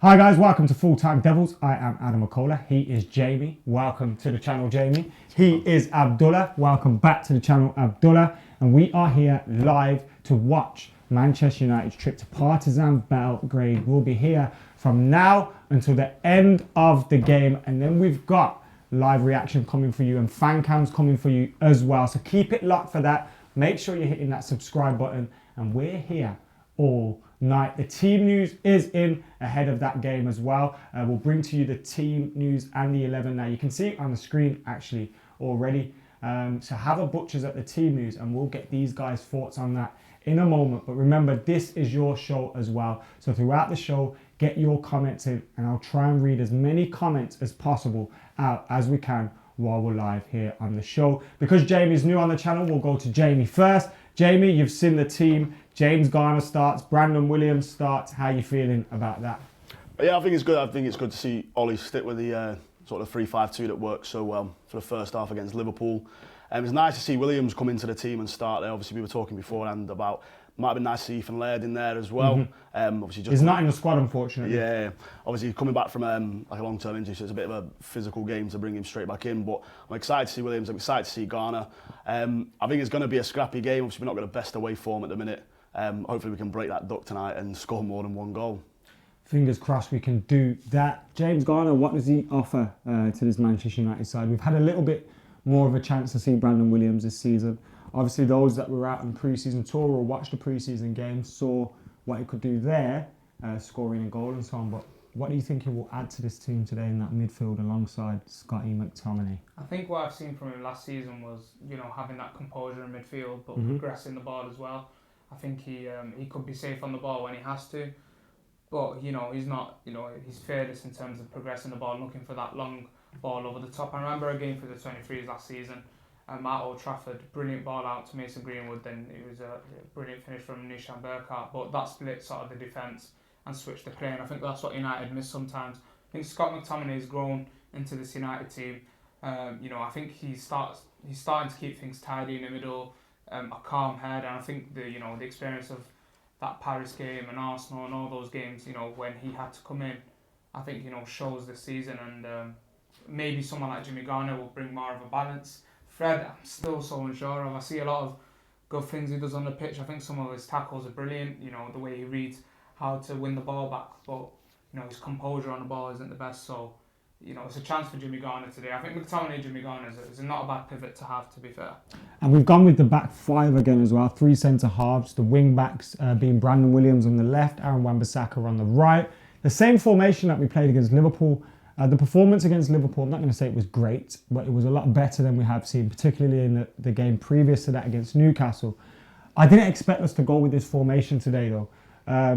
Hi guys, welcome to Full Time Devils. I am Adam McCullough. He is Jamie. Welcome to the channel, Jamie. He is Abdullah. Welcome back to the channel, Abdullah. And we are here live to watch Manchester United's trip to Partizan Belgrade. We'll be here from now until the end of the game. And then we've got live reaction coming for you and Fancam's coming for you as well. So keep it locked for that. Make sure you're hitting that subscribe button. And we're here all night. The team news is in ahead of that game as well. We'll bring to you the team news and the 11 now. You can see it on the screen actually already. So have a butchers at the team news and we'll get these guys' thoughts on that in a moment. But remember, this is your show as well. So throughout the show, get your comments in and I'll try and read as many comments as possible out as we can while we're live here on the show. Because Jamie's new on the channel, we'll go to Jamie first. Jamie, you've seen the team. James Garner starts, Brandon Williams starts. How are you feeling about that? Yeah, I think it's good. I think it's good to see Ollie stick with the sort of 3-5-2 that worked so well for the first half against Liverpool. It's nice to see Williams come into the team and start there. Obviously, we were talking beforehand about might have been nice to see Ethan Laird in there as well. Obviously, He's not in the squad, unfortunately. Yeah, obviously coming back from like a long-term injury, so it's a bit of a physical game to bring him straight back in. But I'm excited to see Williams. I'm excited to see Garner. I think it's going to be a scrappy game. Obviously, we're not got the best away form at the minute. Hopefully, we can break that duck tonight and score more than one goal. Fingers crossed we can do that. James Garner, what does he offer to this Manchester United side? We've had a little bit more of a chance to see Brandon Williams this season. Obviously, those that were out on pre-season tour or watched the pre-season games saw what he could do there, scoring a goal and so on. But what do you think he will add to this team today in that midfield alongside Scotty McTominay? I think what I've seen from him last season was, having that composure in midfield, but progressing the ball as well. I think he could be safe on the ball when he has to, but he's not. He's fearless in terms of progressing the ball, looking for that long ball over the top. I remember a game for the 23s last season. At Old Trafford, brilliant ball out to Mason Greenwood, then it was a brilliant finish from Nishan Burkhardt, but that split sort of the defence and switched the play, and I think that's what United miss sometimes. I think Scott McTominay has grown into this United team. I think he's starting to keep things tidy in the middle, a calm head, and I think the experience of that Paris game and Arsenal and all those games, when he had to come in, I think shows this season, and maybe someone like Jimmy Garner will bring more of a balance. Fred, I'm still so unsure of. I see a lot of good things he does on the pitch. I think some of his tackles are brilliant. The way he reads how to win the ball back, but his composure on the ball isn't the best. So, it's a chance for Jimmy Garner today. I think McTominay and Jimmy Garner is not a bad pivot to have, to be fair. And we've gone with the back five again as well. 3 centre halves. The wing backs being Brandon Williams on the left, Aaron Wan-Bissaka on the right. The same formation that we played against Liverpool. The performance against Liverpool, I'm not going to say it was great, but it was a lot better than we have seen, particularly in the game previous to that against Newcastle. I didn't expect us to go with this formation today though,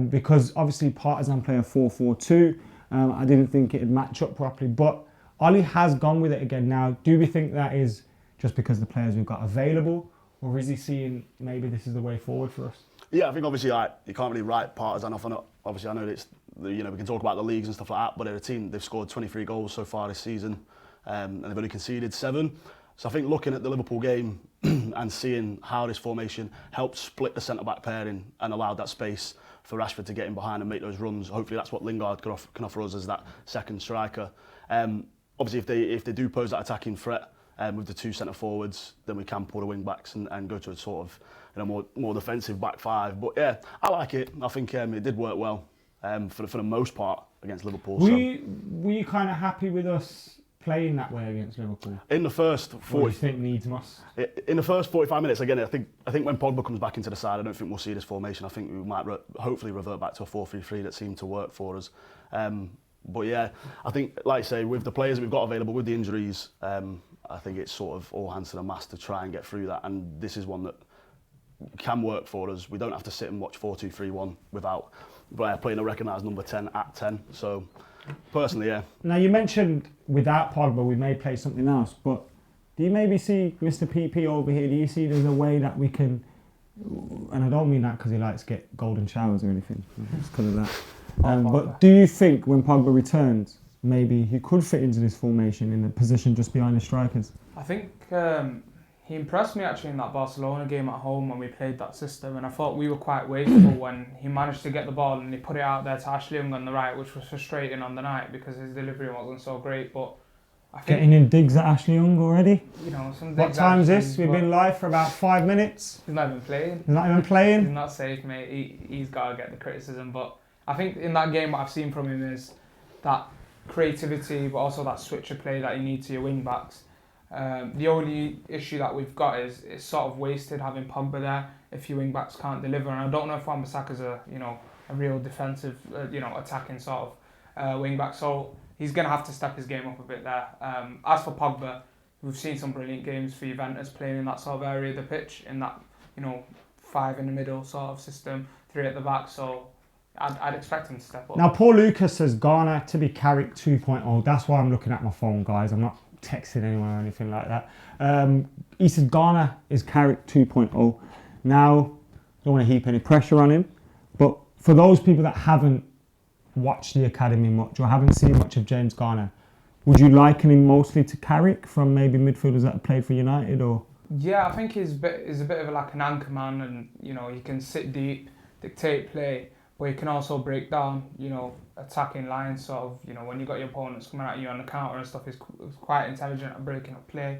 because obviously Partizan play a 4-4-2. I didn't think it'd match up properly, but Ollie has gone with it again now. Do we think that is just because the players we've got available, or is he seeing maybe this is the way forward for us? Yeah, I think obviously you can't really write Partizan off on it. Obviously, I know it's we can talk about the leagues and stuff like that, but they're a team, they've scored 23 goals so far this season, and they've only conceded 7. So I think looking at the Liverpool game and seeing how this formation helped split the centre-back pairing and allowed that space for Rashford to get in behind and make those runs, hopefully that's what Lingard can offer us as that second striker. Obviously, if they do pose that attacking threat with the 2 centre-forwards, then we can pull the wing-backs and go to a sort of more defensive back 5. But yeah, I like it. I think it did work well. For the most part against Liverpool. Were you kind of happy with us playing that way against Liverpool? In the first 40, what do you think needs must? In the first 45 minutes, again, I think when Pogba comes back into the side, I don't think we'll see this formation. I think we might hopefully revert back to a 4-3-3 that seemed to work for us. But yeah, I think, like I say, with the players that we've got available, with the injuries, I think it's sort of all hands to the mast to try and get through that. And this is one that can work for us. We don't have to sit and watch 4-2-3-1 without playing a recognised number 10 at 10. So, personally, yeah. Now, you mentioned without Pogba, we may play something else, but do you maybe see Mr. PP over here? Do you see there's a way that we can, and I don't mean that because he likes to get golden showers or anything, it's because of that. But do you think when Pogba returns, maybe he could fit into this formation in a position just behind the strikers? I think He impressed me actually in that Barcelona game at home when we played that system, and I thought we were quite wasteful when he managed to get the ball and he put it out there to Ashley Young on the right, which was frustrating on the night because his delivery wasn't so great. But I think, getting in digs at Ashley Young already. you know, some What digs time is at this? him, We've but been live for about 5 minutes. He's not even playing. He's not even He's playing. not safe, mate. He's got to get the criticism. But I think in that game, what I've seen from him is that creativity, but also that switch of play that you need to your wing backs. The only issue that we've got is it's sort of wasted having Pogba there if your wing backs can't deliver. And I don't know if Wan-Bissaka's a real defensive, attacking sort of wing back. So he's going to have to step his game up a bit there. As for Pogba, we've seen some brilliant games for Juventus playing in that sort of area of the pitch, in that 5 in the middle sort of system, 3 at the back. So I'd expect him to step up. Now, Paul Lucas says Ghana to be Carrick 2.0. That's why I'm looking at my phone, guys. I'm not texting anyone or anything like that. He says Ghana is Carrick 2.0. Now, don't want to heap any pressure on him, but for those people that haven't watched the academy much or haven't seen much of James Garner, would you liken him mostly to Carrick from maybe midfielders that have played for United? Or yeah, I think he's a bit of like an anchor man, and he can sit deep, dictate play, but he can also break down attacking lines, sort of when you got your opponents coming at you on the counter and stuff. He's quite intelligent at breaking up play.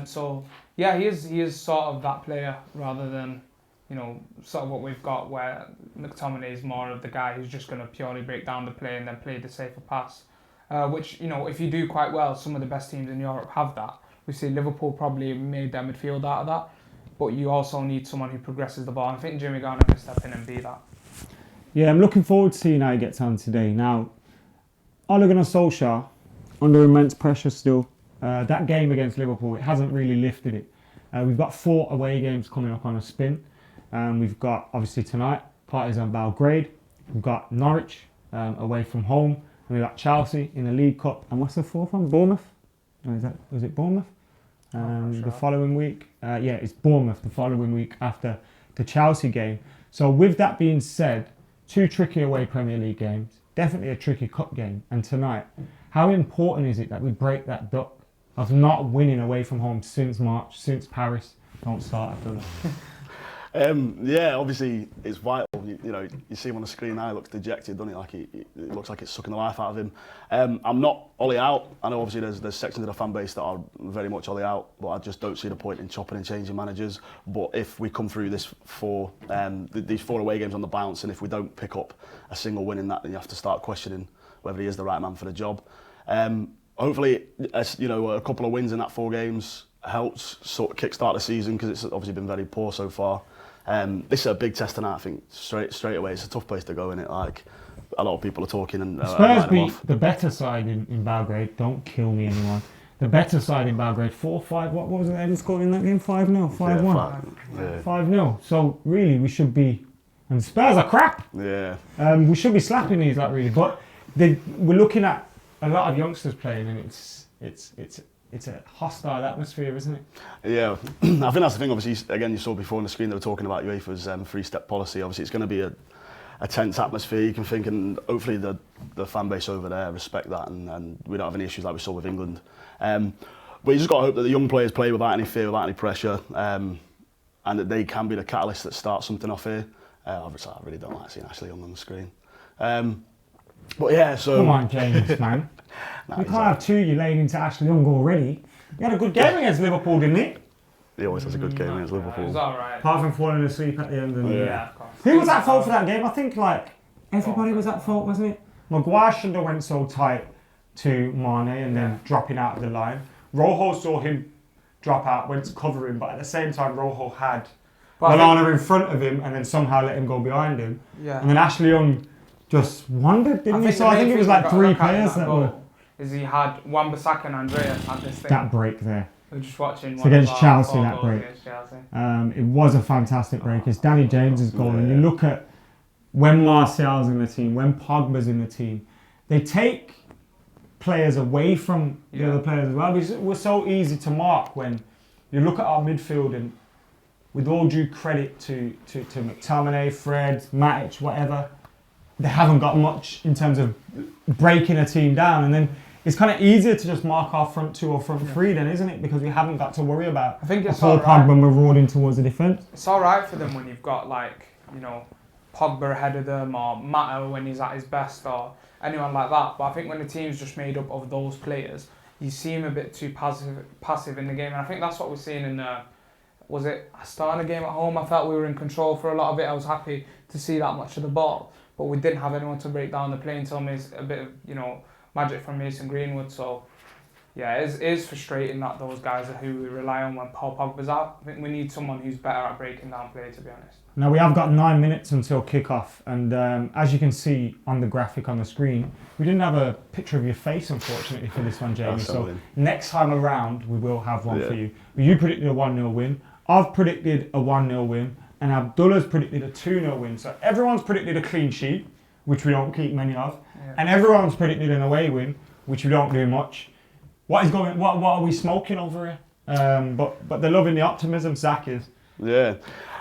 So yeah, he is sort of that player rather than sort of what we've got where McTominay is more of the guy who's just going to purely break down the play and then play the safer pass. Which if you do quite well, some of the best teams in Europe have that. We see Liverpool probably made their midfield out of that, but you also need someone who progresses the ball. And I think Jimmy Garner can step in and be that. yeah, I'm looking forward to seeing how he gets on today. Now, Ole Gunnar Solskjaer, under immense pressure still. That game against Liverpool, it hasn't really lifted it. We've got 4 away games coming up on a spin. We've got, obviously tonight, Partizan Belgrade. We've got Norwich away from home. And we've got Chelsea in the League Cup. And what's the 4th one? Bournemouth? Or was it Bournemouth? Sure. The following week. Yeah, it's Bournemouth the following week after the Chelsea game. So with that being said, 2 tricky away Premier League games. Definitely a tricky cup game. And tonight, how important is it that we break that duck of not winning away from home since March, since Paris? Don't start after that. Yeah, obviously it's vital. You see him on the screen now. He looks dejected, doesn't he? Like it looks like it's sucking the life out of him. I'm not Ollie out. I know obviously there's sections of the fan base that are very much Ollie out, but I just don't see the point in chopping and changing managers. But if we come through this these 4 away games on the bounce, and if we don't pick up a single win in that, then you have to start questioning whether he is the right man for the job. Hopefully, a couple of wins in that 4 games helps sort of kickstart the season, because it's obviously been very poor so far. This is a big test tonight, I think, straight away. It's a tough place to go, in it. Like, a lot of people are talking and Spurs beat the better side in Belgrade. Don't kill me, anyone. The better side in Belgrade, 4-5. What was it they scored in that game? 5-0, 5-1. 5-0. So really, we should be. And Spurs are crap. Yeah. We should be slapping these, like, really. But we're looking at a lot of youngsters playing, and it's a hostile atmosphere, isn't it? Yeah, I think that's the thing. Obviously, again, you saw before on the screen they were talking about UEFA's 3-step policy. Obviously, it's going to be a tense atmosphere. You can think, and hopefully the fan base over there respect that, and we don't have any issues like we saw with England. But you just got to hope that the young players play without any fear, without any pressure, and that they can be the catalyst that starts something off here. Obviously, I really don't like seeing Ashley Young on the screen. But yeah, so... Come on, James, man. You can't have 2 you laid into Ashley Young already. He had a good game against Liverpool, didn't he? He always has a good game against Liverpool. It was alright. Apart from falling asleep at the end. Yeah, of course. Who was at fault for that game? I think, everybody was at fault, wasn't it? Maguire shouldn't have went so tight to Mane and then dropping out of the line. Rojo saw him drop out, went to cover him, but at the same time, Rojo had Lallana in front of him and then somehow let him go behind him. Yeah. And then Ashley Young just wandered, didn't he? So I think it was like 3 players that were... Is he had Wan-Bissaka and Andrea at this thing. That break there. We're just watching it's against Chelsea, that break. Chelsea. It was a fantastic break. It's Danny James's goal. And you look at when Martial's in the team, when Pogba's in the team, they take players away from the other players as well. Because it was so easy to mark when you look at our midfield, and with all due credit to McTominay, Fred, Matic, whatever, they haven't got much in terms of breaking a team down. And then it's kind of easier to just mark our front two or front three then, isn't it? Because we haven't got to worry about I think it's Paul Pogba when we're rolling towards the defence. It's all right for them when you've got like, you know, Pogba ahead of them, or Mata when he's at his best, or anyone like that. But I think when the team's just made up of those players, you seem a bit too passive in the game. And I think that's what we're seeing in was it Astana game at home? I felt we were in control for a lot of it. I was happy to see that much of the ball, but we didn't have anyone to break down the play until a bit of, you know, magic from Mason Greenwood. So yeah, it is frustrating that those guys are who we rely on when Paul Pogba's out. I think we need someone who's better at breaking down play, to be honest. Now we have got 9 minutes until kick-off, and as you can see on the graphic on the screen, we didn't have a picture of your face, unfortunately, for this one, Jamie. So next time around, we will have one for you. But you predicted a 1-0 win. I've predicted a 1-0 win, and Abdullah's predicted a 2-0 win. So everyone's predicted a clean sheet, which we don't keep many of, and everyone's predicted an away win, which we don't do much. What are we smoking over here? But they're loving the optimism, Zach is. Yeah.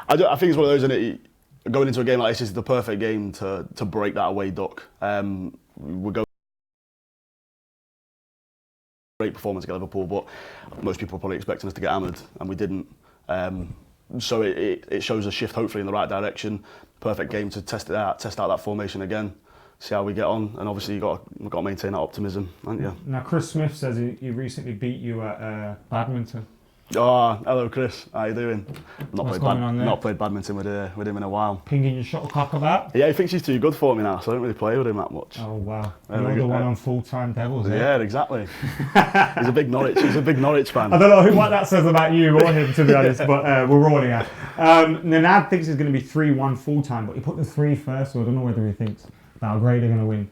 I think it's one of those, isn't it? Going into a game like this is the perfect game to break that away duck. We're going great performance against Liverpool, but most people were probably expecting us to get hammered, and we didn't. So it shows a shift, hopefully, in the right direction. Perfect game to test out that formation again, see how we get on, and obviously we've got to maintain that optimism, haven't you? Now, Chris Smith says he recently beat you at badminton. Oh, hello Chris, how you doing? What's going on there? Not played badminton with him in a while. Pinging your shuttlecock about? Yeah, he thinks he's too good for me now, so I don't really play with him that much. Oh wow, you're the one on Full-Time Devils, eh? Yeah, exactly. He's a big Norwich fan. I don't know what that says about you or him, to be honest, but we're rolling out. Nanad thinks it's going to be 3-1 full-time, but he put the 3 first, so I don't know whether he thinks Belgrade are going to win.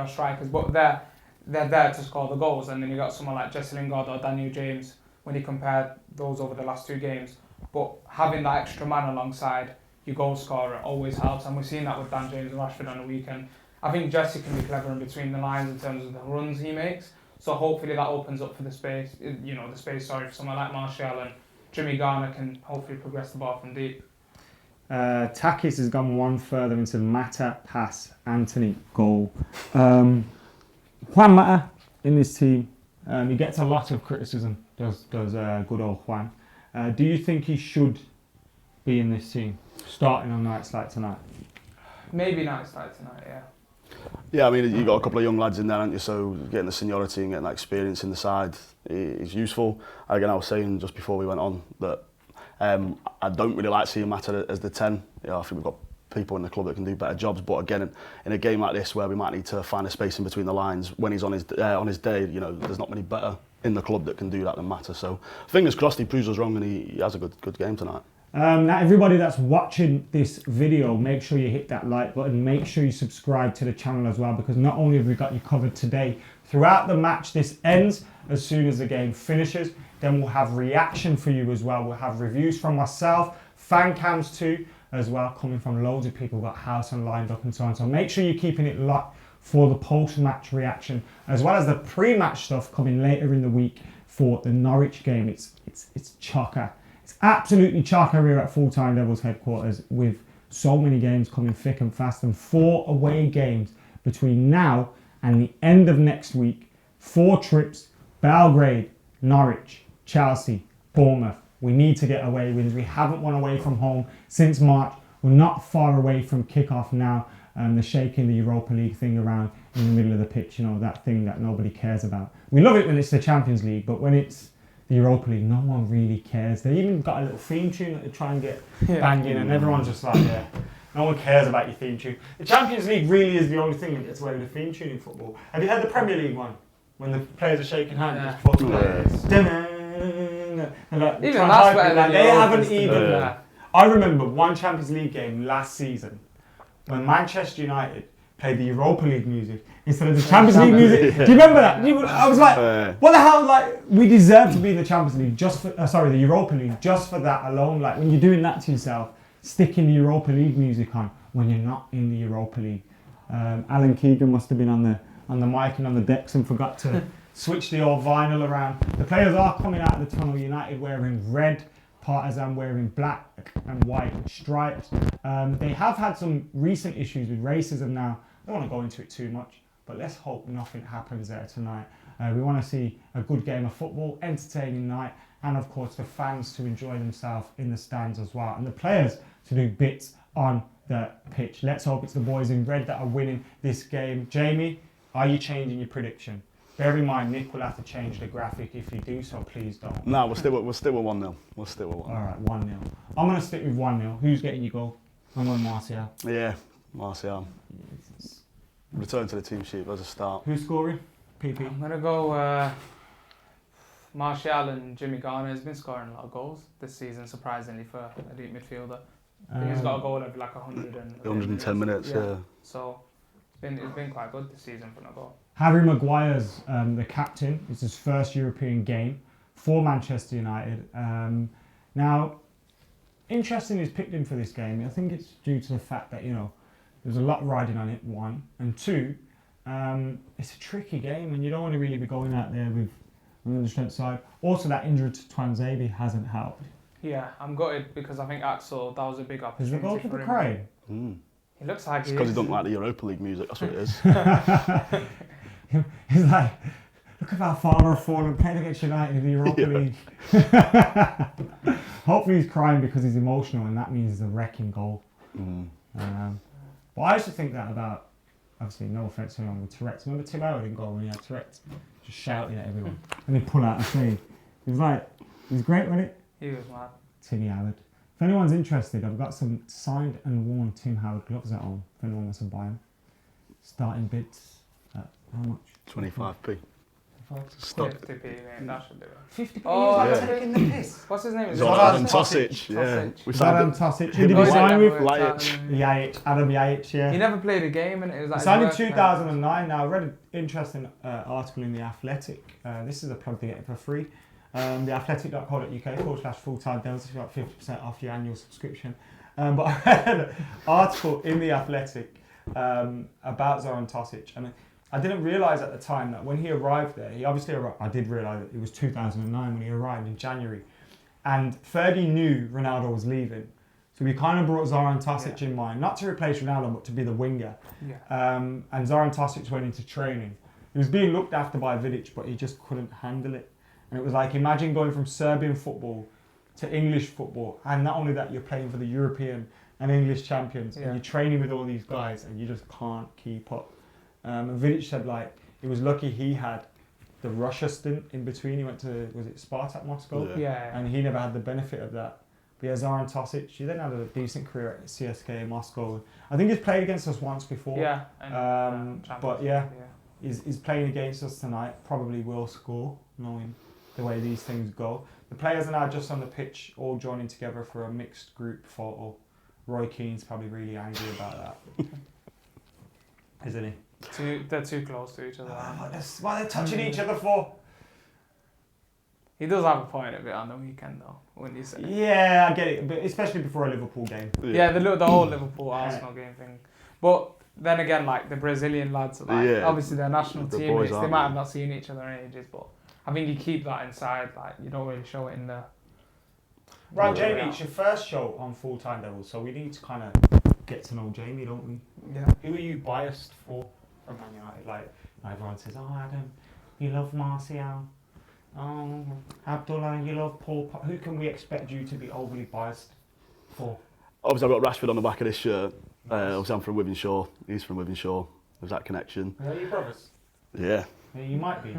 Strikers, but they're there to score the goals, and then you got someone like Jesse Lingard or Daniel James when you compare those over the last 2 games. But having that extra man alongside your goal scorer always helps, and we've seen that with Dan James and Rashford on the weekend. I think Jesse can be clever in between the lines in terms of the runs he makes, so hopefully that opens up for the space, for someone like Martial, and Jimmy Garner can hopefully progress the ball from deep. Takis has gone one further into Mata, pass, Anthony, goal. Juan Mata in this team, he gets a lot of criticism, does good old Juan. Do you think he should be in this team, starting on nights like tonight? Maybe nights like tonight, yeah. Yeah, I mean, you've got a couple of young lads in there, haven't you? So getting the seniority and getting that experience in the side is useful. Again, I was saying just before we went on that I don't really like seeing Mata as the 10. I think we've got people in the club that can do better jobs, but again, in a game like this where we might need to find a space in between the lines when he's on his day, there's not many better in the club that can do that than Mata. So fingers crossed he proves us wrong and he has a good game tonight. Now everybody that's watching this video, make sure you hit that like button, make sure you subscribe to the channel as well, because not only have we got you covered today, throughout the match, this ends as soon as the game finishes, then we'll have reaction for you as well. We'll have reviews from myself, fan cams too, as well, coming from loads of people who've got house and lined up and so on. So make sure you're keeping it locked for the post-match reaction, as well as the pre-match stuff coming later in the week for the Norwich game. It's chocker. It's absolutely chocker here at Full-Time Devils headquarters, with so many games coming thick and fast, and 4 away games between now and the end of next week. 4 trips: Belgrade, Norwich, Chelsea, Bournemouth. We need to get away wins. We haven't won away from home since March. We're not far away from kick-off now. They're shaking the Europa League thing around in the middle of the pitch, that thing that nobody cares about. We love it when it's the Champions League, but when it's the Europa League, no one really cares. They even got a little theme tune that they try and get banging, and everyone's just like, yeah, no one cares about your theme tune. The Champions League really is the only thing that gets away with the theme tune in football. Have you heard the Premier League one? When the players are shaking hands, and even that's better than they haven't even. I remember one Champions League game last season when Manchester United played the Europa League music instead of the Champions League music. Do you remember that? I was like, what the hell? Like, we deserve to be in the Champions League the Europa League just for that alone. Like, when you're doing that to yourself, sticking the Europa League music on when you're not in the Europa League. Alan Keegan must have been on the mic and on the decks and forgot to switch the old vinyl around. The players are coming out of the tunnel. United wearing red, Partizan wearing black and white stripes. They have had some recent issues with racism now. I don't want to go into it too much, but let's hope nothing happens there tonight. We want to see a good game of football, entertaining night, and of course the fans to enjoy themselves in the stands as well, and the players to do bits on the pitch. Let's hope it's the boys in red that are winning this game. Jamie, are you changing your prediction? Bear in mind, Nick will have to change the graphic if you do, so please don't. No, we'll stick with 1-0. We'll stick with 1-0. All right, 1-0. I'm going to stick with 1-0. Who's getting your goal? I'm going Martial. Yeah, Martial. Return to the team sheet as a start. Who's scoring? PP. I'm going to go Martial and Jimmy Garner. Has been scoring a lot of goals this season, surprisingly, for a deep midfielder. I think he's got a goal every like 110 minutes, yeah. So it's been quite good this season for a goal. Harry Maguire's the captain. It's his first European game for Manchester United. Now, interesting he's picked him for this game. I think it's due to the fact that, there's a lot riding on it, one. And two, it's a tricky game and you don't want to really be going out there with on the strength side. Also, that injury to Twanzebe hasn't helped. Yeah, I'm gutted because I think Axel, that was a big opportunity. Is the goalkeeper crying? He looks like it's because he doesn't like the Europa League music, that's what it is. He's like, look at how far we've fallen, playing against United in the Europa League. Hopefully he's crying because he's emotional and that means it's a wrecking goal. But I used to think that about, obviously no offence to anyone with Tourette's. Remember Tim Howard in goal when he had Tourette's? Just shouting at everyone. And he'd pull out a save. He was great, wasn't it? He was mad. Timmy Howard. If anyone's interested, I've got some signed and worn Tim Howard gloves at home. If anyone wants to buy them. Starting bids at how much? 25p. Stop. 50p, mate. That should do it. 50p? Oh, I'm taking the piss. What's his name? Zoran Tosic. Yeah. Zoran Tosic. Who did he sign with? Ljajic. Adam Ljajic, yeah. He never played a game and it was like... He signed in 2009 now. I read an interesting article in The Athletic. This is a plug to get it for free. theathletic.co.uk/FullTimeDEVILS if you got 50% off your annual subscription. But I read an article in The Athletic about Zoran Tosic. And I didn't realise at the time that when he arrived there, he obviously arrived, I did realise that it was 2009 when he arrived in January. And Fergie knew Ronaldo was leaving. So we kind of brought Zoran Tosic in mind, not to replace Ronaldo, but to be the winger. And Zoran Tosic went into training. He was being looked after by Vidic, but he just couldn't handle it. And it was like, imagine going from Serbian football to English football. And not only that, you're playing for the European and English champions. And you're training with all these guys and you just can't keep up. And Vidic said, he was lucky he had the Russia stint in between. He went to, was it Spartak Moscow? Yeah. And he never had the benefit of that. But yeah, Zoran Tosic, he then had a decent career at CSKA Moscow. I think he's played against us once before. Yeah. But yeah, he's playing against us tonight. Probably will score, knowing the way these things go. The players are now just on the pitch, all joining together for a mixed group photo. Roy Keane's probably really angry about that. Isn't he? They're too close to each other. That's what they're touching each other for. He does have a point a bit on the weekend though, when you say. Yeah, I get it, but especially before a Liverpool game. Yeah, the whole Liverpool Arsenal game thing. But then again, the Brazilian lads, obviously they're national teammates. They might have not seen each other in ages, but I think you keep that inside. You don't really show it in the. Right, Jamie, it's your first show on Full Time Devils, so we need to kind of get to know Jamie, don't we? Yeah. Who are you biased for from Man United? Everyone says, "Oh, Adam, you love Martial. Oh, Abdullah, you love Paul." Who can we expect you to be overly biased for? Obviously, I've got Rashford on the back of this shirt. Obviously, I'm from Wythenshawe. He's from Wythenshawe. There's that connection. Are you brothers? Yeah. You might be.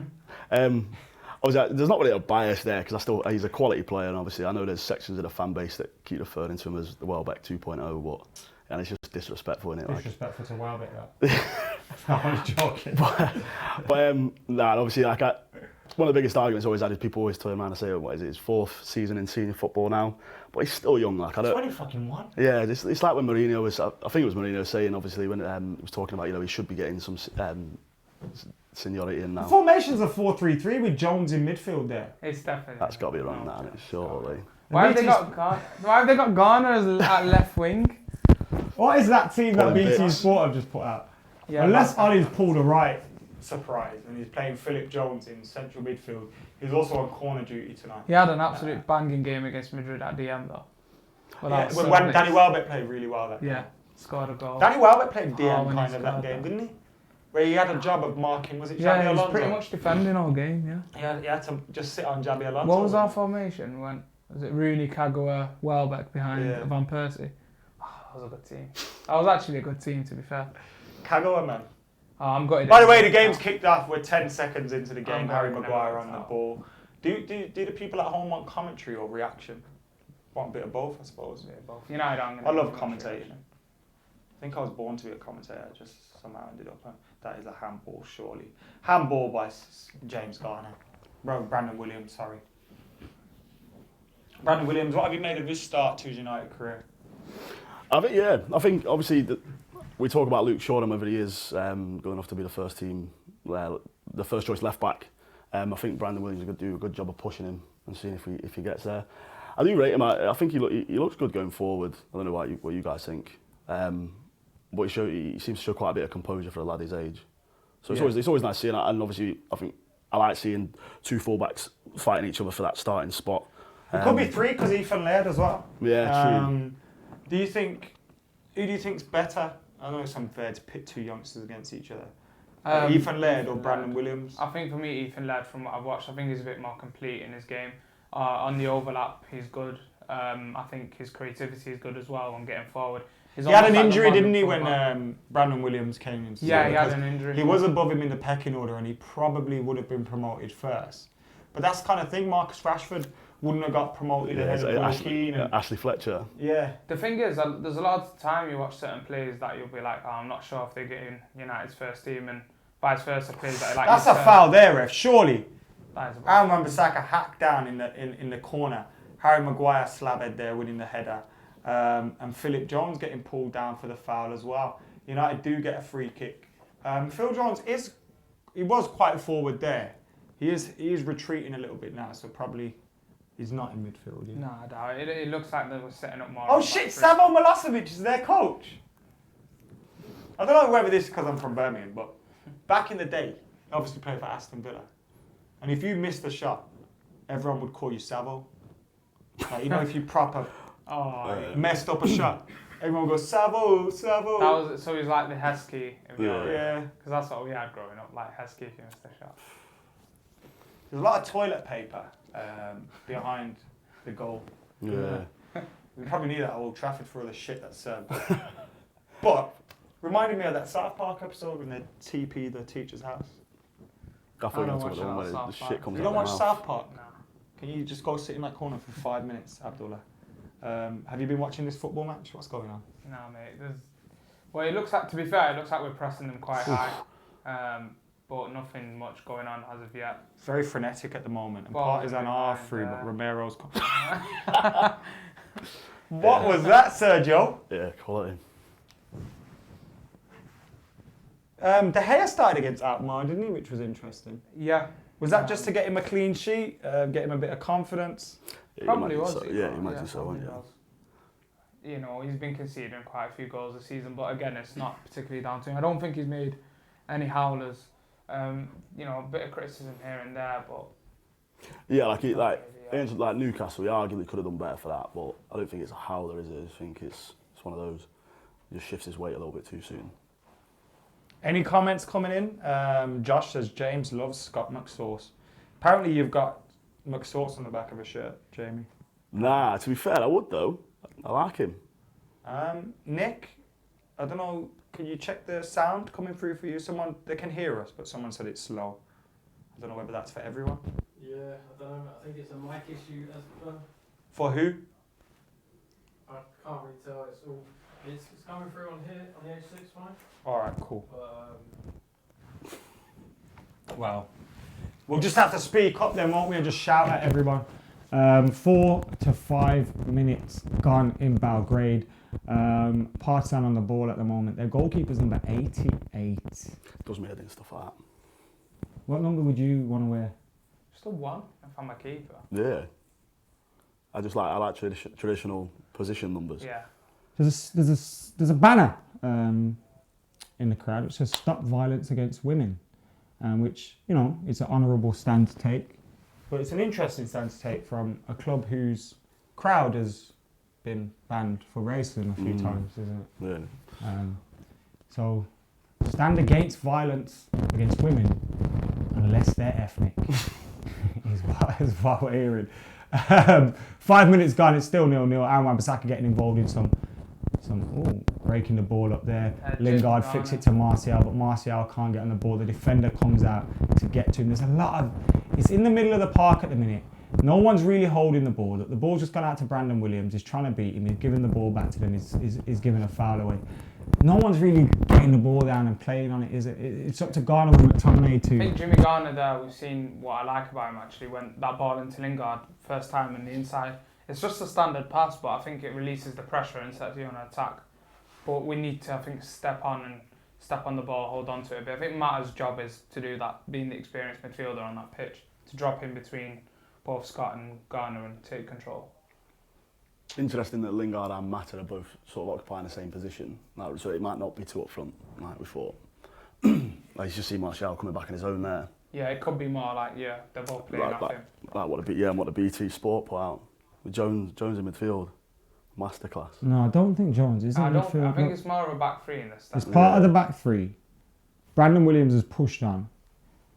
Obviously, there's not really a bias there because he's a quality player, and obviously I know there's sections of the fan base that keep referring to him as the Welbeck 2.0, and it's just disrespectful, isn't it? Disrespectful to Welbeck, that. I'm only joking. But obviously, one of the biggest arguments I always had is people always turn around and say, what is it, his 4th season in senior football now? But he's still young, 20-fucking-1. Yeah, it's like when Mourinho was, I think it was Mourinho saying, obviously, when he was talking about, he should be getting some seniority in now. The formation's a 4-3-3 with Jones in midfield there. It's definitely. That's got to be wrong now, surely. Why have they got Garner at left wing? What is that team that BT Sport have just put out? Yeah, unless Ali's pulled a right surprise and he's playing Philip Jones in central midfield, he's also on corner duty tonight. He had an absolute banging game against Madrid at the end though. Yeah, when Danny Welbeck played really well that game. Scored a goal. Danny Welbeck played DM when kind he of that scored game, that. didn't he? Where he had a job of marking, was it Xabi Yeah, he was Alonso? pretty much defending all game, yeah. He had to just sit on Xabi Alonso. What was our formation? Was it Rooney, Kagawa, Welbeck behind Van Persie? Oh, that was a good team. That was actually a good team, to be fair. Kagawa, man. Oh, I'm gutted. By the way, the game's kicked off. We're 10 seconds into the game. I'm Harry gutted Maguire never on the out. ball. Do the people at home want commentary or reaction? Want a bit of both, I suppose. Yeah, both. United, I love commentating. I think I was born to be a commentator. I just somehow ended up. That is a handball, surely. Handball by James Garner. Brandon Williams, sorry. Brandon Williams, what have you made of his start to his United career? I think obviously we talk about Luke Shaw and whether he is good enough to be the first team, the first choice left back. I think Brandon Williams will do a good job of pushing him and seeing if he gets there. I do rate him. I think he looks good going forward. I don't know what you guys think, but he seems to show quite a bit of composure for a lad his age. So it's always nice seeing that. And obviously, I think I like seeing two fullbacks fighting each other for that starting spot. It could be three because Ethan Laird as well. Yeah, true. Who do you think's better? I know it's unfair to pit two youngsters against each other. Ethan Laird or Brandon Williams? I think for me, Ethan Laird, from what I've watched, I think he's a bit more complete in his game. On the overlap, he's good. I think his creativity is good as well on getting forward. He had an injury, didn't he, when Brandon Williams came in? Yeah, he had an injury. He was above him in the pecking order and he probably would have been promoted first. But that's the kind of thing, Marcus Rashford wouldn't have got promoted ahead of Roy Keane. Ashley Fletcher. Yeah. The thing is, there's a lot of time you watch certain players that you'll be like, oh, I'm not sure if they're getting United's first team, and vice versa, players that are like... That's a foul there, ref, surely. Aaron Wan-Bissaka hacked down in the corner. Harry Maguire slabhead there winning the header. And Philip Jones getting pulled down for the foul as well. United do get a free kick. Phil Jones was quite forward there. He is retreating a little bit now, so probably he's not in midfield. Yeah. No, I doubt it. It looks like they were setting up more. Oh shit, Savo Milosevic is their coach. I don't know whether this is because I'm from Birmingham, but back in the day, I obviously played for Aston Villa. And if you missed a shot, everyone would call you Savo. Like, if you proper messed up a shot, everyone would go, Savo, Savo. So he's like the Heskey. Yeah. Because that's what we had growing up, like Heskey if you missed a shot. There's a lot of toilet paper behind the goal. Yeah. We probably need that at Old Trafford for all the shit that's served. But reminded me of that South Park episode when they TP the teacher's house. I thought you were talking about the shit comes out. You don't watch South Park? No. Can you just go sit in that corner for 5 minutes, Abdullah? Have you been watching this football match? What's going on? No, mate. Well, it looks like, to be fair, it looks like we're pressing them quite high. But nothing much going on as of yet. It's very frenetic at the moment. And Well, Partizan are behind, through, but Romero's... What was that, Sergio? Yeah, quality. De Gea started against Alkmaar, didn't he? Which was interesting. Yeah. Was that just to get him a clean sheet, get him a bit of confidence? Yeah, Probably was. So. Yeah, you might do so, wouldn't you? You know, he's been conceding quite a few goals this season, but again, it's not particularly down to him. I don't think he's made any howlers. You know, a bit of criticism here and there, but... Yeah, like Newcastle, he arguably could have done better for that, but I don't think it's a howler, is it? I think it's one of those, he just shifts his weight a little bit too soon. Any comments coming in? Josh says James loves Scott McSauce. Apparently you've got McSauce on the back of a shirt, Jamie. Nah, to be fair, I would though. I like him. Nick, I don't know, can you check the sound coming through for you? They can hear us, but someone said it's slow. I don't know whether that's for everyone. Yeah, I don't know. I think it's a mic issue as well. For who? I can't really tell. It's coming through on here on the H6 fine. All right, cool. But, Well, we'll just have to speak up then, won't we, and just shout at everyone. 4 to 5 minutes gone in Belgrade. Partizan on the ball at the moment. Their goalkeeper's number 88. Does me head and stuff like that. What number would you want to wear? Just a 1 if I'm a keeper. Yeah. I like traditional position numbers. Yeah. There's a banner in in the crowd which says "Stop violence against women," which, you know, is an honourable stand to take. But it's an interesting stand to take from a club whose crowd has been banned for racism a few times, isn't it? Yeah. So, stand against violence against women unless they're ethnic is what we're hearing. 5 minutes gone, it's still 0-0. Aaron Wan-Bissaka getting involved in some breaking the ball up there. Lingard flicks it to Martial, but Martial can't get on the ball. The defender comes out to get to him. There's a lot of... It's in the middle of the park at the minute. No one's really holding the ball. The ball's just gone out to Brandon Williams. He's trying to beat him. He's giving the ball back to them. He's giving a foul away. No one's really getting the ball down and playing on it, is it? It's up to Garner and McTominay to... I think Jimmy Garner there, we've seen what I like about him actually, when that ball into Lingard, first time in the inside. It's just a standard pass, but I think it releases the pressure and sets you on an attack. But we need to, I think, step on the ball, hold on to it a bit. I think Matta's job is to do that, being the experienced midfielder on that pitch, to drop in between both Scott and Garner and take control. Interesting that Lingard and Mata are both sort of occupying the same position, like, so it might not be too up front, like we thought. Like, you just see Martial coming back in his own there. Yeah, it could be more like, yeah, they're both playing off him. Like what the BT Sport put out, with Jones in midfield, masterclass. No, I don't think Jones is in midfield. I think it's more of a back three in this. It's part of the back three. Brandon Williams has pushed on.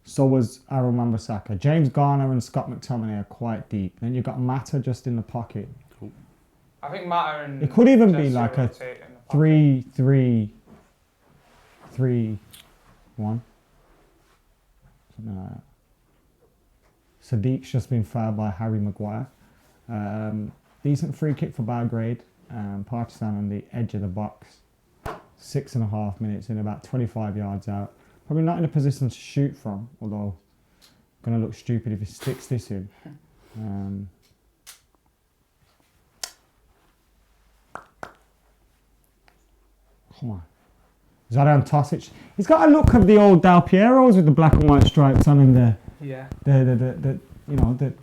So was Aaron Wan-Bissaka. James Garner and Scott McTominay are quite deep. Then you've got Mata just in the pocket. I think Mata and... It could even be like a 3-3-3-1. Something like that. Sadiq's just been fouled by Harry Maguire. Decent free kick for Belgrade. Partizan on the edge of the box. 6.5 minutes in, about 25 yards out. Probably not in a position to shoot from, although going to look stupid if he sticks this in. Come on. Zoran Tosic. He's got a look of the old Del Pieros with the black and white stripes on him there. Yeah. The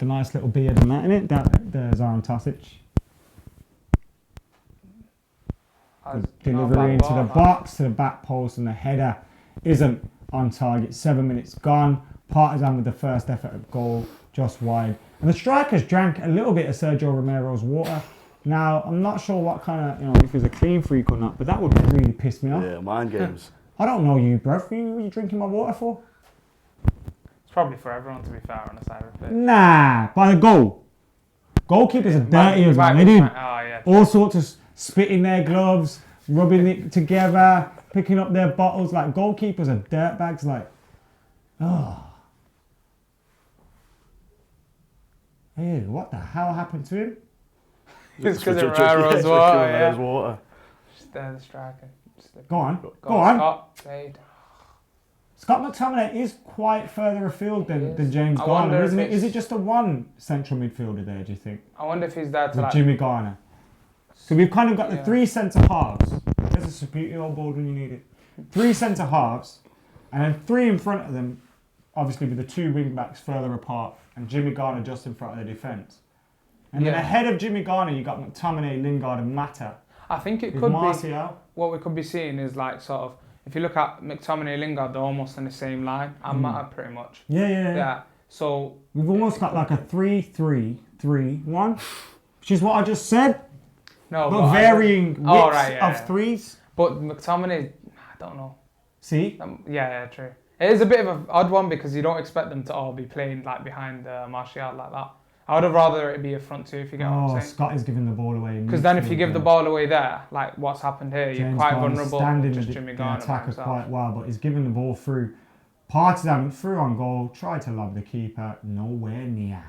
nice little beard and that, innit? The Zoran Tosic. Delivery into the box, to the back post, and the header isn't on target. 7 minutes gone. Partizan with the first effort at goal, just wide. And the strikers drank a little bit of Sergio Romero's water. Now, I'm not sure what kind of, if he's a clean freak or not, but that would really piss me off. Yeah, mind games. I don't know you, bruv. What are you drinking my water for? It's probably for everyone, to be fair, on the side of it. Nah, by the goal. Goalkeepers are dirty as well. They do all sorts of spitting their gloves, rubbing it together, picking up their bottles. Like, goalkeepers are dirtbags. Like, oh. Ew, what the hell happened to him? It's because of Romero's water. Water. Just there, the striker. Go on. Scott played. Scott McTominay is quite further afield than James Garner, isn't it? Is it just a one central midfielder there, do you think? I wonder if he's there to with Jimmy Garner. So we've kind of got the three centre halves. There's a Substitution old board when you need it. 3 centre halves, and then 3 in front of them, obviously with the 2 wing backs further apart, and Jimmy Garner just in front of the defence. And then ahead of Jimmy Garner, you've got McTominay, Lingard, and Mata. I think it could Martial. be. What we could be seeing is like sort of, if you look at McTominay, Lingard, they're almost in the same line, and Mata pretty much. Yeah. So we've almost got like a 3-3-3-1, which is what I just said. No, but varying widths of threes. But McTominay, I don't know. See? Yeah, true. It is a bit of an odd one because you don't expect them to all be playing like behind Martial like that. I would have rather it be a front two, if you get what I'm saying. Scott is giving the ball away. Because then if you give the ball away there, like what's happened here, you're quite vulnerable. Just Jimmy Garner attacker quite well, but he's giving the ball through. Partizan through on goal, tried to lob the keeper, nowhere near.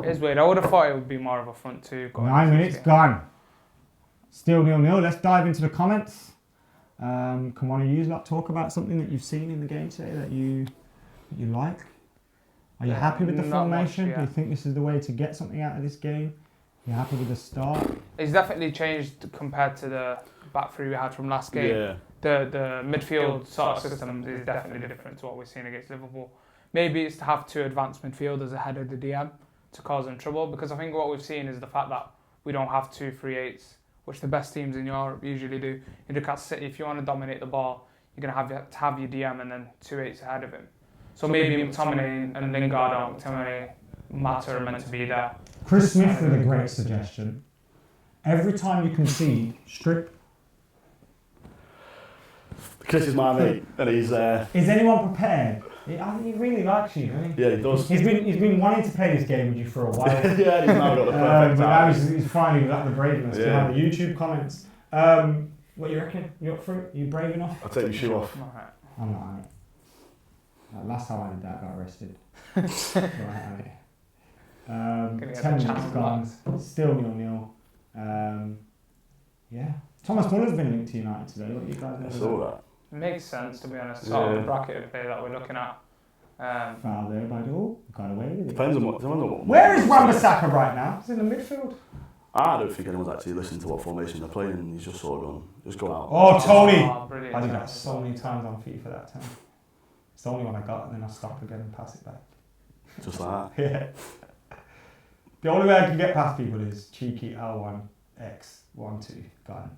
It is weird. I would have thought it would be more of a front two. 9 minutes gone. Still 0-0. Let's dive into the comments. Can one of you lot talk about something that you've seen in the game today that you like? Are you happy with the formation? Do you think this is the way to get something out of this game? Are you happy with the start? It's definitely changed compared to the back three we had from last game. Yeah. The midfield sort of system is definitely different to what we're seeing against Liverpool. Maybe it's to have 2 advanced midfielders ahead of the DM to cause them trouble, because I think what we've seen is the fact that we don't have 2 3/8s, which the best teams in Europe usually do. You look at City, if you want to dominate the ball, you're going to have your DM and then 2 8s ahead of him. So maybe McTominay and Lingard or McTominay, Mata are meant to be there. Chris Smith with a great suggestion. Every time you concede, strip. Chris is my mate, and he's Is anyone prepared? I think he really likes you, doesn't he? yeah, he does. He's been wanting to play this game with you for a while. Yeah, he's now got the perfect but now time. he's finally got the braveness Yeah. behind the YouTube comments. What you reckon? You up for it? You brave enough? I'll take your shoe off. Alright. I'm not on it. Last time I did that, I got arrested. Right on it. Gonna get 10 the minutes channel gone. Still 0-0. Yeah. Thomas Muller's been linked to United today. What do you guys know? I saw that. It makes sense, to be honest. Sort of Yeah. the bracket of play that we're looking at. Foul there by Dole. Got away with it. Depends on what. Where is Wan-Bissaka right now? He's in the midfield. I don't think anyone's actually listened to what formation they're playing, and he's just sort of gone, just go out. Oh, Tony! Oh, brilliant. I did that so many times on FIFA that time. It's the only one I got, and then I stop again and pass it back. Just like that. Yeah. The only way I can get past people is cheeky L1X12. Got him.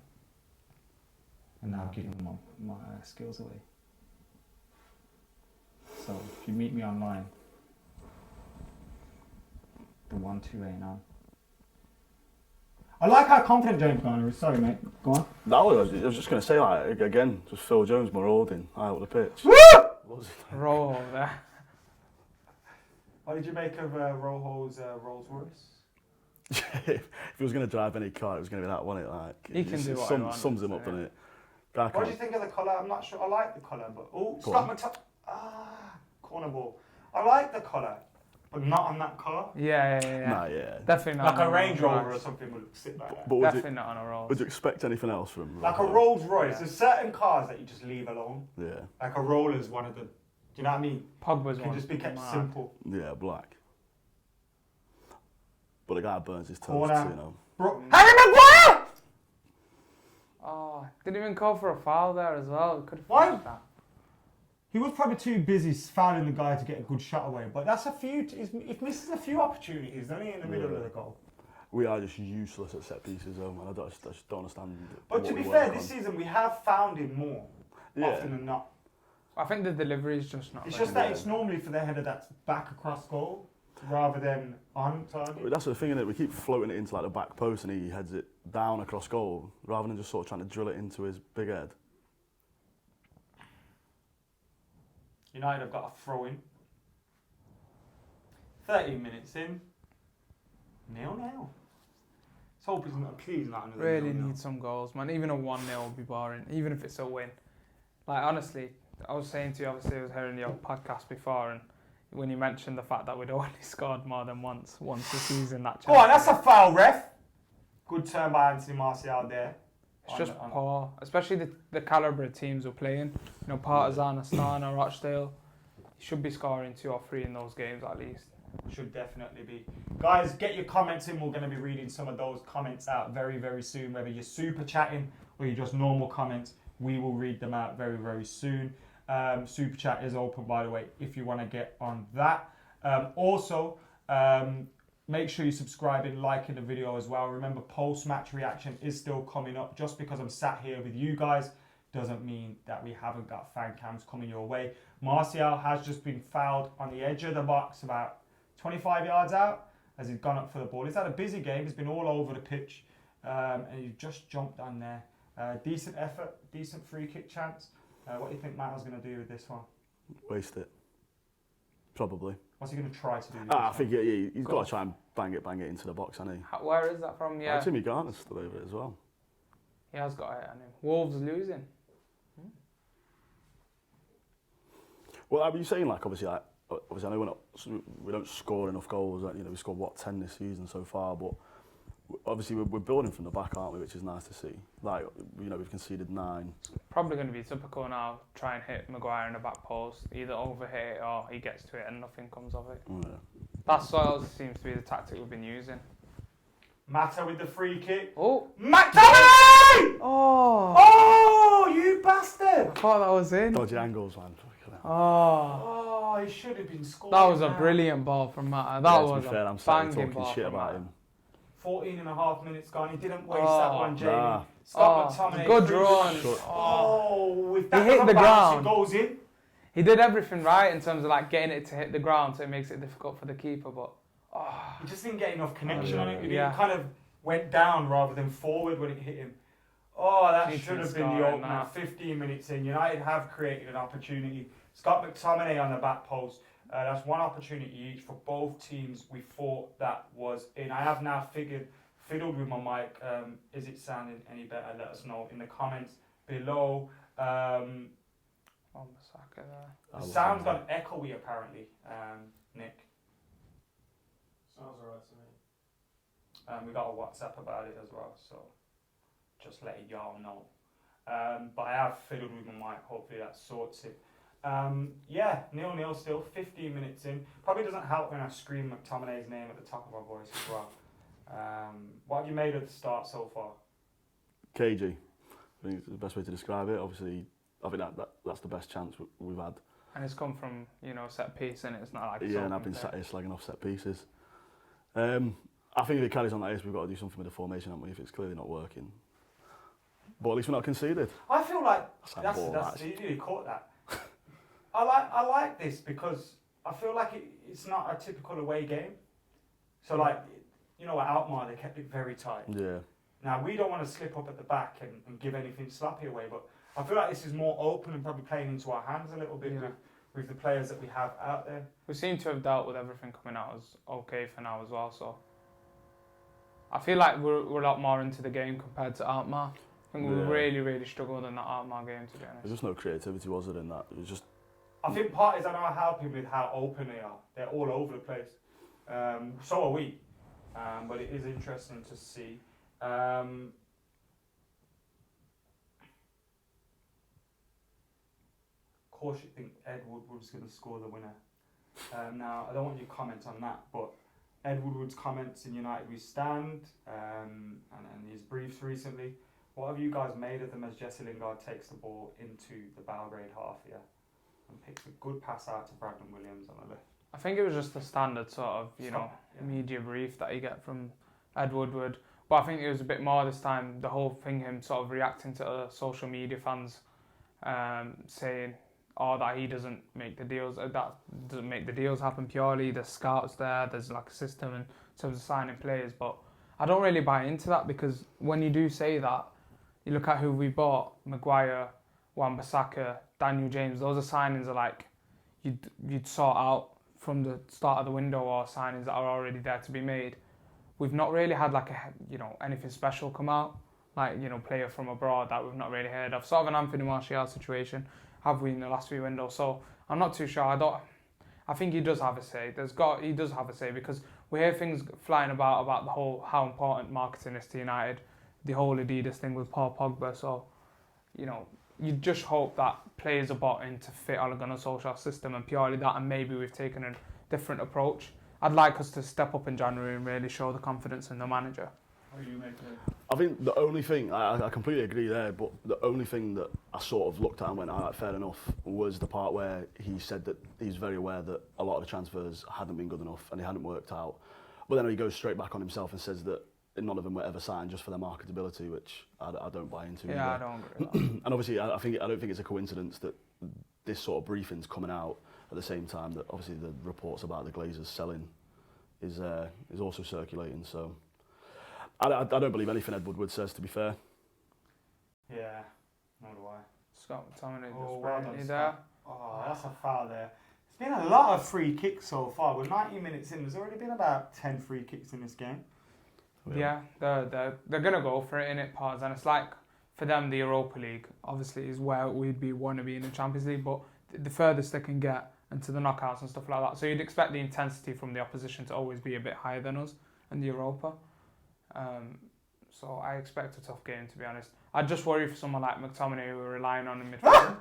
And now I've given my skills away. So if you meet me online, the 1-2 ain't on. I like how confident James Garner is. Sorry, mate. Go on. I was just going to say, like, again, just Phil Jones, Marauding, high up the pitch. Woo! What was it? Roll over there. What did you make of Rojo's Rolls Royce? If he was going to drive any car, it was going to be that, wasn't it? Like, He can do what he wants, sums him up, doesn't doesn't it? Guy What do can't- you think of the colour? I'm not sure. I like the colour, but Go stop on. my top. Corner ball. I like the colour, but not on that car. Yeah. Nah, yeah. Definitely not. Like on a Range Rolls Rover or Royce. something would sit like that. But Definitely not on a Rolls. would you expect anything else from him? Like a Rolls Royce. There's certain cars that you just leave alone. Yeah, Like a Roller's one of the. Do you know what I mean? Pogba's It can one. just be kept Mad. simple. yeah, black. But the guy burns his toast, Corner. you know. Bro, Harry Maguire! Oh, didn't even call for a foul there as well. Could have Why? finished that. He was probably too busy fouling the guy to get a good shot away, but that's a few. It misses a few opportunities, doesn't he, in the middle of the goal? We are just useless at set pieces, though, man. I just don't understand. But what to be we fair, work this on. season we have found him more Yeah. often than not. I think the delivery is just not. It's there. just that it's normally for the header that's back across goal rather than on target. But that's the thing, innit? We keep floating it into like the back post, and he heads it down across goal rather than just sort of trying to drill it into his big head. United have got a throw in. 13 minutes in. 0-0. Let's hope he's not, please not another Really 0-0. need some goals, man. Even a 1-0 would be boring, even if it's a win. Like, honestly, I was saying to you, obviously, I was hearing your podcast before, and when you mentioned the fact that we'd only scored more than once this season, that Go on, that's a foul, ref. Good turn by Anthony Martial there. It's just poor, especially the calibre of teams we're playing. You know, Partizan, Astana, Rochdale. You should be scoring 2 or 3 in those games at least. Should definitely be. Guys, get your comments in. We're going to be reading some of those comments out very, very soon. Whether you're super chatting or you're just normal comments, we will read them out very, very soon. Super chat is open, by the way, if you want to get on that. Also, make sure you subscribe and liking the video as well. Remember, post-match reaction is still coming up. Just because I'm sat here with you guys doesn't mean that we haven't got fan cams coming your way. Martial has just been fouled on the edge of the box about 25 yards out as he's gone up for the ball. He's had a busy game. He's been all over the pitch and he just jumped on there. Decent effort, decent free kick chance. What do you think Matt's going to do with this one? Waste it. Probably. What's he going to try to do? I think he's got to try and bang it into the box, hasn't he? Where is that from? Yeah, Timmy Garner's still over it as well. he has got it on him. Wolves losing. Well, are you saying obviously I know we don't score enough goals. You know, we scored 10 this season so far, but obviously we're building from the back, aren't we? Which is nice to see. Like, you know, we've conceded 9. Probably going to be typical now. Try and hit Maguire in the back post, either overhit it or he gets to it and nothing comes of it. Yeah. That sort of seems to be the tactic we've been using. Mata with the free kick. Oh! McTominay! Oh! Oh, you bastard! I thought that was in. Dodgy angles, man. Oh! Oh, he should have been scored. That was a brilliant ball from Mata. That was to be fair, a I'm starting banging talking ball shit from about Mata. him. 14 and a half minutes gone. He didn't waste Oh, that one, Jamie. nah. Stop Oh, McTominay. good Free run. kick. Oh, with if that He hit doesn't the bounce, ground. it goes in. He did everything right in terms of like getting it to hit the ground, so it makes it difficult for the keeper. But He just didn't get enough connection on it. Yeah. It kind of went down rather than forward when it hit him. Oh, that Cheating should have been scoring the opener. that. 15 minutes in, United have created an opportunity. Scott McTominay on the back post. That's one opportunity each for both teams. We thought that was in. I have now fiddled with my mic. Is it sounding any better? Let us know in the comments below. Wan-Bissaka there. The sound's gone echoey apparently, Nick. Sounds alright to me. We got a WhatsApp about it as well, so just letting y'all know. But I have fiddled with my mic. Hopefully that sorts it. Yeah, 0-0 still. 15 minutes in. Probably doesn't help when I scream McTominay's name at the top of my voice as well. What have you made of the start so far? KG. I think it's the best way to describe it. Obviously, I think that's the best chance we've had. And it's come from, set piece, and it's not like Yeah, and I've been sat here slagging off set pieces. I think if it carries on like this, we've got to do something with the formation, haven't we? If it's clearly not working. But at least we're not conceded. I feel like That's you really caught that. I like this because I feel like it's not a typical away game. So like, at Alkmaar they kept it very tight. Yeah. Now we don't want to slip up at the back and give anything sloppy away, but I feel like this is more open and probably playing into our hands a little bit with the players that we have out there. We seem to have dealt with everything coming out as okay for now as well, so I feel like we're a lot more into the game compared to Alkmaar. I think we really, really struggled in that Alkmaar game, to be honest. There's just no creativity, was there, in that? It was just... I think Partizan are helping with how open they are. They're all over the place. So are we. But it is interesting to see. Of course you think Ed Woodward's going to score the winner. Now, I don't want you to comment on that, but Ed Woodward's comments in United We Stand and his briefs recently, what have you guys made of them as Jesse Lingard takes the ball into the Belgrade half here and picks a good pass out to Brandon Williams on the left? I think it was just the standard sort of, media brief that you get from Ed Woodward. But I think it was a bit more this time, the whole thing, him sort of reacting to other social media fans saying, that he doesn't make the deals, that doesn't make the deals happen purely. There's scouts there, there's like a system in terms of signing players. But I don't really buy into that because when you do say that, you look at who we bought, Maguire, Wan-Bissaka, Daniel James, those are signings that like you'd sort out from the start of the window or signings that are already there to be made. We've not really had like anything special come out, like player from abroad that we've not really heard of. Sort of an Anthony Martial situation have we in the last few windows. So I'm not too sure. I think he does have a say. He does have a say because we hear things flying about the whole how important marketing is to United, the whole Adidas thing with Paul Pogba. So you just hope that players are bought in to fit Ole Gunnar Solskjaer's system and purely that, and maybe we've taken a different approach. I'd like us to step up in January and really show the confidence in the manager. How do you make it? I think the only thing, I completely agree there, but the only thing that I sort of looked at and went, all right, fair enough, was the part where he said that he's very aware that a lot of the transfers hadn't been good enough and they hadn't worked out. But then he goes straight back on himself and says that none of them were ever signed just for their marketability, which I don't buy into. Yeah, either. I don't agree with that. And obviously, I don't think it's a coincidence that this sort of briefing's coming out at the same time that obviously the reports about the Glazers selling is also circulating. So I don't believe anything Ed Woodward says, to be fair. Yeah, nor do I. Scott McTominay Oh, just well ran done, you Scott. there. Oh, that's a foul there. It's been a lot of free kicks so far. We're 90 minutes in. There's already been about 10 free kicks in this game. Yeah, they're gonna go for it in it, Partizan. It's like for them the Europa League obviously is where we'd want to be in the Champions League, but the furthest they can get into the knockouts and stuff like that. So you'd expect the intensity from the opposition to always be a bit higher than us in the Europa. So I expect a tough game, to be honest. I'd just worry for someone like McTominay who we're relying on in midfield.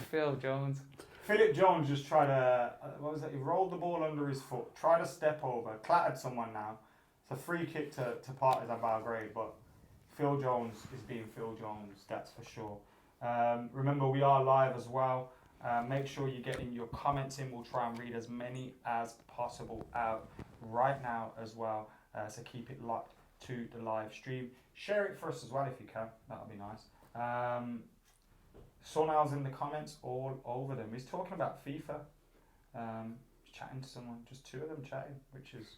Phil Jones. Philip Jones just tried to, he rolled the ball under his foot, tried to step over, clattered someone now. It's a free kick to Partizan Belgrade, but Phil Jones is being Phil Jones, that's for sure. Remember, we are live as well. Make sure you're getting your comments in. We'll try and read as many as possible out right now as well. So keep it locked to the live stream. Share it for us as well if you can. That would be nice. Sonal's in the comments all over them. He's talking about FIFA. Chatting to someone, just two of them chatting, which is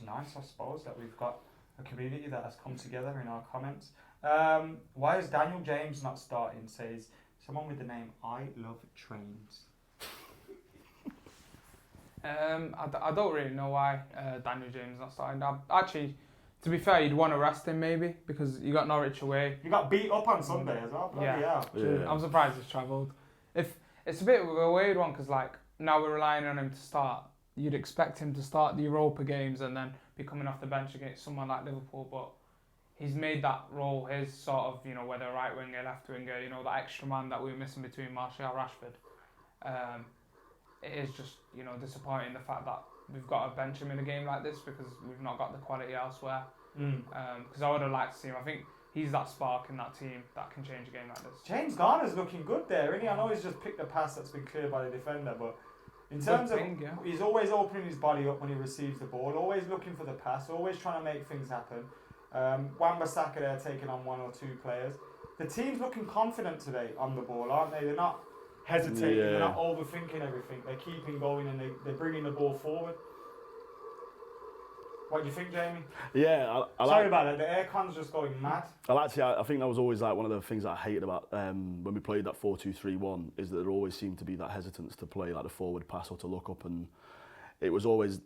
nice, I suppose, that we've got a community that has come together in our comments. Why is Daniel James not starting? Says someone with the name I Love Trains. I don't really know why Daniel James is not starting. Actually, to be fair, you'd want to rest him maybe because you got Norwich away. You got beat up on Sunday as well. Yeah. Yeah. I'm surprised he's travelled. If it's a bit of a weird one because like now we're relying on him to start. You'd expect him to start the Europa games and then be coming off the bench against someone like Liverpool, but he's made that role his sort of, you know, whether right winger, left winger, you know, that extra man that we were missing between Martial and Rashford. It is just, you know, disappointing the fact that we've got to bench him in a game like this because we've not got the quality elsewhere. Because I would have liked to see him. I think he's that spark in that team that can change a game like this. James Garner's looking good there, isn't he? I know he's just picked a pass that's been cleared by the defender, but in terms of, he's always opening his body up when he receives the ball, always looking for the pass, always trying to make things happen. Wan-Bissaka there taking on one or two players. The team's looking confident today on the ball, aren't they? They're not hesitating, they're not overthinking everything. They're keeping going and they're bringing the ball forward. What do you think, Jamie? Yeah, Sorry about that. The aircon's just going mad. I think that was always like one of the things that I hated about when we played that 4-2-3-1 is that there always seemed to be that hesitance to play like the forward pass or to look up, and it was always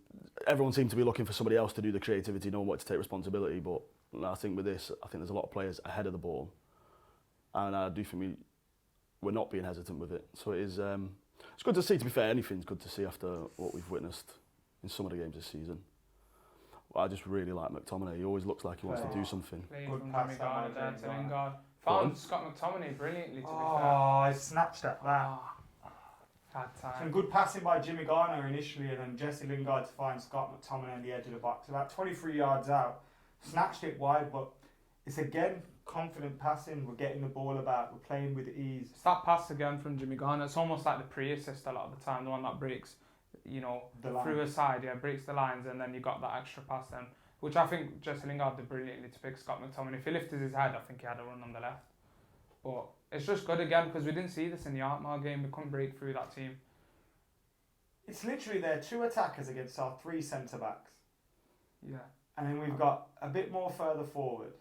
everyone seemed to be looking for somebody else to do the creativity, no one wanted to take responsibility. But I think with this, I think there's a lot of players ahead of the ball, and I do think we're not being hesitant with it. So it is it's good to see. To be fair, anything's good to see after what we've witnessed in some of the games this season. I just really like McTominay. He always looks like he wants to do something. Good pass there to Lingard. Found Scott McTominay brilliantly, to be fair. Oh, I snatched at that. Had time. Some good passing by Jimmy Garner initially, and then Jesse Lingard to find Scott McTominay on the edge of the box. About 23 yards out. Snatched it wide, but it's again confident passing. We're getting the ball about. We're playing with ease. It's that pass again from Jimmy Garner. It's almost like the pre-assist a lot of the time, the one that breaks, you know, through a side, breaks the lines, and then you got that extra pass then, which I think Jesse Lingard did brilliantly to pick Scott McTominay. If he lifted his head, I think he had a run on the left. But it's just good again because we didn't see this in the Artmar game. We couldn't break through that team. It's literally their two attackers against our three centre-backs. Yeah. And then we've got a bit more further forward.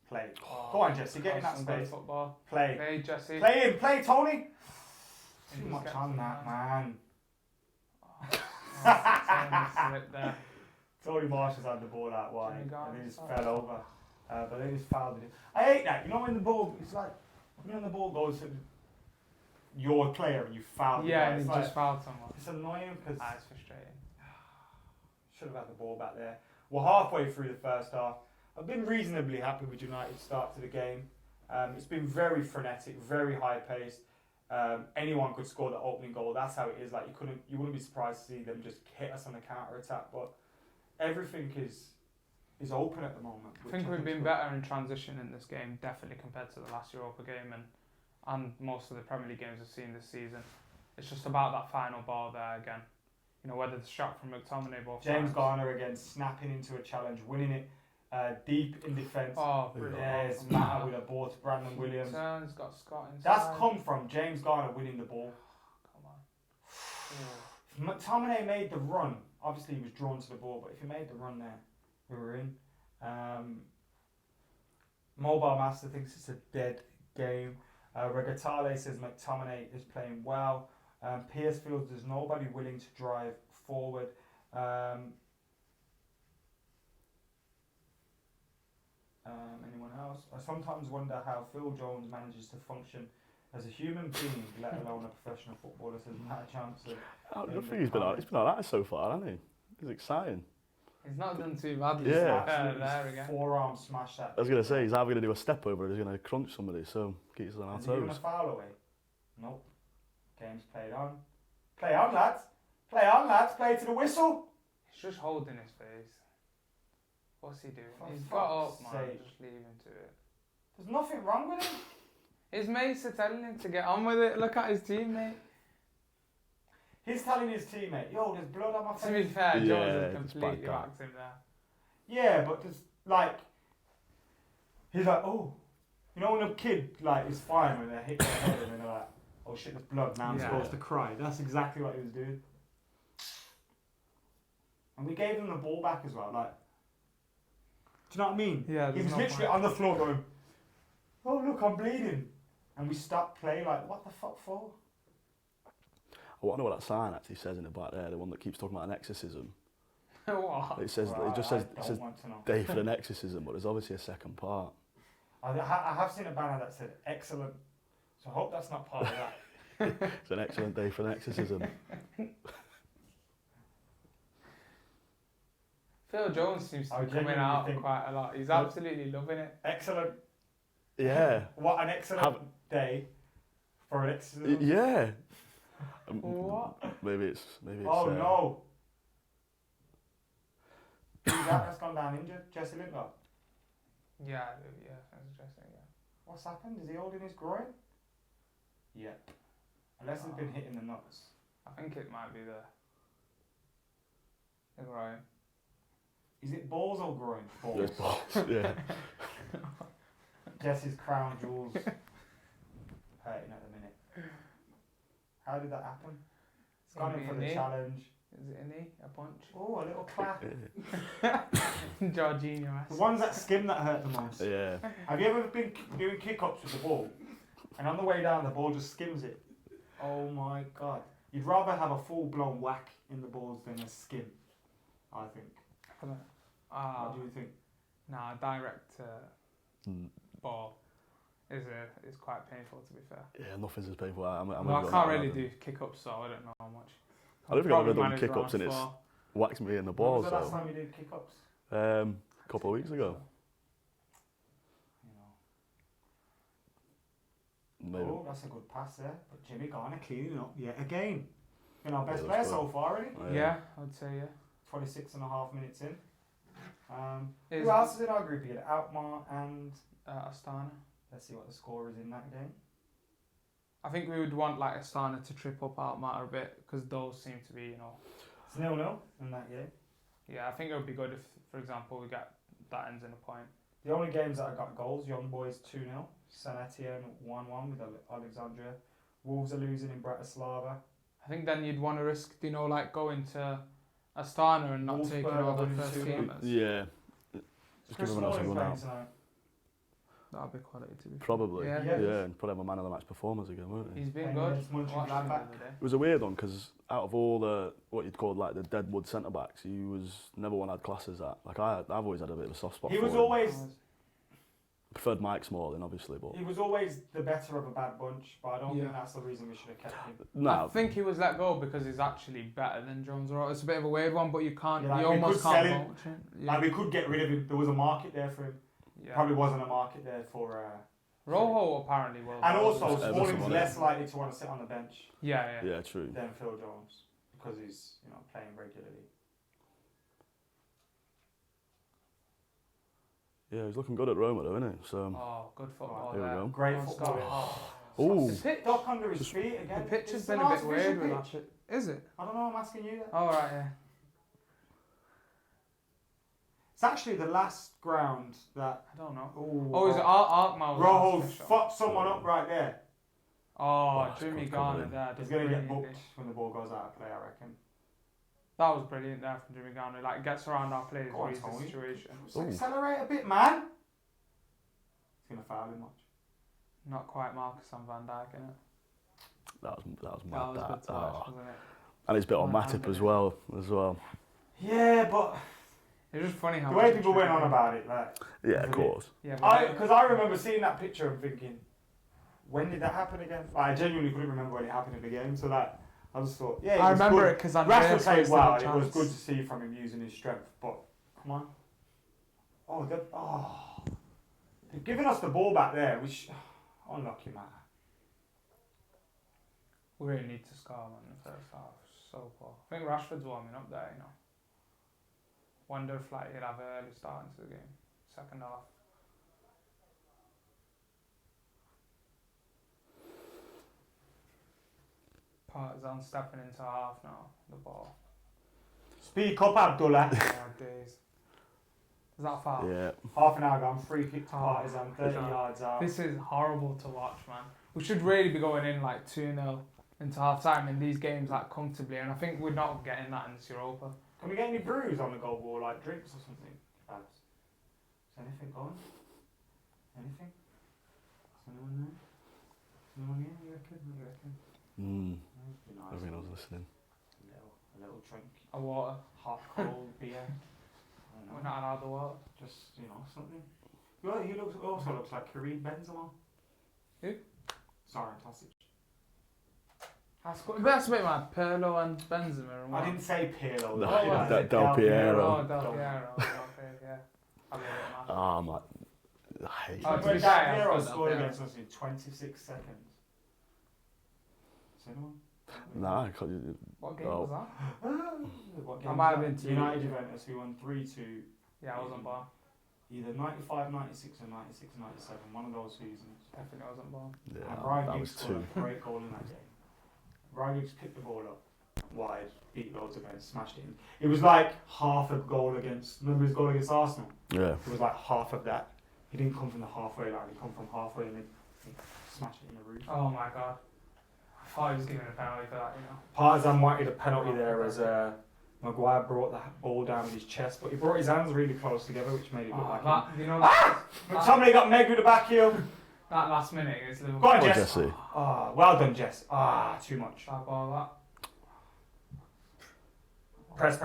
Play. Go on, Jesse, get in that space. Football. Play. Play, Jesse. Play in, play, Tony. Too much on that, man. There. Tony Marshall's had the ball out wide and he just fell over. But then he's fouled it. I hate that. You know when the ball, it's like, when the ball goes to your player and you foul the guy. And he just fouled someone. It's annoying because it's frustrating. Should have had the ball back there. We're halfway through the first half. I've been reasonably happy with United's start to the game. It's been very frenetic, very high paced. Anyone could score the opening goal. That's how it is. Like you wouldn't be surprised to see them just hit us on the counter attack. But everything is open at the moment. I think we've been better in transition in this game, definitely compared to the last Europa game and most of the Premier League games we've seen this season. It's just about that final ball there again. You know, whether the shot from McTominay or James Garner again snapping into a challenge, winning it deep in defence. Oh, brilliant. There's Matter with a ball to Brandon Williams. Turns, got Scott inside. That's come from James Garner winning the ball. Come on. If McTominay made the run, obviously he was drawn to the ball, but if he made the run there, we were in. Mobile Master thinks it's a dead game. Regatale says McTominay is playing well. Pierce feels there's nobody willing to drive forward. Anyone else? I sometimes wonder how Phil Jones manages to function as a human being, let alone a professional footballer. Says Matt Chancellor. I think he's been alright so far, hasn't he? It's exciting. He's not done too badly. There again. Forearm smash that. I was going to say, he's either going to do a step over or he's going to crunch somebody, so keeps us on our toes. Is he going to foul away? Nope. Game's played on. Play on, lads. Play on, lads. Play to the whistle. He's just holding his face. What's he doing? He's got up, man. Just leave him to it. There's nothing wrong with him. His mates are telling him to get on with it. Look at his teammate. He's telling his teammate, yo, there's blood on my face. To be fair, Jones has completely whacked him there. Yeah, but there's like, he's like, oh, You know when a kid like is fine when they hit their head and then they're like, oh shit, there's blood. Now I'm supposed to cry. That's exactly what he was doing. And we gave him the ball back as well. Like, do you know what I mean? Yeah. He was literally on the floor going, oh look, I'm bleeding. And we stopped play. Like, what the fuck for? I wonder what that sign actually says in the back there, the one that keeps talking about an exorcism. What? It says, Right, it just says, day for an exorcism, but there's obviously a second part. I have seen a banner that said excellent. So I hope that's not part of that. It's an excellent day for an exorcism. Phil Jones seems to be coming out quite a lot. He's absolutely loving it. Excellent. Yeah. What an excellent day for an exorcism. Yeah. What? Maybe it's. Oh no. Who's that that's gone down injured? Jesse Lindler. Yeah, that's interesting, yeah. What's happened? Is he holding his groin? Yep. Unless he's been hitting the nuts. I think it might be the groin. Is it balls or groin? Balls. There's balls, yeah. Jesse's crown jewels hurting at the minute. How did that happen? It's gone in for the challenge. Is it a knee? A punch? Oh, a little clap. Jorginho. The ones that skim that hurt the most. Yeah. Have you ever been doing kick-ups with the ball and on the way down the ball just skims it? Oh my god. You'd rather have a full-blown whack in the balls than a skim, I think. What do you think? Nah, direct ball is quite painful, to be fair. Yeah, nothing's as painful. I can't really do kick-ups, so I don't know how much. I don't think I've ever done kick-ups and it's whacked me in the balls. When was the last time you did kick-ups? A couple of weeks ago. Maybe. Oh, that's a good pass there. But Jimmy Garner cleaning up yet again. Been our best player so far, isn't he? Yeah, I'd say, yeah. 26 and a half minutes in. Who else is in our group again? Alkmaar and Astana. Let's see what the score is in that game. I think we would want like Astana to trip up Alkmaar a bit because those seem to be, It's 0-0 in that game. Yeah, I think it would be good if, for example, we get that ends in a point. The only games that I got goals, Young Boys 2-0, Saint Etienne 1-1 with Alexandria. Wolves are losing in Bratislava. I think then you'd want to risk, like going to Astana and not taking over the first teamers. Yeah. Just give everyone else a run out. That'd be quality to be. Probably. Yeah. And probably have a man of the match performance again, won't he? He's been good. It was a weird one because out of all the what you'd call like the deadwood centre backs, he was never one I had classes at. Like I've always had a bit of a soft spot. He for was him. always. I preferred Mike Smalling, obviously, but he was always the better of a bad bunch. But I don't think that's the reason we should have kept him. No, I think he was let go because he's actually better than Jones. It's a bit of a weird one, but you can't. Yeah, like you almost can't mulch him. Yeah. Like we could get rid of him. There was a market there for him. Yeah. Probably wasn't a market there for. Rojo apparently will. And also, Smalling's less likely to want to sit on the bench. Yeah. Yeah, true. Than Phil Jones because he's playing regularly. Yeah, he's looking good at Roma though, isn't he? So. Oh, good football Here we there. go. Great football. Oh. The pitch duck under his feet again. The pitch has been a bit weird with that shit. Is it? I don't know. I'm asking you that. Oh right, yeah. It's actually the last ground that. I don't know. Oh, is it Alkmaar? Rojo fucked someone up right there. Oh, Jimmy Garner there. He's gonna get booked when the ball goes out of play, I reckon. That was brilliant there from Jimmy Garner. Like gets around our players, reads the situation. Accelerate a bit, man. He's gonna foul him much. Not quite Marcus on Van Dijk, innit? That was mad. That was a good touch, wasn't it? And it's a bit on Matip as well. Yeah, but it was just funny how the way people went on about it, like. Yeah, of course. Yeah, because I remember seeing that picture and thinking, when did that happen again? Like, I genuinely couldn't remember when it happened in the game. So that I just thought, yeah, I remember it because Rashford played well. It was good to see from him using his strength. But come on, they're giving us the ball back there, which unlucky, man. We really need to score man in the first half. So poor. I think Rashford's warming up there, Wonder if he'll have an early start into the game. Second half. Partizan stepping into half now, the ball. Speak up, Abdullah. Oh, days. Is that foul? Yeah. Half an hour gone, free kick to Oh, Partizan, 30 God. yards out. This is horrible to watch, man. We should really be going in like 2-0 into half time in these games like comfortably, and I think we're not getting that in this Europa. Can we get any brews on the goal ball, like drinks or something? Is anything going? Anything? Is anyone there? Anyone here, you reckon? What do you reckon? It'd be nice. Everyone was listening. A little drink, A water. hot, cold beer. I don't know. We're not allowed the water. Just, something. Well, he also looks like Kareem Benzema. Who? Sorry, Tosic. That's a bit like Pirlo and Benzema and what? I didn't say Pirlo. No, I said Del Piero. Oh, Del Piero. Yeah. I'll be a bit mad. Ah, my. I hate Oh, it. to be Del fair, Piero Del scored Piero. against us in 26 seconds. Is anyone? Nah, I can't. What game Oh. was that? What I game might have was been that? to United Juventus, who won 3-2. Yeah, I was on bar. Either 95, 96 or 96, 97. One of those seasons. Definitely I was on bar. Yeah, And Ryan that Giggs was scored two. a great goal in that game. Ryan Giggs picked the ball up wide, beat loads of men, smashed it in. It was like half a goal against, remember his goal against Arsenal? Yeah. It was like half of that. He didn't come from the halfway line, he come from halfway and he smashed it in the roof. Oh my god. I thought he was giving a penalty for that, you know. Partizan wanted a penalty there as Maguire brought the ball down with his chest, but he brought his hands really close together, which made it look like that, you know, McTominay got Meg with the back heel. that last minute is Liverpool. Go on, Oh, Jess. Jesse. Ah, well done, Jess. Ah, too much. That ball, that. Press.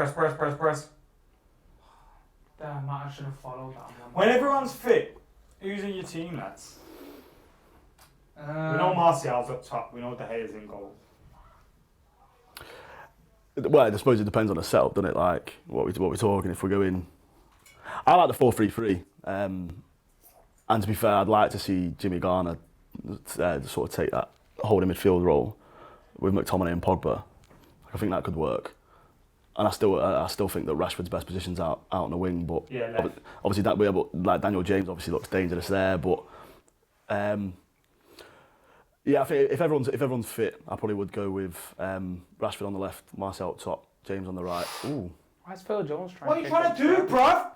Damn, man, I should have followed that one. When everyone's fit, who's in your team, lads? We know Martial's up top. We know De Gea's in goal. Well, I suppose it depends on the setup, doesn't it? Like what we're talking. If we're going, I like the 4-3-3. And to be fair, I'd like to see Jimmy Garner sort of take that holding midfield role with McTominay and Pogba. I think that could work. And I still think that Rashford's best position's out on the wing, but Yeah, left. obviously that way. But like Daniel James obviously looks dangerous there. But yeah, I think if everyone's fit, I probably would go with Rashford on the left, Martial up top, James on the right. Ooh. Why's Phil Jones trying What are you trying to do, bruv?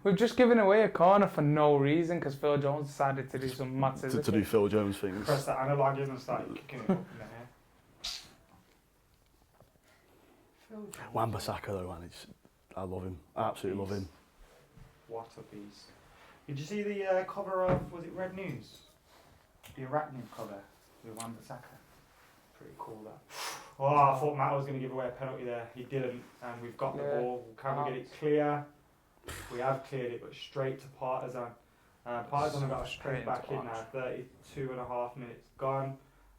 We've just given away a corner for no reason because Phil Jones decided to do some mad to do Phil Jones things. Press that analog in and start kicking it up in the air. Wan-Bissaka though, man, I love him. I absolutely love him. What a beast. Did you see the cover of, was it Red News? The Arachnid cover with Wan-Bissaka. Pretty cool that. Oh, I thought Matt was going to give away a penalty there. He didn't, and we've got the Yeah. ball. Can we get it clear? We have cleared it, but straight to Partizan. Partizan have got a straight back in now. 32.5 minutes gone,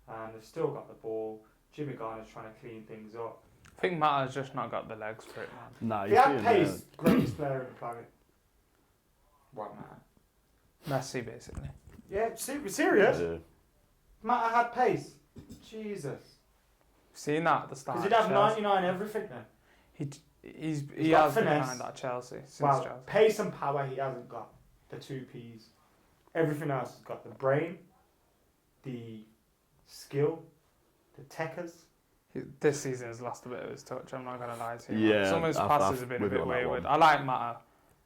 and they've still got the ball. Jimmy Garner's trying to clean things up. I think Matt has just not got the legs for it, man. Nah, He he's had doing, pace, greatest player on the planet. What, man? Messi, basically. Yeah, serious? Yeah. Matt had pace. Jesus. Seen that at the start. Because he'd have Chelsea. 99 everything then. He got has been finesse. behind that Chelsea since Well, Chelsea. pace and power he hasn't got. The two P's. Everything else has got the brain, the skill, the techers. This season has lost a bit of his touch, I'm not going to lie to you. Yeah, Some of his passes have been a with you bit on that wayward. one. I like Matt.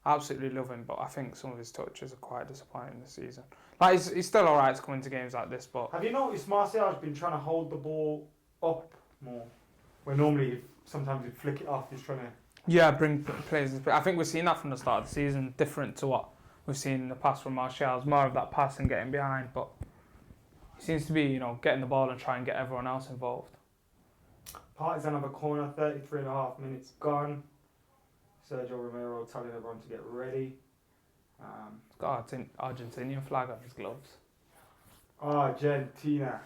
I absolutely love him, but I think some of his touches are quite disappointing this season. Like, he's still alright to come into games like this, but Have you noticed Martial's been trying to hold the ball up more? Where normally, sometimes he'd flick it off, he's trying to... yeah, bring players. I think we've seen that from the start of the season, different to what we've seen in the past from Martial. It's more of that pass and getting behind, but he seems to be, getting the ball and trying to get everyone else involved. Partizan have a corner, 33.5 minutes gone. Sergio Romero telling everyone to get ready. He's got an Argentinian flag on his gloves. Argentina.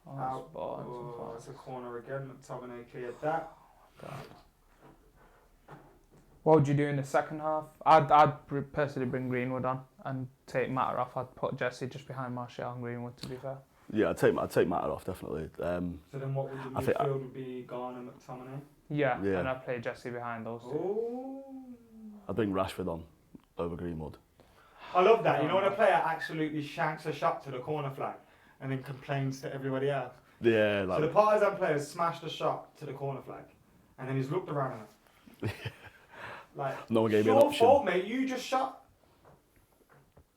Out. Oh, it's a corner again. McTominay cleared that. What would you do in the second half? I'd personally bring Greenwood on and take Matter off. I'd put Jesse just behind Martial and Greenwood, to be fair. Yeah, I'd take Matter off definitely. So then what would your I think midfield would be? Garner, McTominay? Yeah, Yeah. and I'd play Jesse behind those two. Oh. I'd bring Rashford on over Greenwood. I love that. You know when a player absolutely shanks a shot to the corner flag and then complains to everybody else? Yeah, So like the Partizan players smashed a shot to the corner flag, and then he's looked around and like, no one gave me an your option. fault, mate. You just shot.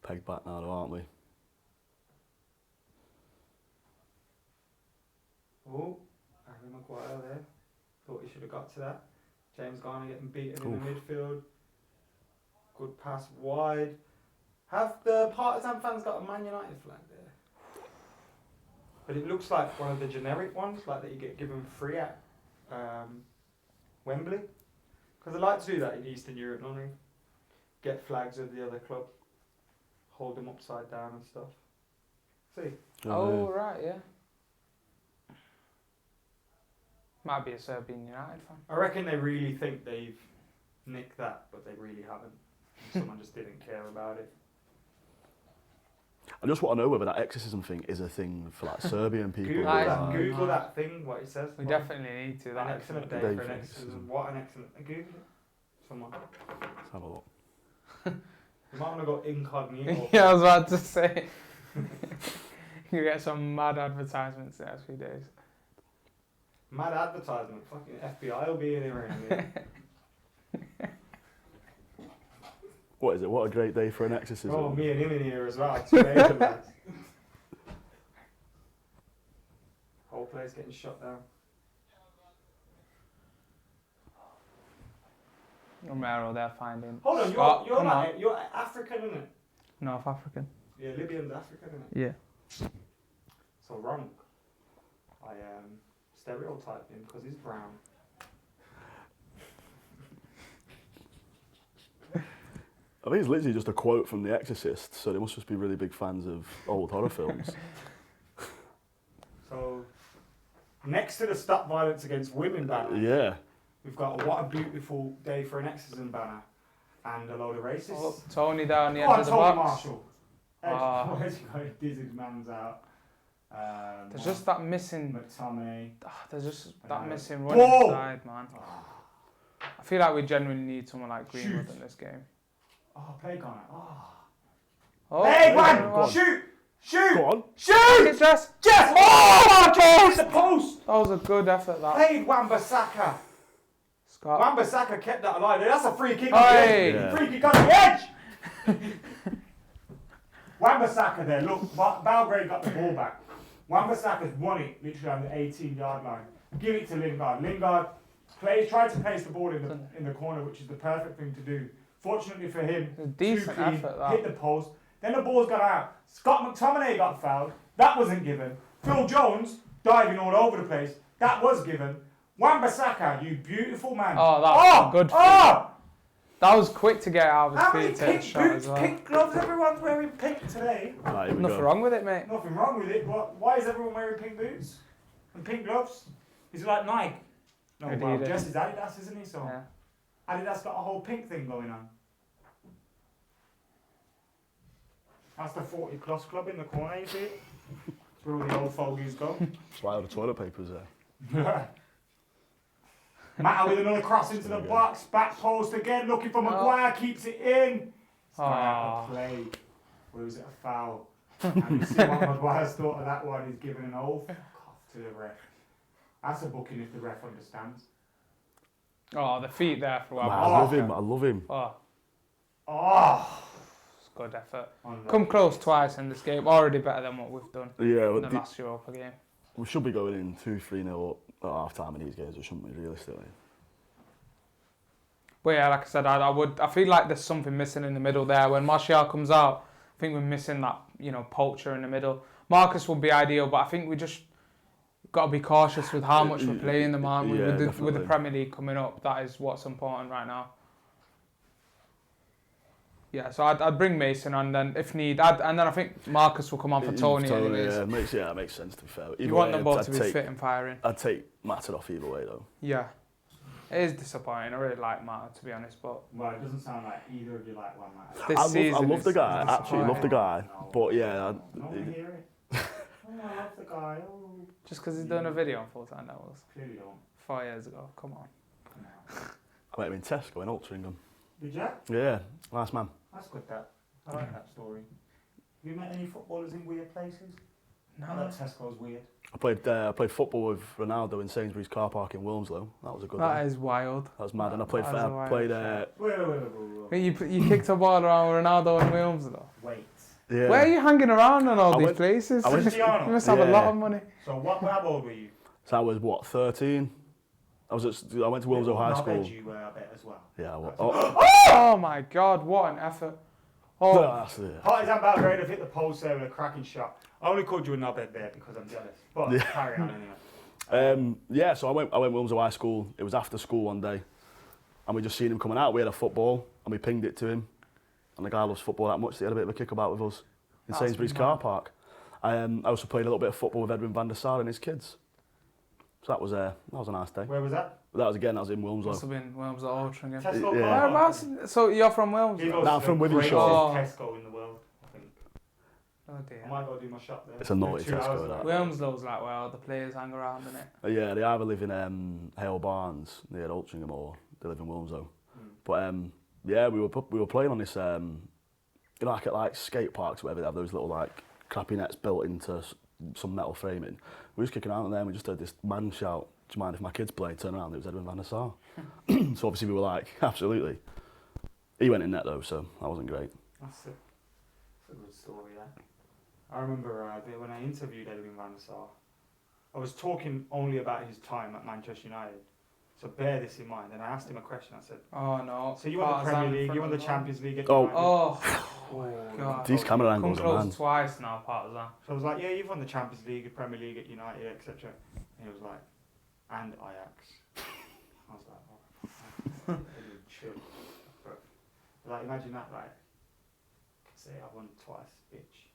Pegged back now, though, aren't we? Oh, Harry Maguire there. Thought he should have got to that. James Garner getting beaten in the midfield. Good pass wide. Have the Partizan fans got a Man United flag there? But it looks like one of the generic ones, like that you get given free at Wembley. Because they like to do that in Eastern Europe, don't they? Get flags of the other club, hold them upside down and stuff. See? Oh, right, yeah. Might be a Serbian United fan. I reckon they really think they've nicked that, but they really haven't. Someone just didn't care about it. I just want to know whether that exorcism thing is a thing for like Serbian people. Google That that, is Google mad. that thing, what it says. We definitely need to. An That excellent Day day for for an exorcism. exorcism. What an excellent... Google it. Someone. Let's have a look. You might want to go incognito. Yeah, I was about to say. You get some mad advertisements the next few days. Mad advertisement. Fucking FBI will be in here in a minute. What is it? What a great day for an exorcism. Oh, me and him in here as well. 2 Asian lads. Whole place getting shut down. Romero, they're finding. Hold on, Scott, you're come not... on. You're African, isn't it? North African. Yeah, Libyan's African, isn't it? Yeah. So wrong. I stereotyped him because he's brown. I think it's literally just a quote from The Exorcist, so they must just be really big fans of old horror films. So, next to the Stop Violence Against Women banner, Yeah. we've got What a Beautiful Day for an Exorcism banner and a load of racists. Oh, Tony down the Go edge on, of the Tony box. Marshall. Ah. Where's he going? Dizzy's man's out. There's just that missing. McTominay. There's just that Uh, missing running Ball! side, man. I feel like we genuinely need someone like Greenwood Shoot. in this game. Oh, play on it. Oh. Oh, Hey, go man! on. Shoot! Shoot! Go on. Shoot! It's just. Yes! Oh, Hit the the post! That was a good effort, that. Played Wan-Bissaka. Scott. Wan-Bissaka kept that alive. That's a free kick on the Hey. edge. Yeah. Free kick on the edge! Wan-Bissaka there. Look, Belgrade got the ball back. Wan-Bissaka's won it literally on the 18-yard line. Give it to Lingard. Lingard tried to place the ball in the corner, which is the perfect thing to do. Fortunately for him, A decent too clean, effort, that. hit the post. Then the ball's got out. Scott McTominay got fouled. That wasn't given. Phil Jones diving all over the place. That was given. Wan-Bissaka, you beautiful man. Oh, that was a good feed. Oh! That was quick to get out of How his many feet to hit the pink shot boots, as well. pink gloves? Everyone's wearing pink today. Right, here we Nothing go. wrong with it, mate. Nothing wrong with it. Why is everyone wearing pink boots and pink gloves? Is it like Nike? No, well, Adidas. Jess is Adidas, isn't he? So Yeah. Adidas got a whole pink thing going on. That's the 40 plus club in the corner, you see it? That's where all the old fogies go. That's why all the toilet paper's there. Matter with another cross into the box, back post again, looking for Maguire, keeps it in. It's not out of play. Or was it a foul? And you see what Maguire's thought of that one, he's given an old fuck off to the ref. That's a booking if the ref understands. Oh, the feet there for Man, Wan. I love him. I love him. Oh, Oh! it's a good effort. Unreal. Come close twice in this game. Already better than what we've done Yeah, in the last Europa game. we should be going in 2-3-0 up at half time in these games, shouldn't we, realistically? But yeah, like I said, I feel like there's something missing in the middle there. When Martial comes out, I think we're missing that, poacher in the middle. Marcus would be ideal, but I think we just got to be cautious with how much we're playing them, aren't we? Yeah, With the definitely. Premier League coming up, that is what's important right now. Yeah, so I'd bring Mason on, then if need, and then I think Marcus will come on for Tony anyways. Yeah, makes sense to be fair. You want them both to be fit and firing. I'd take Matted off either way though. Yeah. It is disappointing. I really like Matt, to be honest, but Well, it doesn't sound like either of you like one man. this I love the guy. is Actually, love the guy. No. But yeah, I don't want to hear it. Oh, I love the guy. Oh, just because he's done a video on FullTimeDEVILs clearly don't. 4 years ago. Come on. I met him in Tesco in Altrincham. Did you? Yeah, nice man. That's good, that. I like that story. Have you met any footballers in weird places? No, that Tesco's weird. I played football with Ronaldo in Sainsbury's car park in Wilmslow. That was a good one. That is wild. That was mad. And I That played. Wait. You kicked a ball around Ronaldo and Wilms though. Wait. Yeah. Where are you hanging around in all these places? I went you must have a lot of money. So how old were you? So I was what, 13? I went to Wilmslow High School. I bet you were a bit as well. Yeah. Oh my God! What an effort! Oh, Partizan Belgrade have hit the post there with a cracking shot. I only called you a knobhead there because I'm jealous. But carry on anyway. So I went Wilmslow High School. It was after school one day, and we just seen him coming out. We had a football, and we pinged it to him. And the guy loves football that much, so he had a bit of a kick about with us in Sainsbury's car park. I also played a little bit of football with Edwin van der Sar and his kids. So that was a nice day. Where was that? That was in Wilmslow. must have been Wilms at Ultra again. Tesco. Yeah. Whereabouts? So you're from Wilms? No, I'm from Withenshaw. Tesco in the world, I think. Oh dear. I might go do my shop there. It's a naughty Tesco, that. Wilmslow's like where all the players hang around, isn't it? Yeah, they either live in Hale Barnes near Altrincham or they live in Wilmslow. But yeah, we were playing on this, you know, like skate parks, whatever. They have those little like crappy nets built into some metal framing. We were just kicking around there, and we just heard this man shout, "Do you mind if my kids play?" Turn around, it was Edwin van der Sar. So obviously we were like, absolutely. He went in net though, so that wasn't great. That's a good story, that. I remember when I interviewed Edwin van der Sar, I was talking only about his time at Manchester United. So bear this in mind. And I asked him a question. I said, "Oh no." So you won the Premier League, you won the Champions League. Oh God. These camera angles come are close man. twice now, Partizan. So I was like, yeah, you've won the Champions League, the Premier League at United, etc. And he was like, and Ajax. I was like, oh, chill. But, like, imagine that, like, say I won twice, bitch.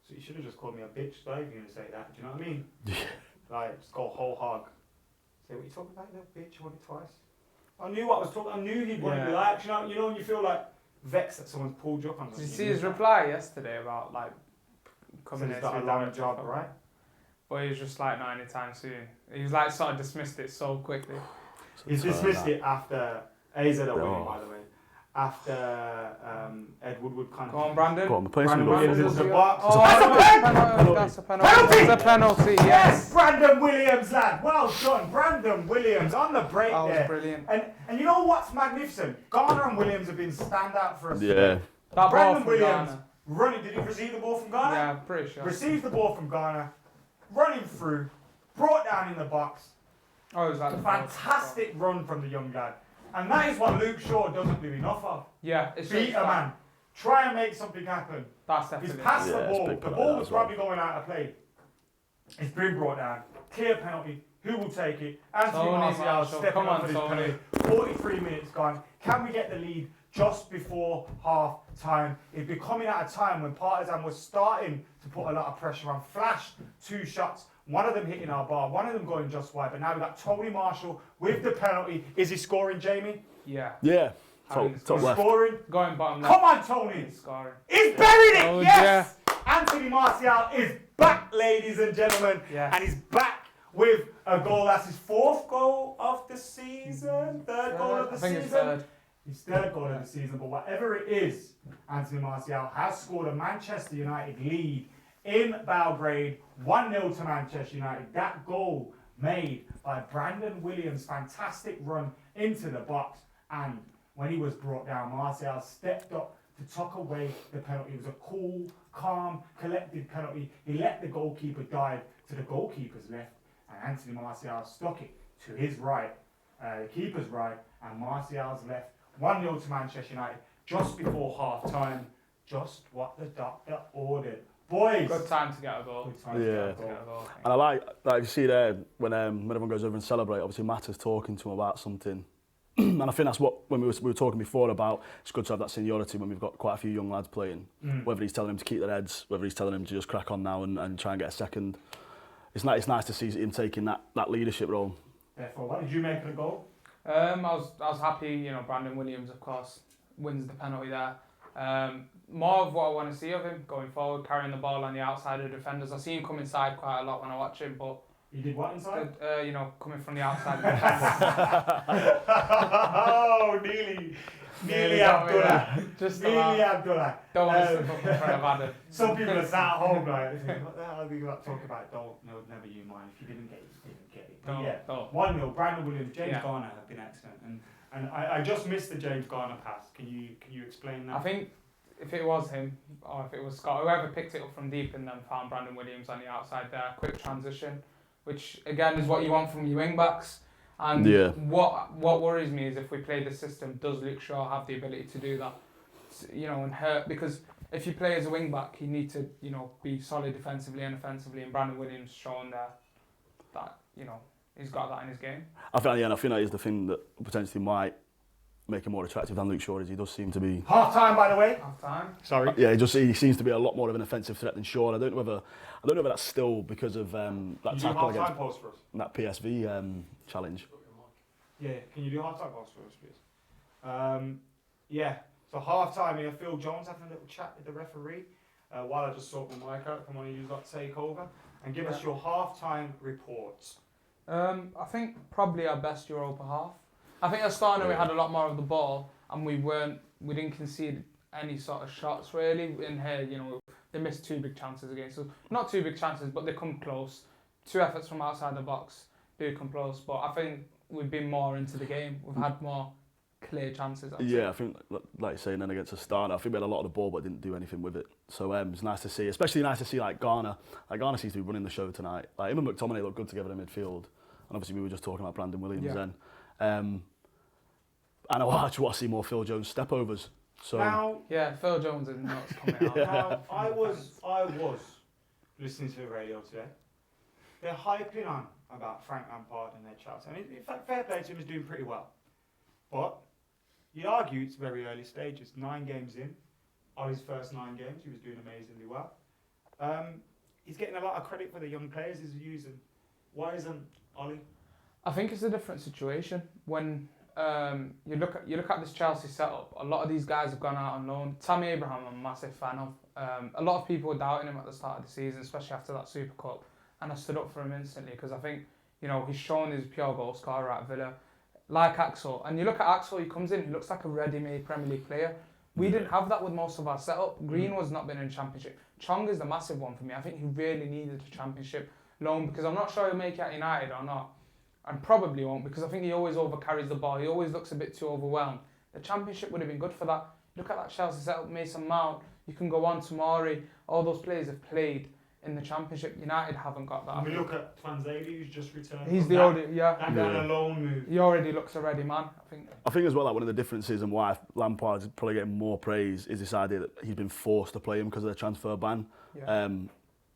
So you should have just called me a bitch, though, if you're gonna say that. Do you know what I mean? Yeah. Like, just go whole hog. Say, what are you talking about, you little bitch? You won it twice. I knew what I was talking. I knew he'd want to be like, you know when you feel like vexed that someone's pulled you up on something. Did you see his reply yesterday about like coming so here he's got to a do long director job, of right? But he was just like, not anytime soon. He was like, sort of dismissed it so quickly. He's dismissed it after AZ are winning, by the way. After Ed Woodward kind of. Go on, Brandon. Go on, the place Brandon we Williams got. is the box. Oh, that's a penalty. That's a penalty, yes. Brandon Williams, lad. Well done, Brandon Williams on the break That was there. brilliant. And you know what's magnificent? Garner and Williams have been standout for us. Yeah. That ball Brandon from Williams Ghana. running. Did he receive the ball from Garner? Yeah, pretty sure. Received the ball from Garner, running through, brought down in the box. Oh, it was like A fantastic run from the young lad. And that is what Luke Shaw doesn't do enough of. Yeah, it's Beat a man. Try and make something happen. That's He's definitely. passed the Yeah, it's ball. big The play ball that was as well. probably going out of play. It's been brought down. Clear penalty. Who will take it? Anthony Tony Martial Marshall, stepping come up on, for this Tony. penalty. 43 minutes gone. Can we get the lead just before half time? It'd be coming at a time when Partizan was starting to put a lot of pressure on. Flashed 2 shots. One of them hitting our bar, one of them going just wide. But now we've got Tony Marshall with the penalty. Is he scoring, Jamie? Yeah. Yeah. Having Top He's left. scoring. Going bottom left. Come on, Tony. He's scoring. He's buried it. Oh, Yes. Anthony Martial is back, ladies and gentlemen. Yes. And he's back with a goal. That's his 4th goal of the season. 3rd goal of the I think season. it's third. His 3rd goal of the season. But whatever it is, Anthony Martial has scored a Manchester United lead in Belgrade. 1-0 to Manchester United. That goal made by Brandon Williams. Fantastic run into the box. And when he was brought down, Martial stepped up to tuck away the penalty. It was a cool, calm, collected penalty. He let the goalkeeper dive to the goalkeeper's left, and Anthony Martial stuck it to his right, the keeper's right, and Martial's left. 1-0 to Manchester United just before half time. Just what the doctor ordered. Boys! Good time to get a goal. Good time to Yeah. get a To goal. get a goal. And I like you see there when everyone goes over and celebrate. Obviously, Matt is talking to him about something, and I think that's what when we were talking before about. It's good to have that seniority when we've got quite a few young lads playing. Whether he's telling them to keep their heads, whether he's telling them to just crack on now and try and get a second. It's nice to see him taking that leadership role. Therefore, what did you make of the goal? I was happy. You know, Brandon Williams, of course, wins the penalty there. More of what I want to see of him going forward, carrying the ball on the outside of defenders. I see him come inside quite a lot when I watch him, but He did what inside? You know, coming from the outside. Oh, nearly Abdullah. Just Nearly Abdullah. Don't want to slip up in front of Adam. Some people are sat at home like, what the hell are we about to talk about? Never you mind. If you didn't get it, you didn't get it. But yeah, 1-0. Brandon Williams, James Garner have been excellent, and I just missed the James Garner pass. Can you explain that? I think if it was him or if it was Scott, whoever picked it up from deep and then found Brandon Williams on the outside there, quick transition, which again is what you want from your wing backs. And what worries me is if we play the system, does Luke Shaw have the ability to do that? You know, and hurt, because if you play as a wing back, you need to, you know, be solid defensively and offensively, and Brandon Williams shown there that, you know, he's got that in his game. I think that is the thing that potentially might make him more attractive than Luke Shaw is. He does seem to be... Half time, by the way. Half time. Sorry. Yeah, he seems to be a lot more of an offensive threat than Shaw. I don't know whether that's still because of that tackle against post for us? that PSV challenge. Yeah, can you do half time post for us, please? Yeah, so half time here, Phil Jones having a little chat with the referee while I just sort my mic out. Come on, you got to take over and give us your half time reports. I think probably our best Europa half. I think at Starner we had a lot more of the ball and we didn't concede any sort of shots really. In here, you know, they missed 2 big chances against us. Not 2 big chances, but they come close. 2 efforts from outside the box do come close, but I think we've been more into the game. We've had more clear chances. I think, like you're saying, then against Astana, I think we had a lot of the ball but didn't do anything with it. So it's nice to see, especially nice to see like Garner. Like Garner seems to be running the show tonight. Like him and McTominay look good together in midfield. And obviously we were just talking about Brandon Williams then. And I actually want to see more Phil Jones stepovers. So now, Phil Jones is nuts coming out. Now, I was listening to the radio today. They're hyping on about Frank Lampard and their Chelsea. I mean, in fact, fair play to him, he's doing pretty well. But you'd argue it's very early stages. 9 games in. On his first 9 games, he was doing amazingly well. He's getting a lot of credit for the young players he's using. Why isn't Ollie? I think it's a different situation. When you look at this Chelsea setup, a lot of these guys have gone out on loan. Tammy Abraham, I'm a massive fan of. A lot of people were doubting him at the start of the season, especially after that Super Cup. And I stood up for him instantly because I think, you know, he's shown his pure goal scorer at Villa. Like Axel. And you look at Axel, he comes in, he looks like a ready-made Premier League player. We didn't have that with most of our setup. Green was not been in Championship. Chong is the massive one for me. I think he really needed a Championship loan because I'm not sure he'll make it at United or not. And probably won't because I think he always overcarries the ball. He always looks a bit too overwhelmed. The Championship would have been good for that. Look at that Chelsea setup, Mason Mount. You can go on, Tomori. All those players have played in the Championship. United haven't got that. And we look at Twanzebe, who's just returned. He's the only, That kind of loan move. He already looks a ready man, I think. I think as well that one of the differences and why Lampard's probably getting more praise is this idea that he's been forced to play him because of the transfer ban. Yeah.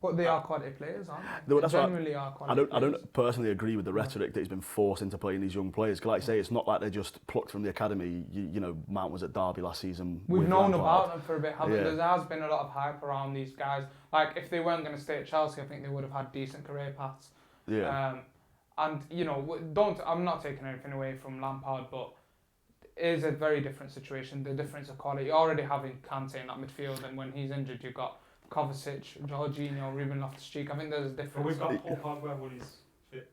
But they are quality players, aren't they? They genuinely are quality players. I don't personally agree with the rhetoric that he's been forced into playing these young players. Because like I say, it's not like they're just plucked from the academy. You know, Mount was at Derby last season. We've known about them for a bit, haven't we? There has been a lot of hype around these guys. Like, if they weren't going to stay at Chelsea, I think they would have had decent career paths. Yeah. And, you know, I'm not taking anything away from Lampard, but it is a very different situation. The difference of quality. You're already having Kante in that midfield, and when he's injured, you've got Kovacic, Jorginho, Ruben Loftus-Cheek. I think there's a difference. But we've got Paul Pogba when he's fit.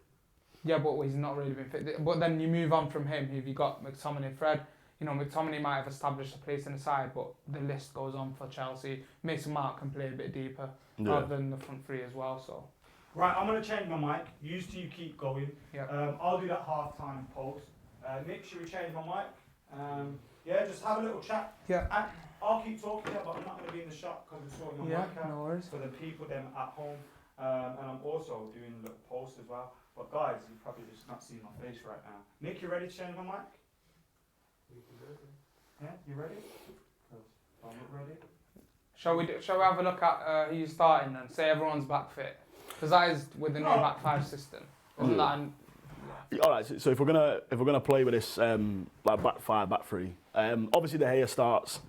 Yeah, but he's not really been fit. But then you move on from him. If you got McTominay, Fred, you know, McTominay might have established a place in the side, but the list goes on for Chelsea. Mason Mount can play a bit deeper rather than the front three as well. So. Right, I'm going to change my mic. You keep going. Yeah. I'll do that half-time post. Nick, should we change my mic? Yeah, just have a little chat. Yeah. I'll keep talking here, but I'm not going to be in the shop because I'm sorting my mic out. No worries. For the people them at home. And I'm also doing a little post as well. But guys, you've probably just not seen my face right now. Nick, you ready to change my mic? Yeah, you ready? I'm not ready. Shall we have a look at who's starting then? Say everyone's back fit. Because that is with the new back 5 system. Isn't that all right. So if we're gonna play with this like back 5, back 3, obviously De Gea starts.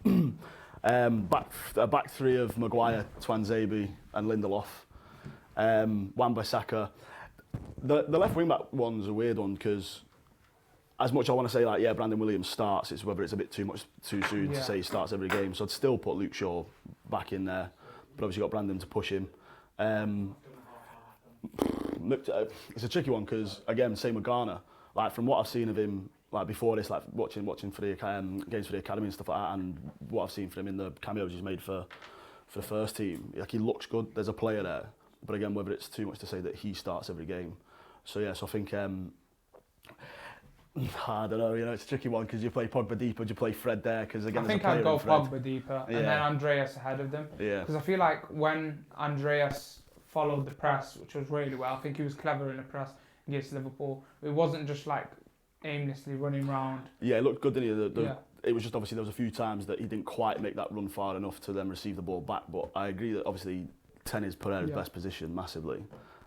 Back 3 of Maguire, Twanzebe, and Lindelof. Wan-Bissaka. The left wing back one's a weird one because as much as I want to say like Brandon Williams starts, it's whether it's a bit too soon to say he starts every game. So I'd still put Luke Shaw back in there, but obviously got Brandon to push him. it's a tricky one because, again, same with Ghana. Like, from what I've seen of him, like, before this, like, watching for the games for the academy and stuff like that, and what I've seen from him in the cameos he's made for the first team, like, he looks good. There's a player there. But again, whether it's too much to say that he starts every game. So, yeah, so I think... I don't know, it's a tricky one because you play Pogba deeper, you play Fred there because again, I think I'd go Pogba deeper and then Andreas ahead of them. Yeah. Because I feel like when Andreas followed the press, which was really well, I think he was clever in the press against Liverpool. It wasn't just like aimlessly running around. Yeah, it looked good, didn't he? It was just obviously there was a few times that he didn't quite make that run far enough to then receive the ball back. But I agree that obviously 10 is Pereira's best position massively.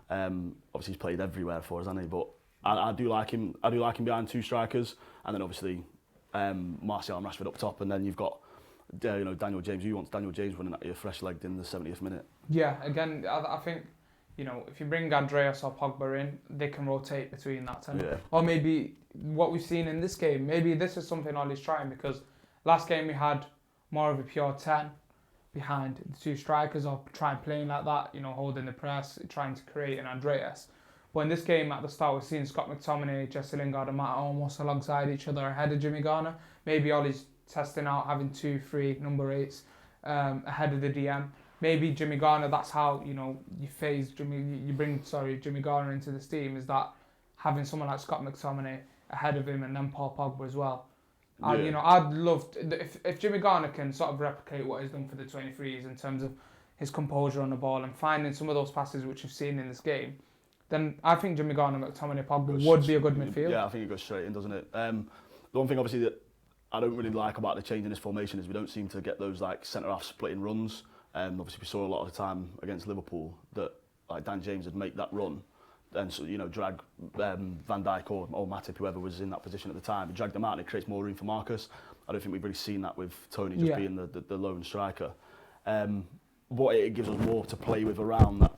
Obviously he's played everywhere for us, hasn't he? But I do like him. I do like him behind two strikers, and then obviously Martial and Rashford up top, and then you've got Daniel James. Who wants Daniel James running at you fresh-legged in the 70th minute? Yeah, again, I think if you bring Andreas or Pogba in, they can rotate between that 10. Yeah. Or maybe what we've seen in this game, maybe this is something Ollie's trying, because last game we had more of a pure 10 behind the two strikers, or trying playing like that, holding the press, trying to create an Andreas. But in this game, at the start, we're seeing Scott McTominay, Jesse Lingard and Matt almost alongside each other ahead of Jimmy Garner. Maybe Ollie's testing out having 2-3 number 8s ahead of the DM. Maybe Jimmy Garner, that's how, you phase you bring Jimmy Garner into this team, is that having someone like Scott McTominay ahead of him and then Paul Pogba as well. Yeah. I'd love if Jimmy Garner can sort of replicate what he's done for the 23s in terms of his composure on the ball and finding some of those passes which you've seen in this game, then I think Jimmy Garner, McTominay, Pogba would be a good midfield. Yeah, I think it goes straight in, doesn't it? The one thing, obviously, that I don't really like about the change in this formation is we don't seem to get those like centre-half splitting runs. Obviously, we saw a lot of the time against Liverpool that like Dan James would make that run, and so drag Van Dijk or Matip, whoever was in that position at the time, drag them out, and it creates more room for Marcus. I don't think we've really seen that with Tony just being the lone striker. But it gives us more to play with around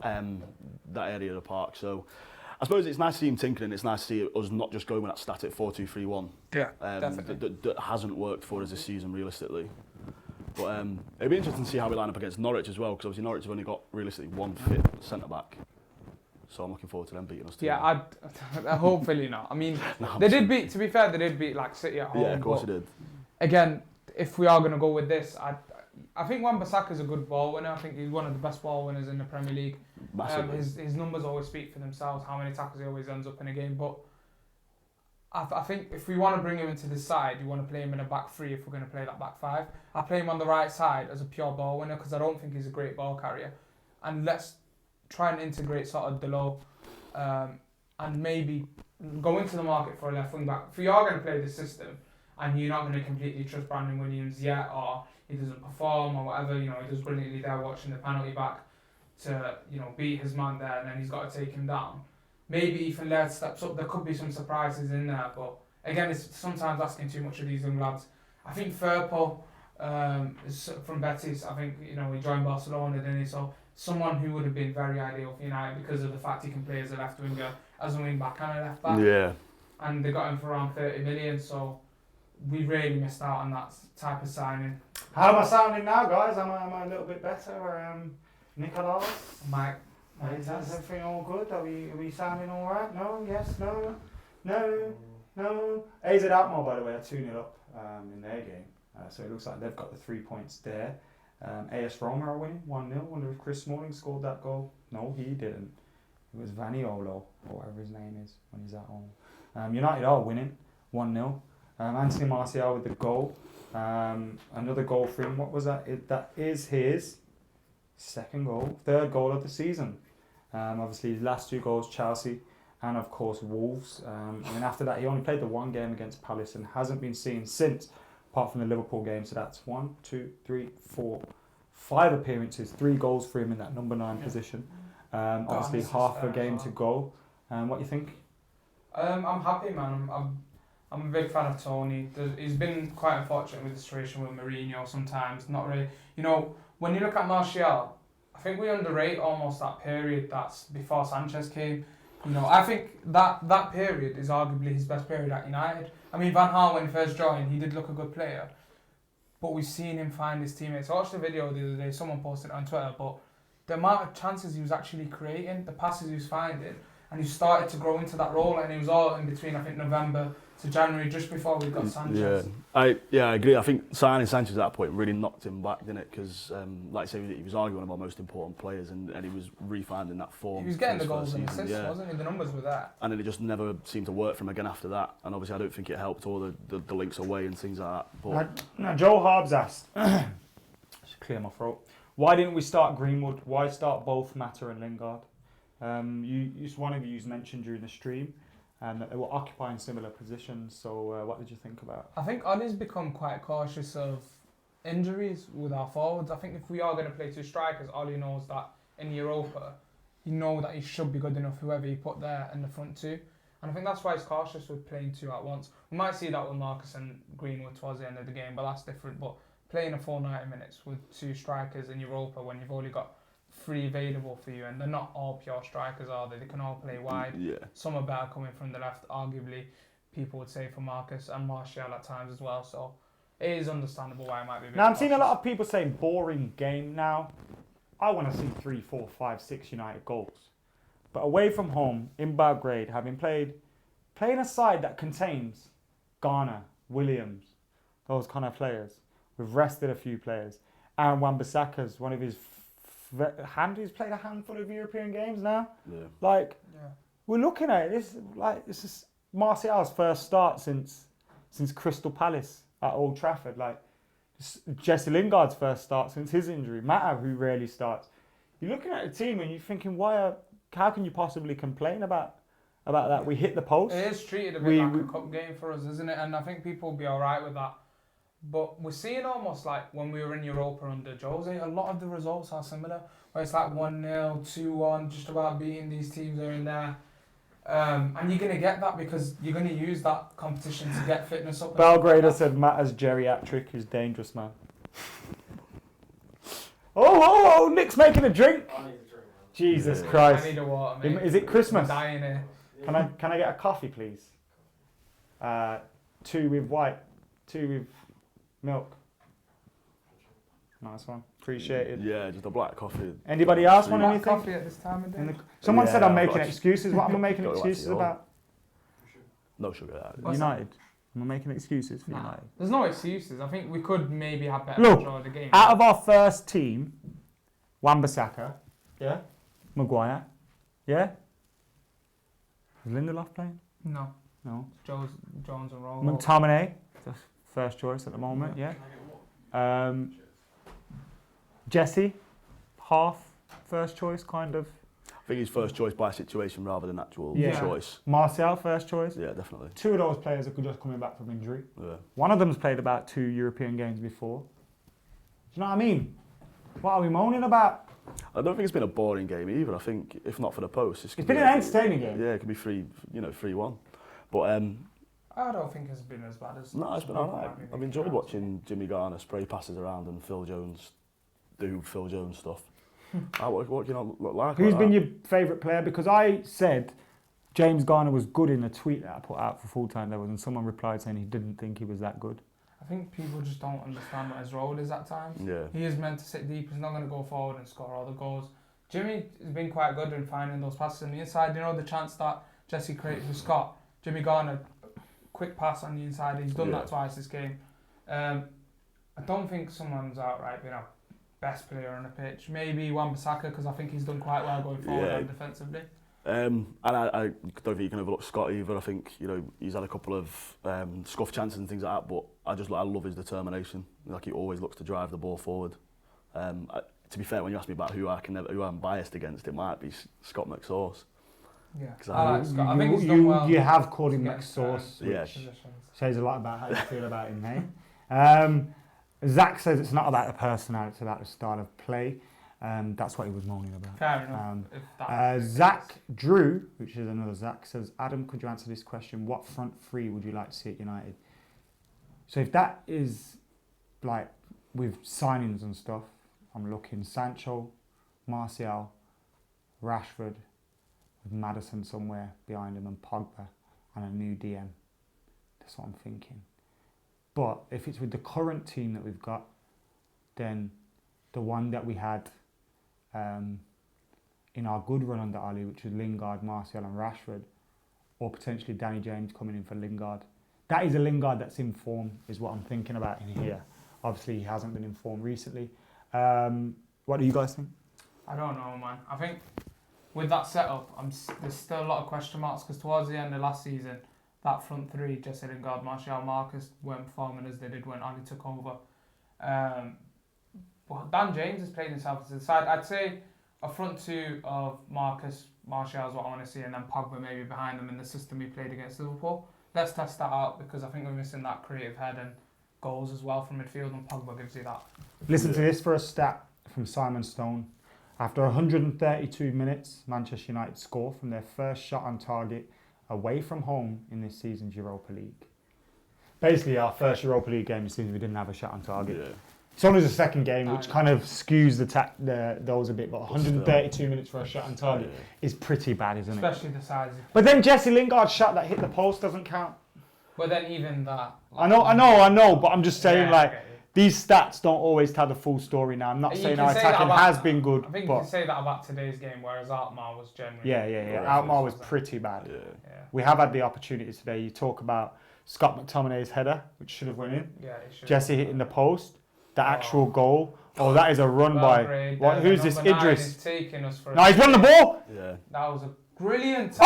that area of the park. So I suppose it's nice to see him tinkering. It's nice to see us not just going with that static 4-2-3-1. Yeah, definitely. That hasn't worked for us this season, realistically. But it'd be interesting to see how we line up against Norwich as well, because obviously Norwich have only got realistically one fit centre-back. So I'm looking forward to them beating us too. Yeah, hopefully not. I mean, they did beat, to be fair, they did beat like City at home. Yeah, of course they did. Again, if we are going to go with this, I think Wan-Bissaka's a good ball winner. I think he's one of the best ball winners in the Premier League. His numbers always speak for themselves, how many tackles he always ends up in a game. But I think if we want to bring him into this side, you want to play him in a back 3 if we're going to play that back 5. I play him on the right side as a pure ball winner because I don't think he's a great ball carrier. And let's try and integrate sort of Delo and maybe go into the market for a left wing back. If we are going to play this system and you're not going to completely trust Brandon Williams yet, or he doesn't perform or whatever, he does brilliantly there watching the penalty back to, beat his man there, and then he's got to take him down. Maybe Ethan Laird steps up. There could be some surprises in there, but again, it's sometimes asking too much of these young lads. I think Firpo is from Betis. I think, he joined Barcelona, didn't he? So someone who would have been very ideal for United because of the fact he can play as a left winger, as a wing back and a left back. Yeah. And they got him for around 30 million, so we really missed out on that type of signing. How am I sounding now, guys? Am I a little bit better? Nicolas? Mike, is everything all good? Are we sounding all right? No? Yes? No? AZ Alkmaar, by the way, are 2-0 up in their game. So it looks like they've got the 3 points there. AS Roma are winning 1-0. Wonder if Chris Smalling scored that goal. No, he didn't. It was Vaniolo, or whatever his name is, when he's at home. United are winning 1-0. Anthony Martial with the goal. Another goal for him. What was that? That is his third goal of the season. Obviously, his last 2 goals, Chelsea and, of course, Wolves. And then after that, he only played the 1 game against Palace and hasn't been seen since, apart from the Liverpool game. So that's 1, 2, 3, 4, 5 appearances, 3 goals for him in that number 9 position. Obviously, half a game to go. What do you think? I'm happy, man. I'm a big fan of Tony. He's been quite unfortunate with the situation with Mourinho sometimes. Not really. When you look at Martial, I think we underrate almost that period that's before Sanchez came. I think that period is arguably his best period at United. I mean, Van Gaal, when he first joined, he did look a good player. But we've seen him find his teammates. I watched the video the other day, someone posted it on Twitter, but the amount of chances he was actually creating, the passes he was finding, and he started to grow into that role, and he was all in between, I think, November to January, just before we got Sanchez. I agree. I think signing Sanchez at that point really knocked him back, didn't it? Because, like I say, he was arguably one of our most important players, and he was refinding that form. He was getting the goals and assists, wasn't he? The numbers were there. And then it just never seemed to work for him again after that. And obviously, I don't think it helped all the links away and things like that. But now Joe Harbs asked, just clear my throat. Why didn't we start Greenwood? Why start both Mata and Lingard? One of you mentioned during the stream that they were occupying similar positions. So what did you think about it? I think Ollie's become quite cautious of injuries with our forwards. I think if we are going to play 2 strikers, Ollie knows that in Europa, he knows that he should be good enough whoever he put there in the front 2. And I think that's why he's cautious with playing 2 at once. We might see that with Marcus and Greenwood towards the end of the game, but that's different. But playing a full 90 minutes with 2 strikers in Europa when you've only got 3 available for you, and they're not all pure strikers, are they? They can all play wide. yeah. Some are better coming from the left, arguably, people would say, for Marcus and Martial at times as well. So it is understandable why it might be a bit Now I'm seeing a cautious. lot of people saying boring game now. I want to see 3, 4, 5, 6 United goals. But away from home, in Belgrade, playing a side that contains Garner, Williams, those kind of players. We've rested a few players. Aaron Wan-Bissaka's one of his he's played a handful of European games now. Yeah. We're looking at it. This is Martial's first start since Crystal Palace at Old Trafford. Jesse Lingard's first start since his injury. Mata, who rarely starts. You're looking at a team and you're thinking, how can you possibly complain about that? We hit the post. It is treated a bit like a cup game for us, isn't it? And I think people will be all right with that. But we're seeing almost like when we were in Europa under Jose, a lot of the results are similar. Where it's like 1-0, 2-1, just about beating these teams here and there. And you're going to get that because you're going to use that competition to get fitness up. Belgrader said Mata's geriatric is dangerous, man. Oh, Nick's making a drink. I need a drink, man. Jesus Yeah. Christ. I need a water, mate. Is it Christmas? I'm dying here. Can I get a coffee, please? 2 with white, 2 with milk. Nice one. Appreciated. Yeah, just a black coffee. Anybody else want Black anything? coffee at this time of day. Someone said I'm I've making got excuses. What am I making got to excuses actually about? No sugar. What's United. Am I making excuses for Nah, United? there's no excuses. I think we could maybe have better Look, control of the game. Out of our first team, Wan-Bissaka, yeah, Maguire, yeah. Is Lindelof playing? No, No. Jones and Roll. McTominay, the first choice at the moment, yeah. Can I get one? Jesse, half first choice, kind of. I think he's first choice by situation rather than actual Yeah. choice. Martial, first choice. Yeah, definitely. 2 of those players are just coming back from injury. Yeah. One of them's played about 2 European games before. Do you know what I mean? What are we moaning about? I don't think it's been a boring game either. I think if not for the post, It's been an entertaining game. Yeah, it could be 3-1. But I don't think it's been as bad as. no, it's been some alright. people might I've be enjoyed making out. watching Jimmy Garner spray passes around and Phil Jones do Phil Jones stuff. What can I look like? Who's like been that? your favourite player? Because I said James Garner was good in a tweet that I put out for full-time levels, and someone replied saying he didn't think he was that good. I think people just don't understand what his role is at times. Yeah. He is meant to sit deep. He's not going to go forward and score all the goals. Jimmy has been quite good in finding those passes on the inside. You know the chance that Jesse created for Scott. Jimmy Garner, quick pass on the inside. He's done that twice this game. I don't think someone's outright been our best player on the pitch. Maybe Wan-Bissaka, because I think he's done quite well going forward and defensively. And I don't think you can overlook Scott either. I think he's had a couple of scuff chances and things like that, but I love his determination. Like he always looks to drive the ball forward. To be fair, when you ask me about who I'm biased against, it might be Scott McSauce. Yeah, 'Cause I like Scott. I think he's done well. You have called him against, McSauce, Yeah. which positions. says a lot about how you feel about him, hey? Zach says it's not about the personality, it's about the style of play. That's what he was moaning about. Fair enough. If that's the Zach case. Drew, which is another Zach, says, Adam, could you answer this question? What front three would you like to see at United? So if that is like with signings and stuff, I'm looking Sancho, Martial, Rashford, with Maddison somewhere behind him, and Pogba, and a new DM. That's what I'm thinking. But if it's with the current team that we've got, then the one that we had in our good run under Ali, which was Lingard, Martial and Rashford, or potentially Danny James coming in for Lingard. That is a Lingard that's in form, is what I'm thinking about in here. Obviously, he hasn't been in form recently. What do you guys think? I don't know, man. I think with that setup, there's still a lot of question marks because towards the end of last season, that front three, Jesse Lingard, Martial, Marcus, weren't performing as they did when Ali took over. But Dan James has played himself to the side. I'd say a front two of Marcus, Martial is what I want to see, and then Pogba maybe behind them in the system he played against Liverpool. Let's test that out because I think we're missing that creative head and goals as well from midfield, and Pogba gives you that. Listen to this for a stat from Simon Stone. After 132 minutes, Manchester United score from their first shot on target away from home in this season's Europa League. Basically, our first Europa League game, it seems we didn't have a shot on target. Yeah. It's only the second game, which kind of skews those a bit, but 132 minutes for a shot on target is pretty bad, isn't it? Especially the size. But then Jesse Lingard's shot that hit the post doesn't count. But then even that... I know, but I'm just saying, these stats don't always tell the full story now. I'm not saying our attacking has been good. I think you can say that about today's game, whereas Alkmaar was generally... Yeah. Alkmaar was pretty bad. Yeah. We have had the opportunities today. You talk about Scott McTominay's header, which should have went in. Yeah, it should. Jesse hitting the post. The actual goal. Oh, that is a run Belgrade, by... Who's this? Idris? He's taking us for he's won the ball! Yeah. That was a brilliant...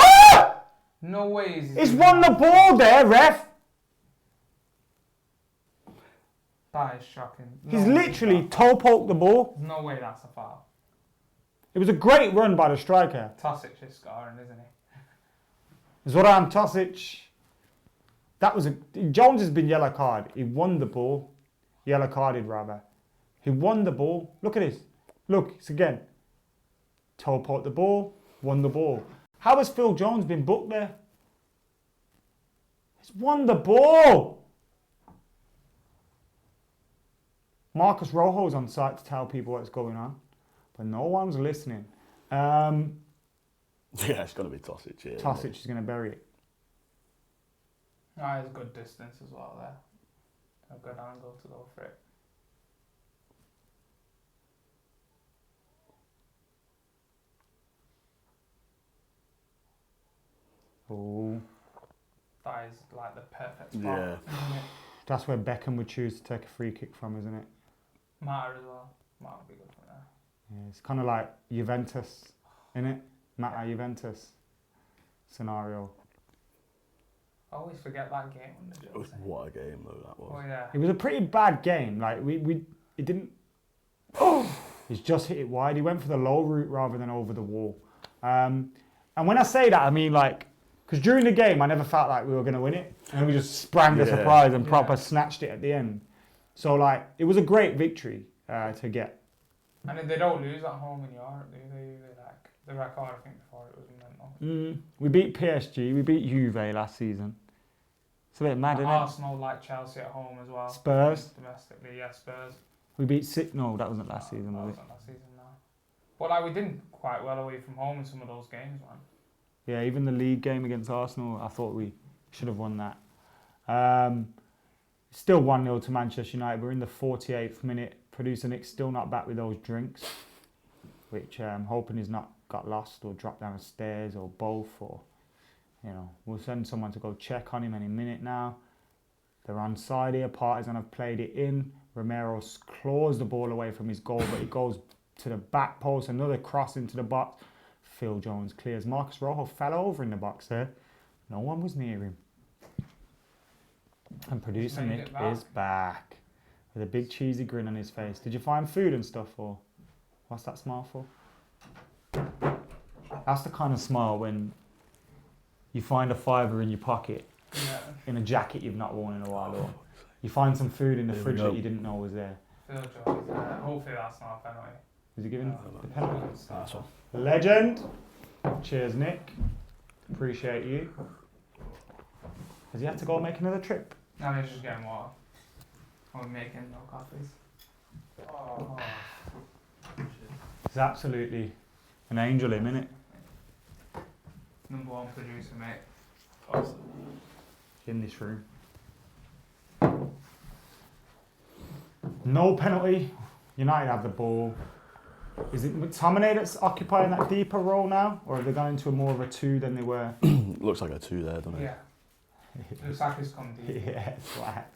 No way he's won the ball there, ref! That is shocking. He's literally toe-poked the ball. There's no way that's a foul. It was a great run by the striker. Tosic is scoring, isn't he? Zoran Tosic. That was Jones has been yellow carded. He won the ball. Yellow carded, rather. He won the ball. Look at this. Look, it's again. Toe-poked the ball. Won the ball. How has Phil Jones been booked there? He's won the ball. Marcus Rojo's on site to tell people what's going on, but no one's listening. Yeah, it's got to be Tosic. Yeah, Tosic is going to bury it. There's a good distance as well there. A good angle to go for it. Oh. That is like the perfect spot. Yeah. That's where Beckham would choose to take a free kick from, isn't it? Mata as well. Mata would be good from there. Yeah, it's kind of like Juventus, innit? Mata Juventus scenario. I always forget that game on the Jose. What a game though that was. Oh yeah. It was a pretty bad game. Like it didn't. He's just hit it wide. He went for the low route rather than over the wall. And when I say that, I mean like, because during the game I never felt like we were going to win it, and we just sprang the surprise and proper snatched it at the end. So like, it was a great victory to get. And if they don't lose at home in Europe, they like the record I think before it was mental. We beat PSG. We beat Juve last season. It's a bit mad, isn't it? Arsenal like Chelsea at home as well. Spurs. Domestically, yeah, Spurs. We beat City. No, that wasn't last season, was it? That wasn't last season, no. But like, we did quite well away from home in some of those games, man. Yeah, even the league game against Arsenal, I thought we should have won that. Still 1-0 to Manchester United. We're in the 48th minute. Producer Nick's still not back with those drinks, which I'm hoping he's not got lost or dropped down the stairs or both, or, you know, we'll send someone to go check on him any minute now. They're on side here. Partizan have played it in. Romero claws the ball away from his goal, but it goes to the back post. Another cross into the box. Phil Jones clears. Marcus Rojo fell over in the box there. No one was near him. And producer Nick is back with a big cheesy grin on his face. Did you find food and stuff, or what's that smile for? That's the kind of smile when you find a fiver in your pocket in a jacket you've not worn in a while, or you find some food in the fridge that you didn't know was there. Phil Jones, hopefully that's not a penalty. Was he giving the penalty? Nice one. Legend. Cheers, Nick. Appreciate you. Has he had to go make another trip? No, he's just getting water. Or making no coffees. Oh. He's absolutely an angel, him, innit? Number one producer, mate. Awesome. In this room. No penalty. United have the ball. Is it McTominay that's occupying that deeper role now? Or have they gone into more of a 2 than they were? Looks like a 2 there, doesn't it? Yeah. Looks like he's come deep. Yeah, flat.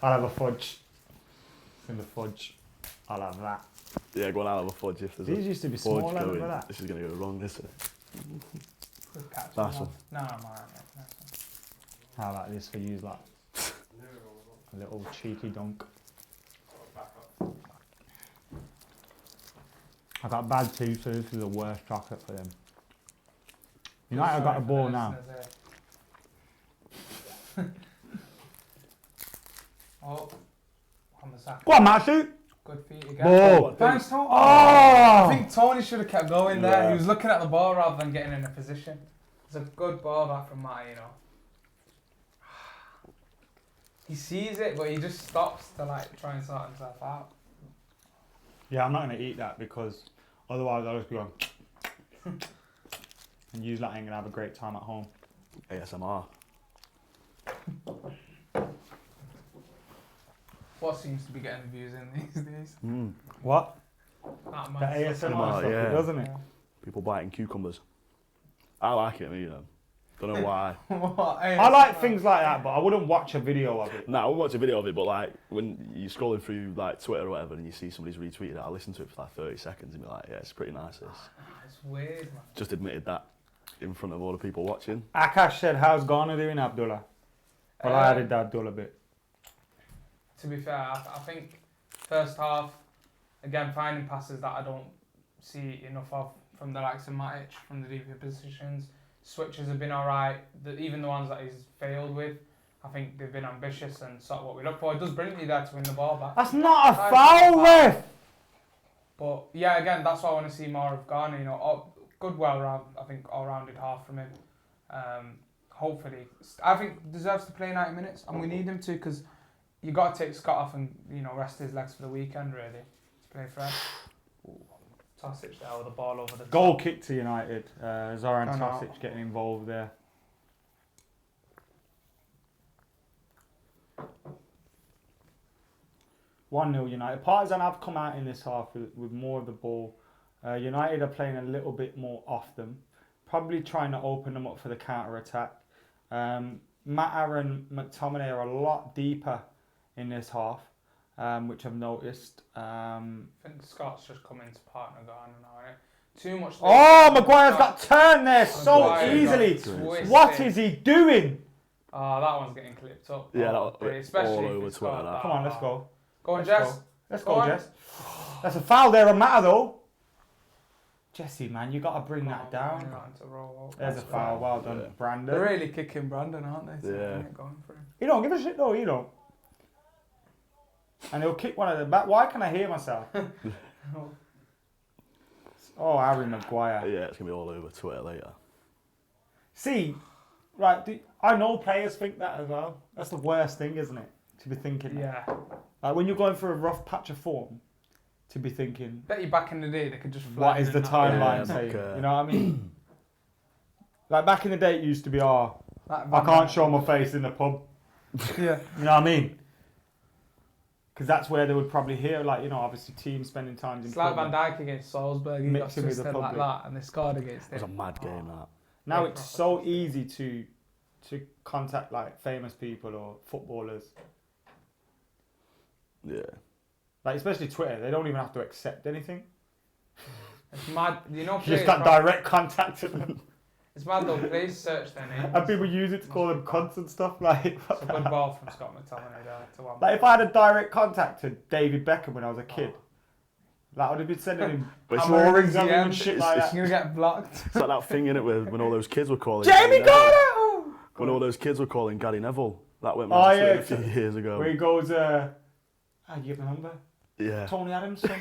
I'll have a fudge. It's in the fudge. I'll have that. Yeah, go on, I'll have a fudge if there's These a used to be fudge smaller going. than that. This is going to go wrong, this is. Good catch. Nice one. No, I'm alright, mate. Nice one. How about this for you, like a little cheeky dunk. I got bad teeth, so this is the worst chocolate for them. United have got a ball now. Oh, on the sack. Go on, Matt, shoot! Good feet again. Ball. Thanks, Tony. Oh! I think Tony should have kept going there. Yeah. He was looking at the ball rather than getting in a position. It's a good ball back from Matty, you know. He sees it, but he just stops to like try and sort himself out. Yeah, I'm not going to eat that because otherwise I'll just be going and use that ain't going to have a great time at home. ASMR. What seems to be getting views in these days? What? That The man. ASMR stuff, yeah. doesn't it? Yeah. People biting cucumbers. I like it, you know. Don't know why. What? I like things like that, but I wouldn't watch a video of it. No, I won't watch a video of it, but like when you're scrolling through like Twitter or whatever and you see somebody's retweeted it, I'll listen to it for like 30 seconds and be like, yeah, it's pretty nice this. It's weird, man. Just admitted that in front of all the people watching. Akash said, how's Ghana doing, Abdullah? Well, I added the Abdullah bit. To be fair, I think first half, again, finding passes that I don't see enough of from the likes of Matic, from the deeper positions. Switches have been alright. Even the ones that he's failed with, I think they've been ambitious and sort of what we look for. It does brilliantly there to win the ball back. That's not a foul, ref! But yeah, again, that's why I want to see more of Ghana. You know, good, well-rounded, I think, all-rounded half from him. Hopefully, I think deserves to play 90 minutes, and we need him to because you got to take Scott off and rest his legs for the weekend. Really, to play fresh. Tosic there with the ball over the Goal top. kick to United. Zoran I know. Tosic getting involved there. (1-0) United. Partizan have come out in this half with more of the ball. United are playing a little bit more off them. Probably trying to open them up for the counter-attack. Matter and McTominay are a lot deeper in this half, which I've noticed. I think Scott's just come into partner Ghana now, innit? Too much. Oh, Maguire's got turned there so Maguire easily. got twisted. What is he doing? Oh, that one's getting clipped up. Yeah, Oh, that- especially all if over it's Twitter, got that. Come on, let's go. Go on, Let's Jess. go. Let's Go go, on. Jess. That's a foul there on Matter though. Jesse, man, you got to bring that down. There's a foul. Well done, Yeah. Brandon. They're really kicking Brandon, aren't they? So Yeah. they're going for him. You don't give a shit though, you don't. And he'll kick one of them back. Why can I hear myself? Oh, Harry Maguire. Yeah, it's going to be all over Twitter later. See, right, I know players think that as well. That's the worst thing, isn't it? To be thinking that. Yeah. Like when you're going through a rough patch of form, to be thinking, Bet you back in the day they could just fly what is in the and out. timeline Yeah, saying? like, You know what I mean? Like back in the day, it used to be, Like I Van can't Dijk. show my face in the pub. Yeah. You know what I mean? Because that's where they would probably hear, like, obviously teams spending time in It's like pub. Van Dijk against Salzburg. He got Mixing with the twisted like public. that, and they scored against It was a him. mad game, that. Now Yeah, it's proper. so easy to contact like famous people or footballers. Yeah. Like especially Twitter, they don't even have to accept anything. It's mad. You know, You just players got prob- direct contact with them. It's mad though. Players search their names. And people use it to call them cunts and stuff. Like, It's a good ball from Scott McTominay there to one. like if I had a direct contact to David Beckham when I was a kid, like I would have been sending him But it's, drawings of him yeah, and shit it's- like it's- that. You're gonna get blocked. it's like that thing in it when all those kids were calling Jamie Gary Garner! Neville. Oh! When all those kids were calling Gary Neville. That went Oh, mad yeah, a few years ago. Where he goes, how do you get the number? Yeah. Tony Adams, son.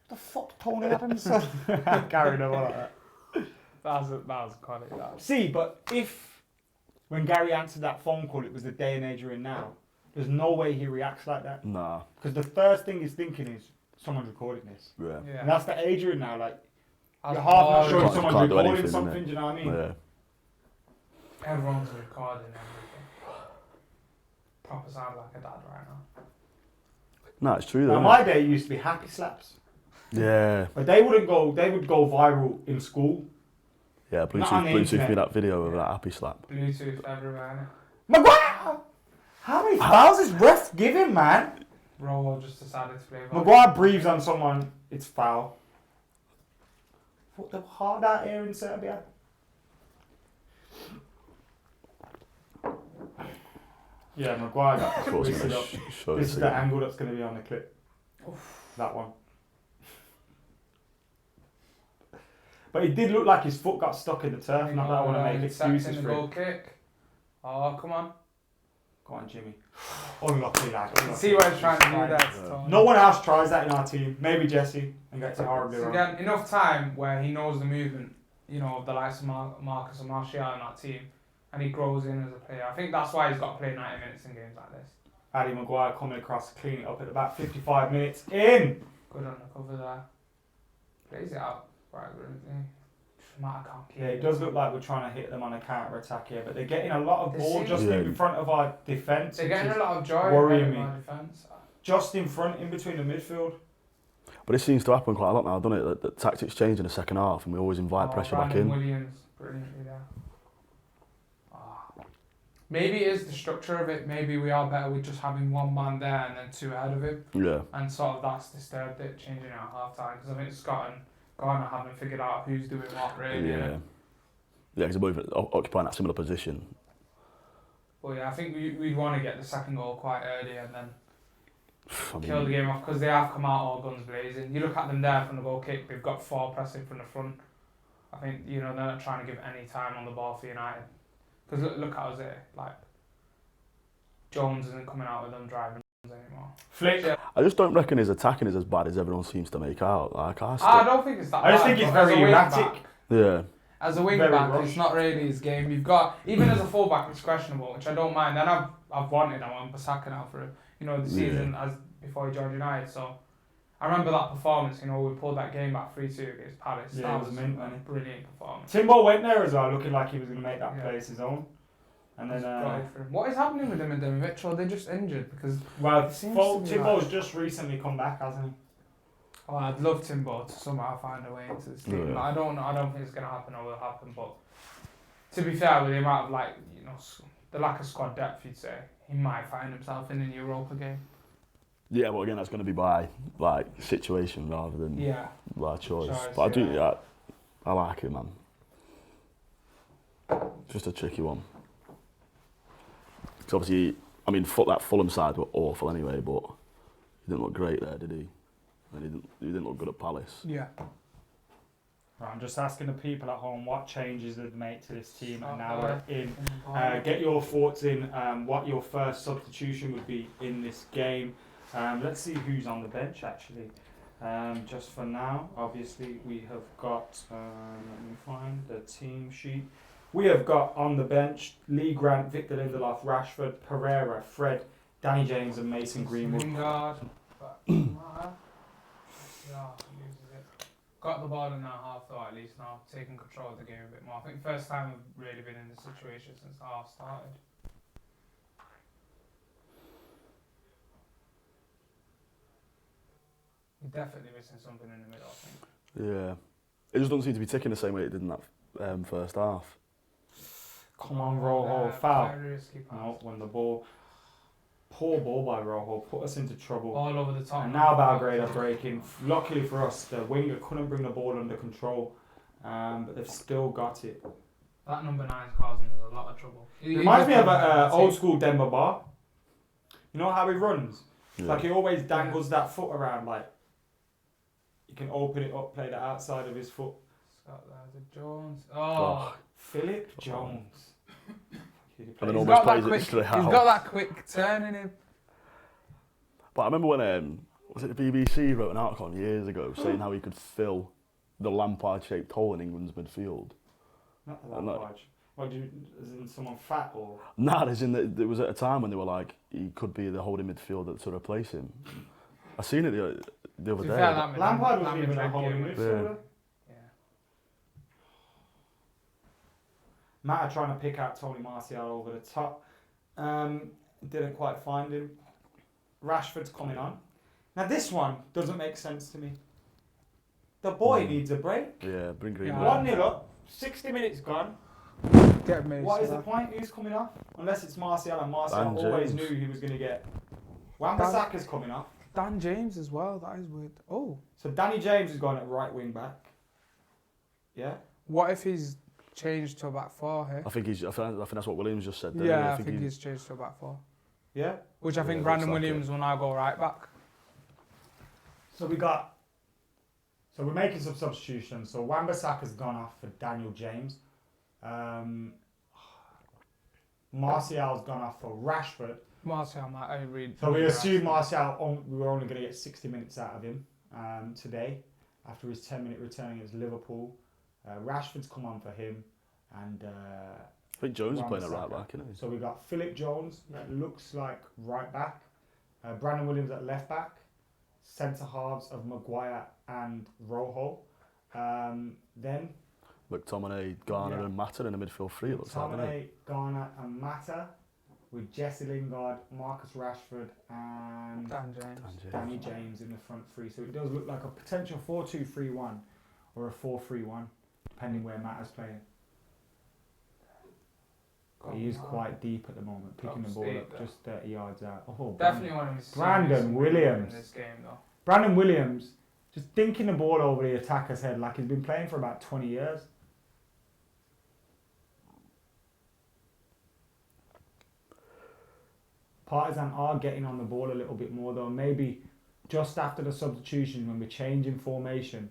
The fuck, Tony Adams, son? Gary Neville like that. That was quality. That was. See, but if when Gary answered that phone call, it was the day and age we're in now, there's no way he reacts like that. Nah. Because the first thing he's thinking is, someone's recording this. Yeah. Yeah. And that's the age you're in now. Like, That's you're half not boring. sure if Can't- someone's can't do recording anything, something, innit? do you know what I mean? Yeah. Everyone's recording everything. Proper sound like a dad right now. No, it's true Now, though. my day used to be happy slaps. Yeah. But they would go viral in school. Yeah, Not on the Bluetooth internet. me that video of that happy slap. Bluetooth everywhere. Maguire! How many fouls is ref giving, man? Rojo just decided to play. Maguire breathes on someone, it's foul. What the hard out here in Serbia? Yeah, Maguire got Of course, twisted up. This is the angle that's going to be on the clip. That one. But it did look like his foot got stuck in the turf. Not that I want to make excuses in the for goal it. kick. Oh, come on. Go on, Jimmy. Unlucky lad. Unlucky. See what he's trying to do there. No one else tries that in our team. Maybe Jesse and gets it horribly So wrong. again, enough time where he knows the movement, you know, of the likes of Marcus and Martial in that team, and he grows in as a player. I think that's why he's got to play 90 minutes in games like this. Addy Maguire coming across to clean it up at about 55 minutes in. Good on the cover there. Plays it out. Right, Matt can't keep Yeah, it does look like we're trying to hit them on a counter attack here, but they're getting a lot of They ball seem- just in front of our defence. They're getting a lot of joy worrying out of me. our defence. Just in front, in between the midfield. But it seems to happen quite a lot now, doesn't it? The tactics change in the second half, and we always invite pressure back Brandon in. Williams, brilliantly there. Maybe it is the structure of it. Maybe we are better with just having one man there and then two ahead of him. Yeah. And sort of that's disturbed it, changing out half time. Because I think Scott and Garner haven't figured out who's doing what really. Yeah. Yeah, because they're both occupying that similar position. But yeah, I think we'd want to get the second goal quite early and then I kill the mean, game off because they have come out all guns blazing. You look at them there from the goal kick, they've got 4 pressing from the front. I think, you know, they're not trying to give any time on the ball for United. Because look at us here, like, Jones isn't coming out with them driving anymore. Flick. Yeah. I just don't reckon his attacking is as bad as everyone seems to make out. Like, I don't think it's that I just bad, think it's but as very a wing erratic. back- Yeah. As a wing Very back, rushed. it's not really his game. You've got, even as a full back, it's questionable, which I don't mind. And I want Bissaka now for, you know, the season as before he joined United. So I remember that performance, you know, we pulled that game back 3-2 against Palace. Yeah, that it was was mint, a wasn't it? brilliant performance. Timbo went there as well, looking like he was going to make that Yeah. place his own. And then, Gutted for him. What is happening with him and Demitrovic? Or are they just injured? Because well, it seems to be Timbo's like- just recently come back, hasn't he? oh, I'd love Timbo to somehow find a way into this team. Yeah. But I don't think it's going to happen or will happen. But to be fair, with the amount of, like, you know, the lack of squad depth, you'd say, he might find himself in a Europa game. Yeah, but again, that's going to be by like situation rather than by choice. But I do, yeah, I like it, man. Just a tricky one. Because obviously, I mean, that Fulham side were awful anyway, but he didn't look great there, did he? And he didn't look good at Palace. Yeah. Right, I'm just asking the people at home what changes they've made to this team, and now Okay. we're in. Get your thoughts in what your first substitution would be in this game. Let's see who's on the bench actually. Just for now, obviously we have got, let me find the team sheet. We have got on the bench Lee Grant, Victor Lindelof, Rashford, Pereira, Fred, Danny James and Mason Greenwood. Lingard, but, yeah, uses it. Got the ball in that half though, at least now, taking control of the game a bit more. I think first time we've really been in this situation since the half started. You're definitely missing something in the middle, I think. Yeah. It just doesn't seem to be ticking the same way it did in that first half. Come on, Rojo, Very foul. risky pass. No, when the ball, poor ball by Rojo, put us into trouble. All over the top. And now Belgrade are breaking. Luckily for us, the winger couldn't bring the ball under control, but they've still got it. That number 9 is causing us a lot of trouble. Reminds me of an old school Demba Ba. You know how he runs? Yeah. Like he always dangles that foot around, like he can open it up, play the outside of his foot. Scott there, Jones. Oh. Philip Jones. And then He's almost got, that plays it quick, straight he's out. got that quick turn in him. But I remember when, was it the BBC wrote an article on years ago saying how he could fill the Lampard-shaped hole in England's midfield. Not the Lampard. What do you? Is in someone fat or? Nah, as in that there was at a time when they were like he could be the holding midfielder to replace him. I seen it the other To be day. fair, but- Lampard was That even a Madrid holding game, midfielder. Yeah. Matt are trying to pick out Tony Martial over the top. Didn't quite find him. Rashford's coming on. Now this one doesn't make sense to me. The boy needs a break. Yeah, bring Green. Yeah. 1-0 up, 60 minutes gone. Get me. What is the point? Who's coming off? Unless it's Martial, and Martial Dan always James. knew he was going to get. Wan-Bissaka's coming off. Dan James as well. That is weird. Oh. So Danny James is going at right wing back. Yeah. What if he's changed to a back four here? I think that's what Williams just said. didn't he? Yeah, I think he's changed to a back four. Yeah. Which I think Yeah, Brandon looks like Williams will now go right back. So we're making some substitutions. So Wan-Bissaka's gone off for Daniel James. Martial's gone off for Rashford. Martial might read. So we assume Martial, we were only going to get 60 minutes out of him today after his 10-minute return against Liverpool. Rashford's come on for him, and I think Jones is playing at right back, isn't he? so we got Philip Jones, that looks like right back, Brandon Williams at left back, centre halves of Maguire and Rojo. Then McTominay, Garner, and Mata in the midfield three. It looks like, doesn't Tomine, Garner, and Mata, with Jesse Lingard, Marcus Rashford, and Dan James. Danny James in the front three. So it does look like a potential 4-2-3-1 or a 4-3-1, depending where Mata's playing. He is quite deep at the moment, picking the ball up just 30 yards out. Oh, Definitely one of his Brandon Williams. in this game though. Brandon Williams just dinking the ball over the attacker's head like he's been playing for about 20 years. Partizan are getting on the ball a little bit more though. Maybe just after the substitution when we're changing formation,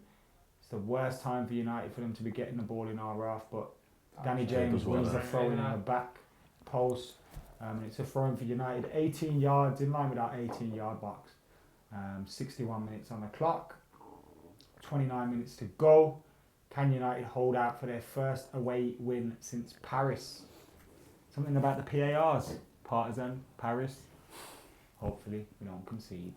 it's the worst time for United for them to be getting the ball in our half. But Danny James wins the throw in the back post. It's a throw in for United. 18 yards, in line with our 18-yard box. 61 minutes on the clock. 29 minutes to go. Can United hold out for their first away win since Paris? Something about the PARs. Partizan, Paris. Hopefully we don't concede.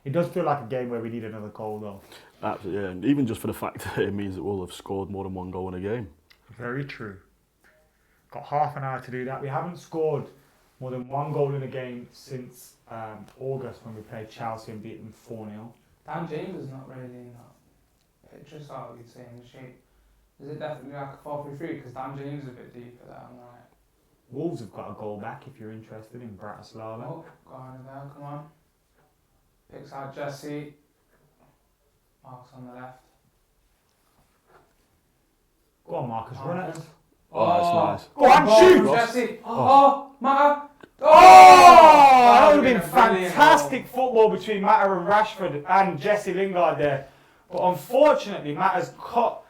It does feel like a game where we need another goal though. Absolutely, yeah. And even just for the fact that it means that we'll have scored more than one goal in a game. Very true. Got half an hour to do that. We haven't scored more than one goal in a game since August when we played Chelsea and beat them 4-0. Dan James is not really in that picture, so you'd say in the shape. Is it definitely like a 4-3-3? Because Dan James is a bit deeper there, I'm right. Wolves have got a goal back if you're interested in Bratislava. Oh, go on there, come on. Picks out Jesse. Mark's on the left. Go on, Marcus, run at us. Oh, that's nice. Go on, shoot! Jesse! Oh, Mata! Oh! That would have been fantastic football between Mata and Rashford and Jesse Lingard there. But unfortunately, Mata's cut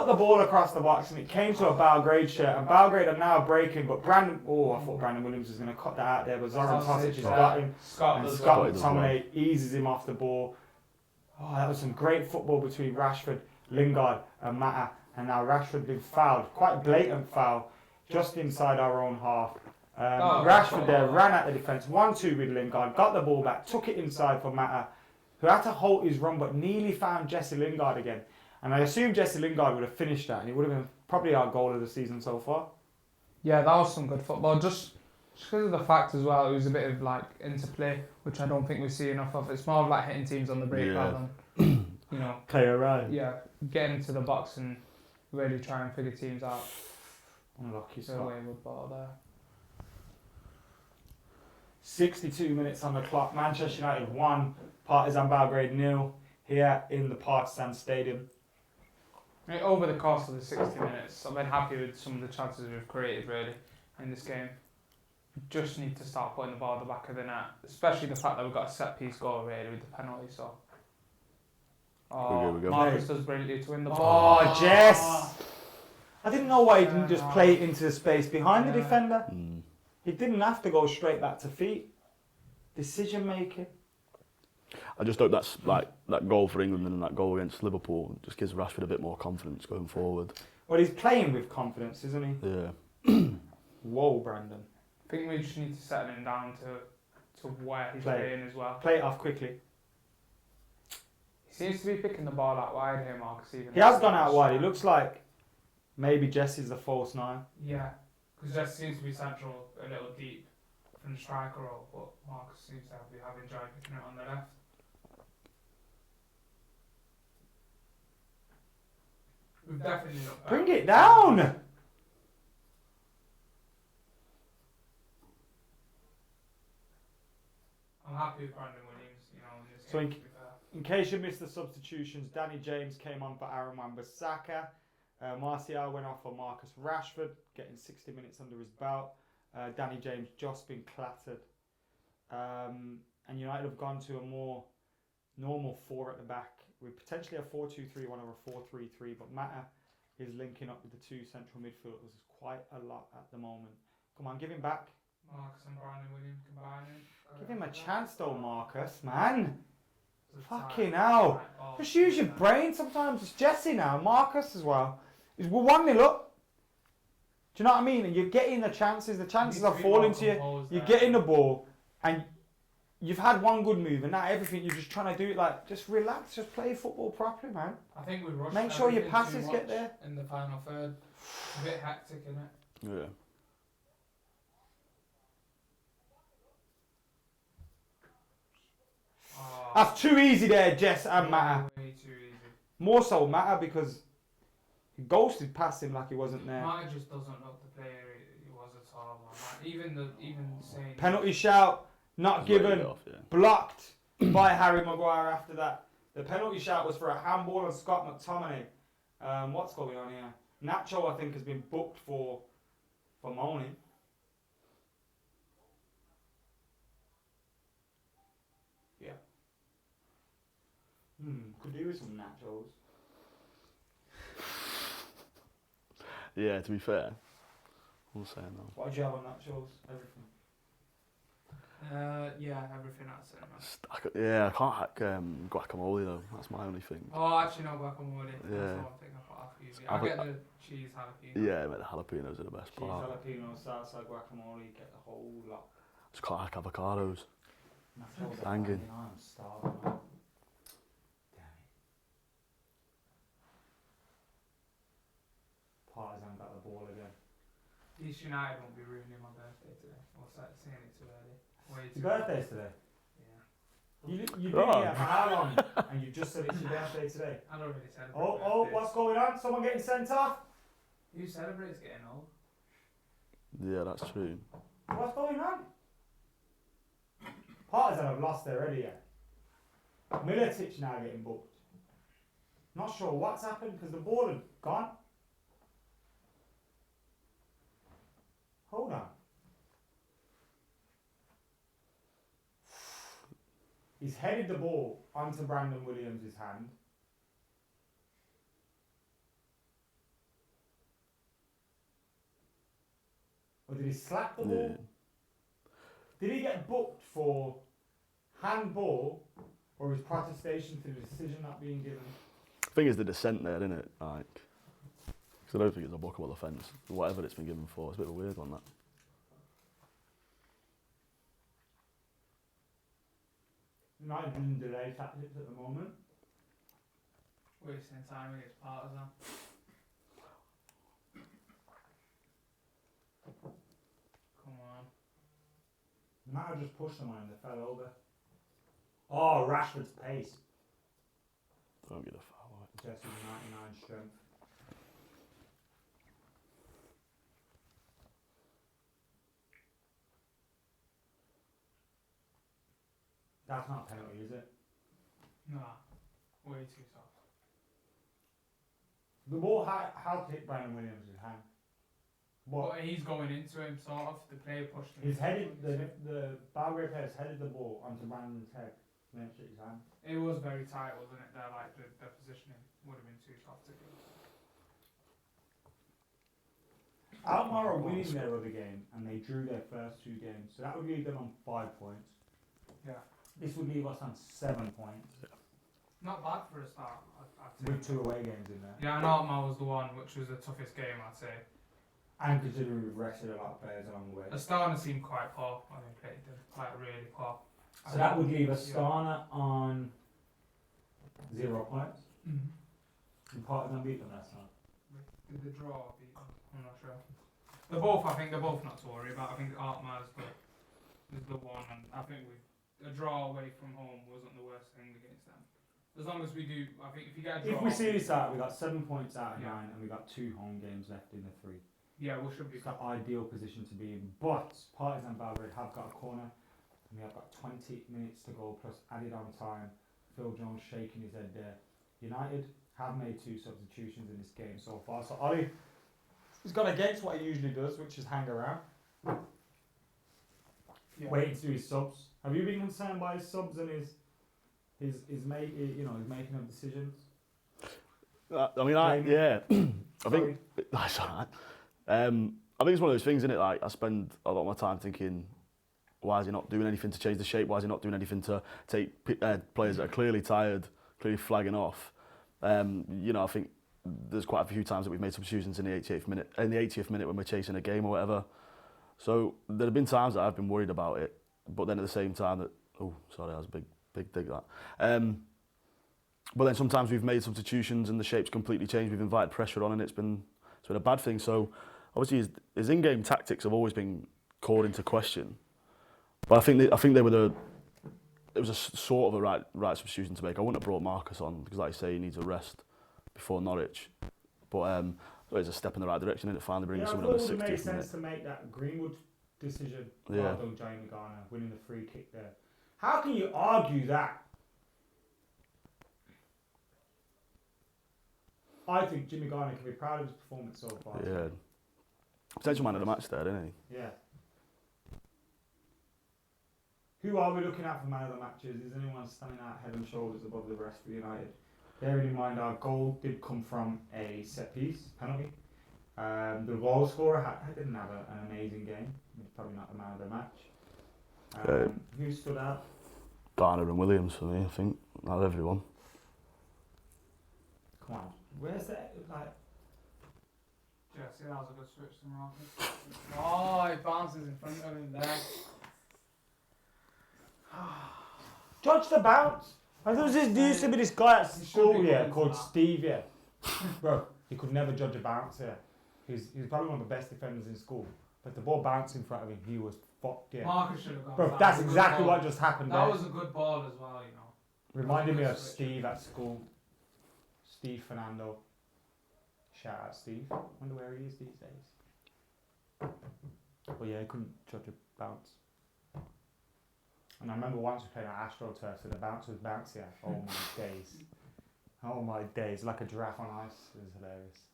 the ball across the box and it came to a Belgrade shirt. And Belgrade are now breaking, but I thought Brandon Williams was going to cut that out there, but Zoran Tosic has got him. And Scott McTominay eases him off the ball. Oh, that was some great football between Rashford, Lingard and Mata. And now Rashford been fouled, quite blatant foul, just inside our own half. Rashford there ran at the defence, 1-2 with Lingard, got the ball back, took it inside for Mata, who had to halt his run but nearly found Jesse Lingard again. And I assume Jesse Lingard would have finished that and it would have been probably our goal of the season so far. Yeah, that was some good football. Just because of the fact as well, it was a bit of like interplay, which I don't think we see enough of. It's more of like hitting teams on the break rather than, Play around. Yeah, getting into the box and really try and figure teams out. Unlucky So Scott. wayward ball there. 62 minutes on the clock. Manchester United 1, Partizan Belgrade 0 here in the Partizan Stadium. I mean, over the course of the 60 minutes, I've been happy with some of the chances we've created really in this game. We just need to start putting the ball at the back of the net, especially the fact that we've got a set piece goal really with the penalty. So, We go. Marcus does brilliantly to win the ball. Oh, Jess! I didn't know why he didn't just play it into the space behind the defender. He didn't have to go straight back to feet. Decision making. I just hope that's like that goal for England and that goal against Liverpool just gives Rashford a bit more confidence going forward. Well, he's playing with confidence, isn't he? Yeah. Whoa, Brandon. I think we just need to settle him down to where he's playing as well. Play it off quickly. He seems to be picking the ball out wide here, Marcus. Even He has gone out wide. It looks like maybe Jesse's the false nine. Yeah, because Jesse seems to be central, a little deep from the striker role, but Marcus seems to have enjoyed picking it on the left. We've definitely looked Bring better. it down! I'm happy with Brandon Williams, you know, in this So game, to be fair. In case you missed the substitutions, Danny James came on for Aaron Wan-Bissaka. Martial went off for Marcus Rashford, getting 60 minutes under his belt. Danny James just been clattered. And United have gone to a more normal 4 at the back with potentially a 4-2-3-1 or a 4-3-3, but Mata is linking up with the 2 central midfielders quite a lot at the moment. Come on, give him back. Marcus and Brandon Williams combining. Give him a chance though, Marcus, man. It's a Fucking tight- hell. tight ball. Just use your brain sometimes. It's Jesse now, Marcus as well. We're 1-0 up. Do you know what I mean? And you're getting the chances Needs are to be falling more to you. composed You're there. getting the ball, and you've had one good move, and now everything you're just trying to do it like, just relax, just play football properly, man. I think we rushed. Make sure your everything passes too get much there. in the final third. A bit hectic, innit? Yeah. Oh, That's too easy there, Jess and way, Mata. way too easy. More so Mata because he ghosted past him like he wasn't there. Mata just doesn't look the player he was at all. Man. Even saying Penalty shout, not Just let it given, get off, yeah. blocked by Harry Maguire after that. The penalty shout was for a handball on Scott McTominay. What's going on here? Nacho, I think, has been booked for moaning. Yeah. Could do with some nachos. Yeah, to be fair, we'll say no. What did you have on nachos? Everything. yeah, everything at cinema. Yeah, I can't hack guacamole though. That's my only thing. Oh, actually, no guacamole. That's Yeah. the one thing I put after you. I'll I get put- the cheese jalapeno. Yeah, mate, the jalapenos are the best Cheese, part. jalapeno, salsa, guacamole, get the whole lot. Just can't hack avocados. Nachos are Banging. banging. I'm starving. Man. Damn it. Partizan got the ball again. East United won't be ruining my birthday today. Or saying it too early. Way too Your birthday's today. Yeah. You've been here for how long? And you've just said it's your birthday today. I don't really celebrate. Oh, birthdays. what's going on? Someone getting sent off? Who celebrates getting old? Yeah, that's true. What's going on? Partizan have lost their already yet. Militic now getting booked. Not sure what's happened because the ball had gone. Hold on. He's headed the ball onto Brandon Williams' hand. Or did he slap the ball? Yeah. Did he get booked for handball or his protestation to the decision not being given? The thing is the dissent there, isn't it? Like, because I don't think it's a bookable offence. Whatever it's been given for, it's a bit of a weird one, that. United in delay tactics at the moment. Wasting time against Partizan. Come on. Matter just pushed them on and they fell over. Oh, Rashford's pace. Don't get a foul. Right? Jesse's 99 strength. That's not a penalty, is it? Nah. Way too soft. The ball has hit Brandon Williams' hand. But But he's going into him, sort of. The player pushed him. he's headed, the Belgrade player's headed the ball onto Brandon's head. And then it shook his hand. It was very tight, wasn't it? There, like the positioning would have been too soft to go. Alkmaar are winning their other game and they drew their first 2 games. So that would leave them on 5 points. Yeah. This would leave us on 7 points. Not bad for a start, I'd say. With 2 away games in there. Yeah, and Altmar was the one which was the toughest game, I'd say. And considering we've rested a lot of players along the way. Astana seemed quite poor when they played them, like really poor. So that would leave Astana on 0 points. Mm-hmm. And Partizan beat them last night. Did the draw beat them? I'm not sure. I think they're both not to worry about. I think Altmar is the one, and I think a draw away from home wasn't the worst thing against them. As long as we do, I think if you get a draw... If we see this out, we got 7 points out of 9 and we got 2 home games left in the 3. Yeah, we should be... It's the ideal position to be in. But Partizan Belgrade have got a corner and we have got 20 minutes to go plus added on time. Phil Jones shaking his head there. United have made 2 substitutions in this game so far. So Ollie, he's gone against what he usually does, which is hang around. Yeah. Waiting to do his subs. Have you been concerned by his subs and his making of decisions? I think that's alright. I think it's one of those things, isn't it? Like I spend a lot of my time thinking, why is he not doing anything to change the shape? Why is he not doing anything to take players that are clearly tired, clearly flagging off? I think there's quite a few times that we've made substitutions in the 80th minute when we're chasing a game or whatever. So there have been times that I've been worried about it, but then at the same time that that was a big dig that. But then sometimes we've made substitutions and the shape's completely changed. We've invited pressure on and it's been a bad thing. So obviously his in-game tactics have always been called into question. But I think they were it was a sort of a right substitution to make. I wouldn't have brought Marcus on because, like you say, he needs a rest before Norwich. But it's a step in the right direction and it finally brings someone on the 60th minute. It made sense to make that Greenwood decision rather than Jamie Garner winning the free kick there. How can you argue that? I think Jimmy Garner can be proud of his performance so far. Yeah. Potential man of the match there, isn't he? Yeah. Who are we looking at for man of the matches? Is anyone standing out head and shoulders above the rest for United? Bearing in mind our goal did come from a set piece, penalty. The goal scorer didn't have an amazing game. He's probably not the man of the match. Who stood out? Garner and Williams for me, I think. Not everyone. Come on. Where's that? Jesse, that was a good switch to Marcus. Oh, he bounces in front of him there. Judge the bounce. I thought there used to be this guy at school called Steve, Bro, he could never judge a bounce here. He's probably one of the best defenders in school. But the ball bounced in front of him, he was fucked, Marcus should have gone. Bro, that's exactly what just happened there. there. That was a good ball as well, Reminded me of Steve at school. Steve Fernando. Shout out Steve. Wonder where he is these days. But yeah, he couldn't judge a bounce. And I remember once we played on AstroTurf, so the bounce was bouncier. Oh my days. Oh my days. Like a giraffe on ice. It was hilarious.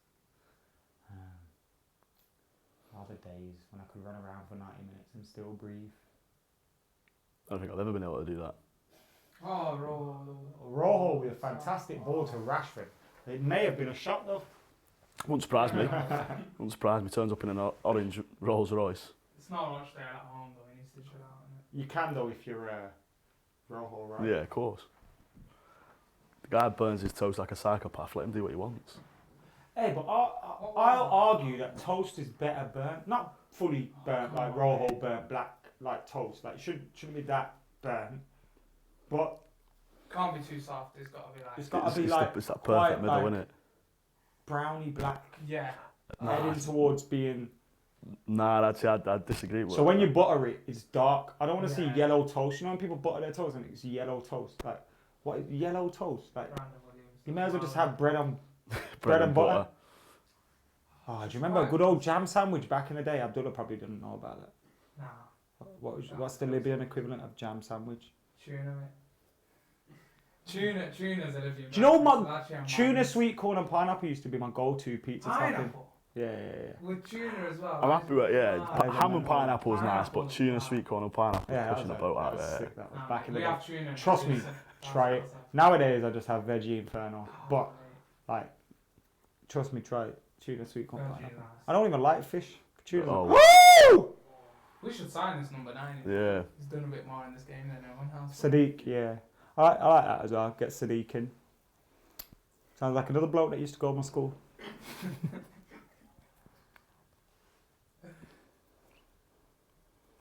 Other days when I could run around for 90 minutes and still breathe. I don't think I've ever been able to do that. Oh, Rojo with a fantastic ball to Rashford. It may have been a shot though. Wouldn't surprise me. Wouldn't surprise me. Turns up in an orange Rolls Royce. It's not much there at home though. He needs to chill out. You can though if you're Rojo, right? Yeah, of course. The guy burns his toast like a psychopath. Let him do what he wants. Hey, but I'll argue that toast is better burnt. Not fully burnt like Rojo burnt black like toast. Like it shouldn't be that burnt. But can't be too soft. It's got to be like. It's got to be it's that perfect middle, isn't it? Brownie black. Yeah. Heading towards being. Nah, I'd disagree with. So when you butter it, it's dark. I don't want to see yellow toast. You know when people butter their toast and it's yellow toast. Like what is yellow toast? Like you may as well just have bread and butter. Oh, do you remember a good old jam sandwich back in the day? Abdullah probably didn't know about that. Nah. What's the Libyan equivalent of jam sandwich? Tuna, mate. Tuna's a Libyan. Do you know my tuna, sweet corn and pineapple used to be my go-to pizza topping? Pineapple? Yeah. With tuna as well. I'm happy with ham and pineapple is nice, but tuna, sweet corn and pineapple pushing the boat out there. Sick, that was back in the day. Tuna. Trust me, try it. Nowadays I just have veggie inferno, but like, trust me, try it. Tuna, sweet corn, pineapple. I don't even like fish. Tuna's Woo! We should sign this number 9. Yeah. He's done a bit more in this game than anyone else. Sadiq, yeah. I like that as well. Get Sadiq in. Sounds like another bloke that used to go to my school.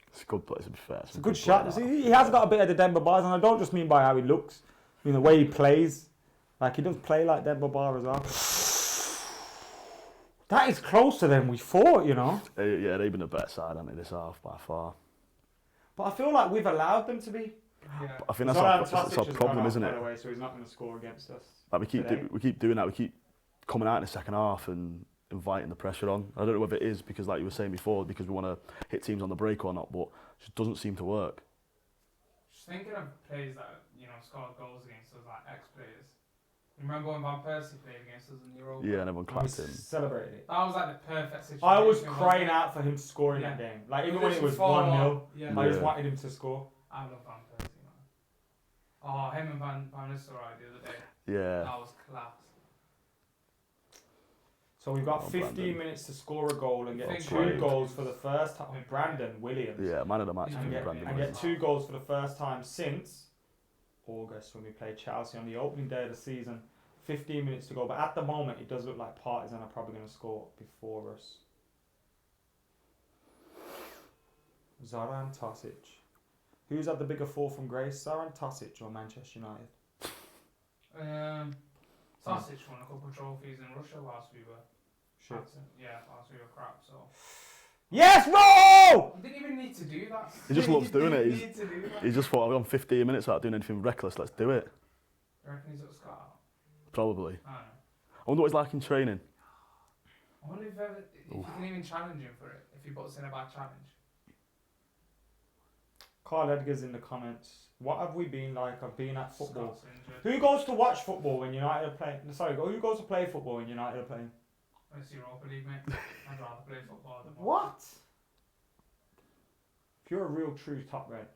It's a good place to be fair. It's a good shot. He has got a bit of the Denver bars, and I don't just mean by how he looks. I mean the way he plays. Like he does play like Denver Bar as well. That is closer than we thought, you know. Yeah, they've been a better side, haven't they, this half by far. But I feel like we've allowed them to be. Yeah. I think that's our problem, isn't it? By the way, so he's not going to score against us. Like we keep doing that. We keep coming out in the second half and inviting the pressure on. I don't know whether it is because, like you were saying before, because we want to hit teams on the break or not, but it just doesn't seem to work. Just thinking of players that scored goals against us, like ex-players. You remember when Van Persie played against us in Europa? Yeah, and everyone clapped him. Celebrated it. That was like the perfect situation. I was crying out for him to score in that game. Like even when it was 1-0, I just wanted him to score. I love Van Persie, man. Oh, him and Van Nistelrooy the other day. Yeah. That was class. So we've got 15 minutes to score a goal and get 2 goals for the first time. Brandon Williams. Yeah, man of the match. And get 2 goals for the first time since August when we played Chelsea on the opening day of the season. 15 minutes to go, but at the moment it does look like Partizan are probably going to score before us. Zoran Tosic. Who's had the bigger fall from grace, Zoran Tosic or Manchester United? Tosic won a couple of trophies in Russia whilst we were shit. Whilst we were crap. So. Yes, bro! He didn't even need to do that. He just loves doing it. He just thought, I've gone 15 minutes without doing anything reckless, let's do it. You reckon he's at Scott? Probably. I don't know. I wonder what he's like in training. I wonder if you can even challenge him for it, if he puts in a bad challenge. Carl Edgar's in the comments. What have we been like? I've been at football. Scott's injured. Who goes to watch football when United are playing? Sorry, who goes to play football when United are playing? It's Europa League, mate. I'd rather play football than What? If you're a real true top red,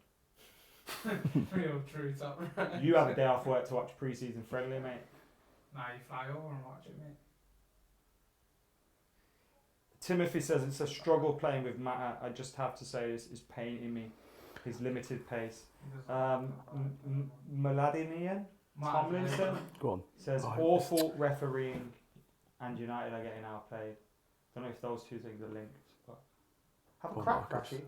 real true top right. you have a day off work to watch pre-season friendly, mate. Nah, you fly over and watch it, mate. Timothy says it's a struggle playing with Matt. I just have to say is painting me. His limited pace. Mladinian Tomlinson Go on. says awful refereeing and United are getting outplayed. Don't know if those two things are linked, but have a crack, Rashi.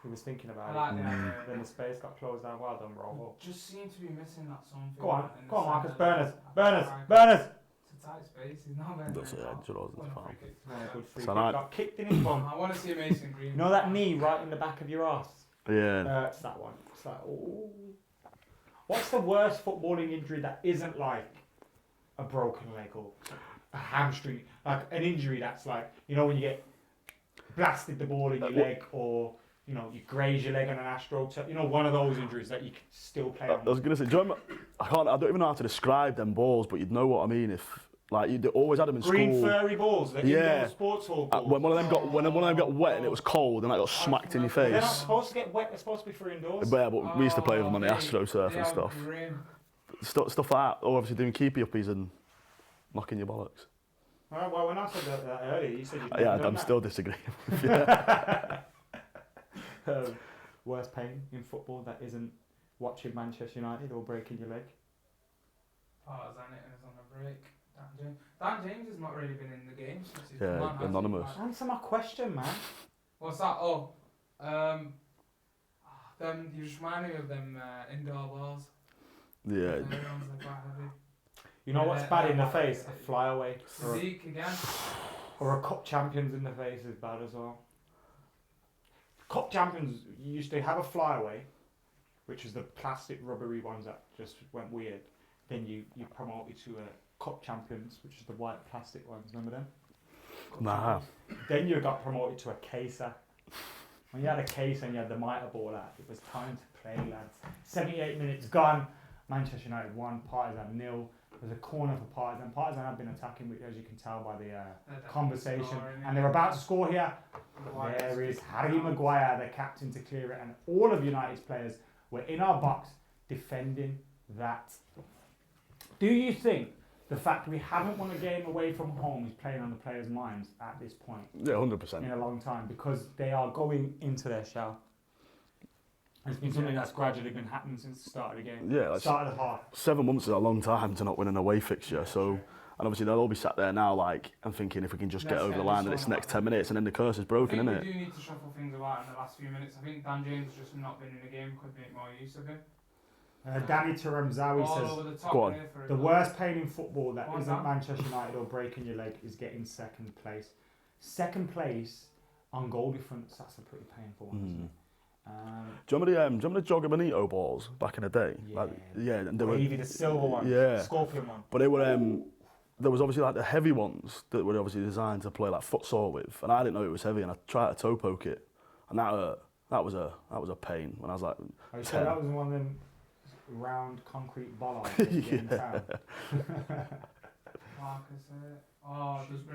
He was thinking about it. Then the space got closed down. Well done, bro. Just seem to be missing that something. Go on, Marcus. Burners. It's a tight space. He's not very That's it. Good free kick. Got kicked in his bum. I want to see a Mason Green. You know that knee right in the back of your ass? Yeah. It's that one. It's like, ooh. What's the worst footballing injury that isn't like a broken leg or a hamstring? Like an injury that's like, when you get blasted the ball in your leg or, you graze your leg on an AstroTurf. One of those injuries that you can still play on. I was going to say, I don't even know how to describe them balls, but you'd know what I mean if... Like you always had them in green school. Green furry balls, the indoor sports hall balls. When one of them got wet and it was cold and that got smacked in your face. They're not supposed to get wet. They're supposed to be for indoors. Yeah, but we used to play with them on the AstroTurf and stuff. Stuff like that. Or obviously doing keepy uppies and knocking your bollocks. Well, when I said that earlier, you said you didn't. Yeah, I'm still disagreeing. Worst pain in football that isn't watching Manchester United or breaking your leg. Partizan is on a break. Dan James has not really been in the game since he's anonymous. Answer my question, man. What's that? Them. You just remind me of them indoor balls. Yeah. You know what's bad in the face? A flyaway. Physique again. Or a cup champions in the face is bad as well. Cup champions used to have a flyaway, which was the plastic rubbery ones that just went weird. Then you promoted to a Cup Champions, which is the white plastic ones, remember them? Nah. Then you got promoted to a caser. When you had a case and you had the mitre ball out, it was time to play, lads. 78 minutes gone, Manchester United 1, Partizan 0. There's a corner for Partizan. Partizan have been attacking, as you can tell by the conversation. And they're about to score here. There is Harry Maguire, the captain, to clear it. And all of United's players were in our box defending that. Do you think the fact we haven't won a game away from home is playing on the players' minds at this point? Yeah, 100%. In a long time, because they are going into their shell. It's been something that's gradually been happening since the start of the game. Yeah, start of the half. 7 months is a long time to not win an away fixture. So, and obviously they'll all be sat there now, and thinking if we can just get over the line in this next 10 minutes, and then the curse is broken, isn't it? We do need to shuffle things about in the last few minutes. I think Dan James just not been in the game could make more use of him. Danny Taramzawi says, go on. The worst pain in football that isn't Manchester United or breaking your leg is getting second place. Second place on goal difference, that's a pretty painful one, isn't it? Do you remember the Jogger Bonito balls back in the day? Yeah. Yeah, and they were Wavy, the silver one. Yeah. Scorpion one. But they were there was obviously like the heavy ones that were obviously designed to play like futsal with, and I didn't know it was heavy, and I tried to toe poke it, and that was a pain when I was like 10. So that was one of them round concrete bollards in town.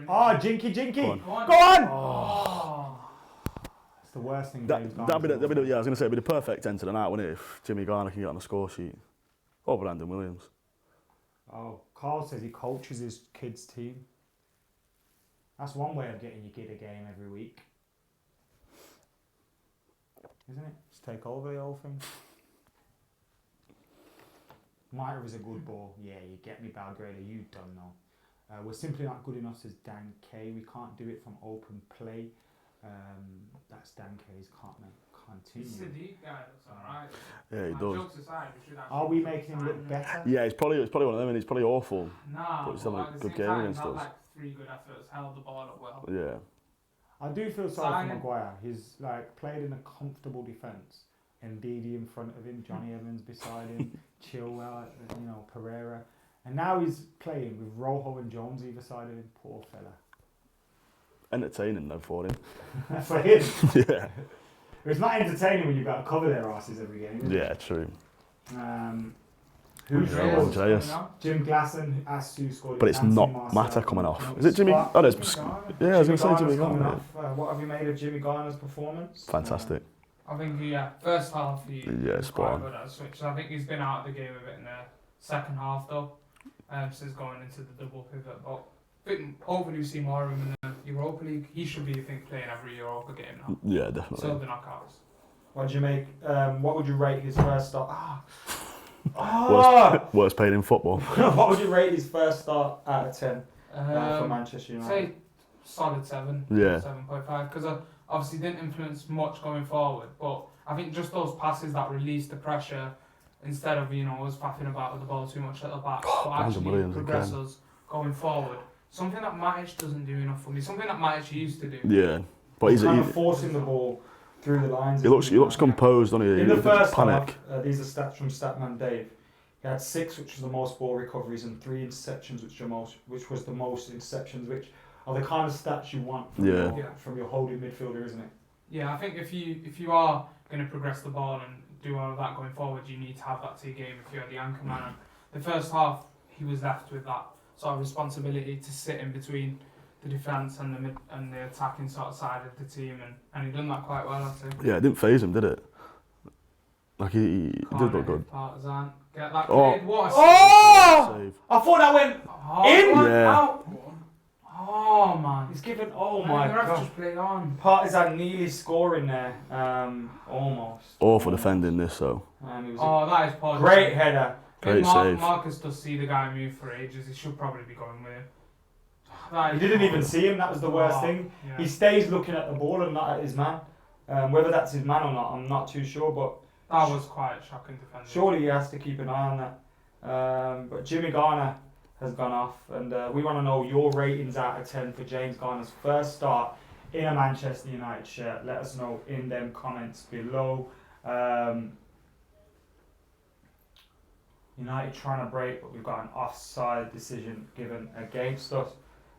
Oh, Jinky. Go on. Go on! Oh. It's the worst thing. Yeah, I was gonna say it'd be the perfect end to the night, wouldn't it? If Jimmy Garner can get on the score sheet, or Brandon Williams. Oh, Carl says he coaches his kids' team. That's one way of getting your kid a game every week, isn't it? Just take over the whole thing. Miter is a good ball. Yeah, you get me, Belgrade. You don't know. We're simply not good enough, says Dan K. We can't do it from open play. That's Dan K's continue. He's a deep guy, that's alright. Yeah, he does. Jokes aside, we should Are we making him look better? Yeah, it's probably one of them, and he's probably awful. Nah, But he's having a at the good same game time, against not us. like 3 good efforts, held the ball up well. Yeah. I do feel sorry for Signing. Maguire. He's like played in a comfortable defence. Ndidi in front of him, Johnny Evans beside him, Chilwell, Pereira. And now he's playing with Rojo and Jones either side of him. Poor fella. Entertaining though for him. For him. Yeah. It's not entertaining when you've got to cover their asses every game, is it? Yeah, true. Who's Yeah, yours? Andreas. Jim Glasson asked who scored. But it's Anthony not Martial. Mata coming off. No, Is it Jimmy? Spark- Oh, there's. Jimmy Garner. Yeah, I was going to say Garner's Jimmy coming Garner. off. What have you made of Jimmy Garner's performance? Fantastic. I think, first half he was spot quite on. good at a switch. I think he's been out of the game a bit in the second half though, since going into the double pivot. But I think hopefully we see more of him in the Europa League. He should be, I think, playing every Europa game now. Yeah, definitely. So the knockouts. What do you make? What would you rate his first start? Worst paid in football. What would you rate his first start out of 10 for Um, Manchester United? say solid 7. Yeah. 7.5 because obviously didn't influence much going forward. But I think just those passes that released the pressure instead of us faffing about with the ball too much at the back, but actually Williams progress again. us going forward. Something that Matic doesn't do enough for me. Something that Matic used to do. Yeah, but he's kind of forcing the ball through the lines. he looks composed, doesn't he? In the He first panic. half, these are stats from Statman Dave. He had 6, which was the most ball recoveries, and 3 interceptions, which was the most interceptions, which are the kind of stats you want from your holding midfielder, isn't it? Yeah, I think if you are going to progress the ball and do all of that going forward, you need to have that to your game if you're the anchor man. And the first half, he was left with that sort of responsibility to sit in between the defence and the attacking sort of side of the team, and he done that quite well, I'd say. Yeah, it didn't faze him, did it? Like he did look good. Partizan, get that Oh. kid. What a Save. I thought that went in. Yeah. Out. Oh man, He's given. Oh Man, my the ref god! just played on. Partizan nearly scoring there. Almost. Awful defending this, though. It was Oh, that is positive. a great header. Great save. Marcus does see the guy move for ages. He should probably be going with him. That He is didn't even positive. see him. That was the worst thing. Yeah. He stays looking at the ball and not at his man. Whether that's his man or not, I'm not too sure. But That was quite shocking defending. surely he has to keep an eye on that. But Jimmy Garner has gone off, and we want to know your ratings out of 10 for James Garner's first start in a Manchester United shirt. Let us know in them comments below. United trying to break, but we've got an offside decision given against us.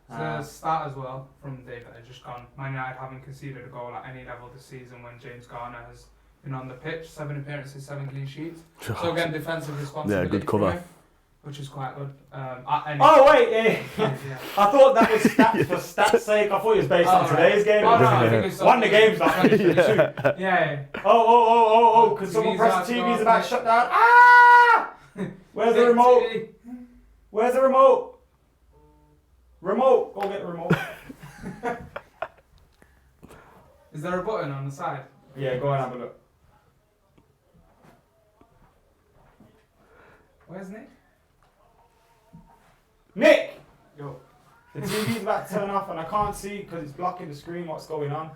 The stat as well from David has just gone. Man United haven't conceded a goal at any level this season when James Garner has been on the pitch. 7 appearances, 7 clean sheets. So again, defensive responsibility. Yeah, good cover. for him, which is quite good. Oh wait, yeah. I thought that was stats for stats' sake. I thought it was based on today's game. Oh, no, I think it's Won the game's back. Yeah. Oh! Can someone press the TV's about to shut down? Ah! Where's the remote? Where's the remote? Remote! Go get the remote. Is there a button on the side? Yeah, go and have a look. Where's Nick? Nick! Yo. The TV's about to turn off and I can't see because it's blocking the screen what's going on.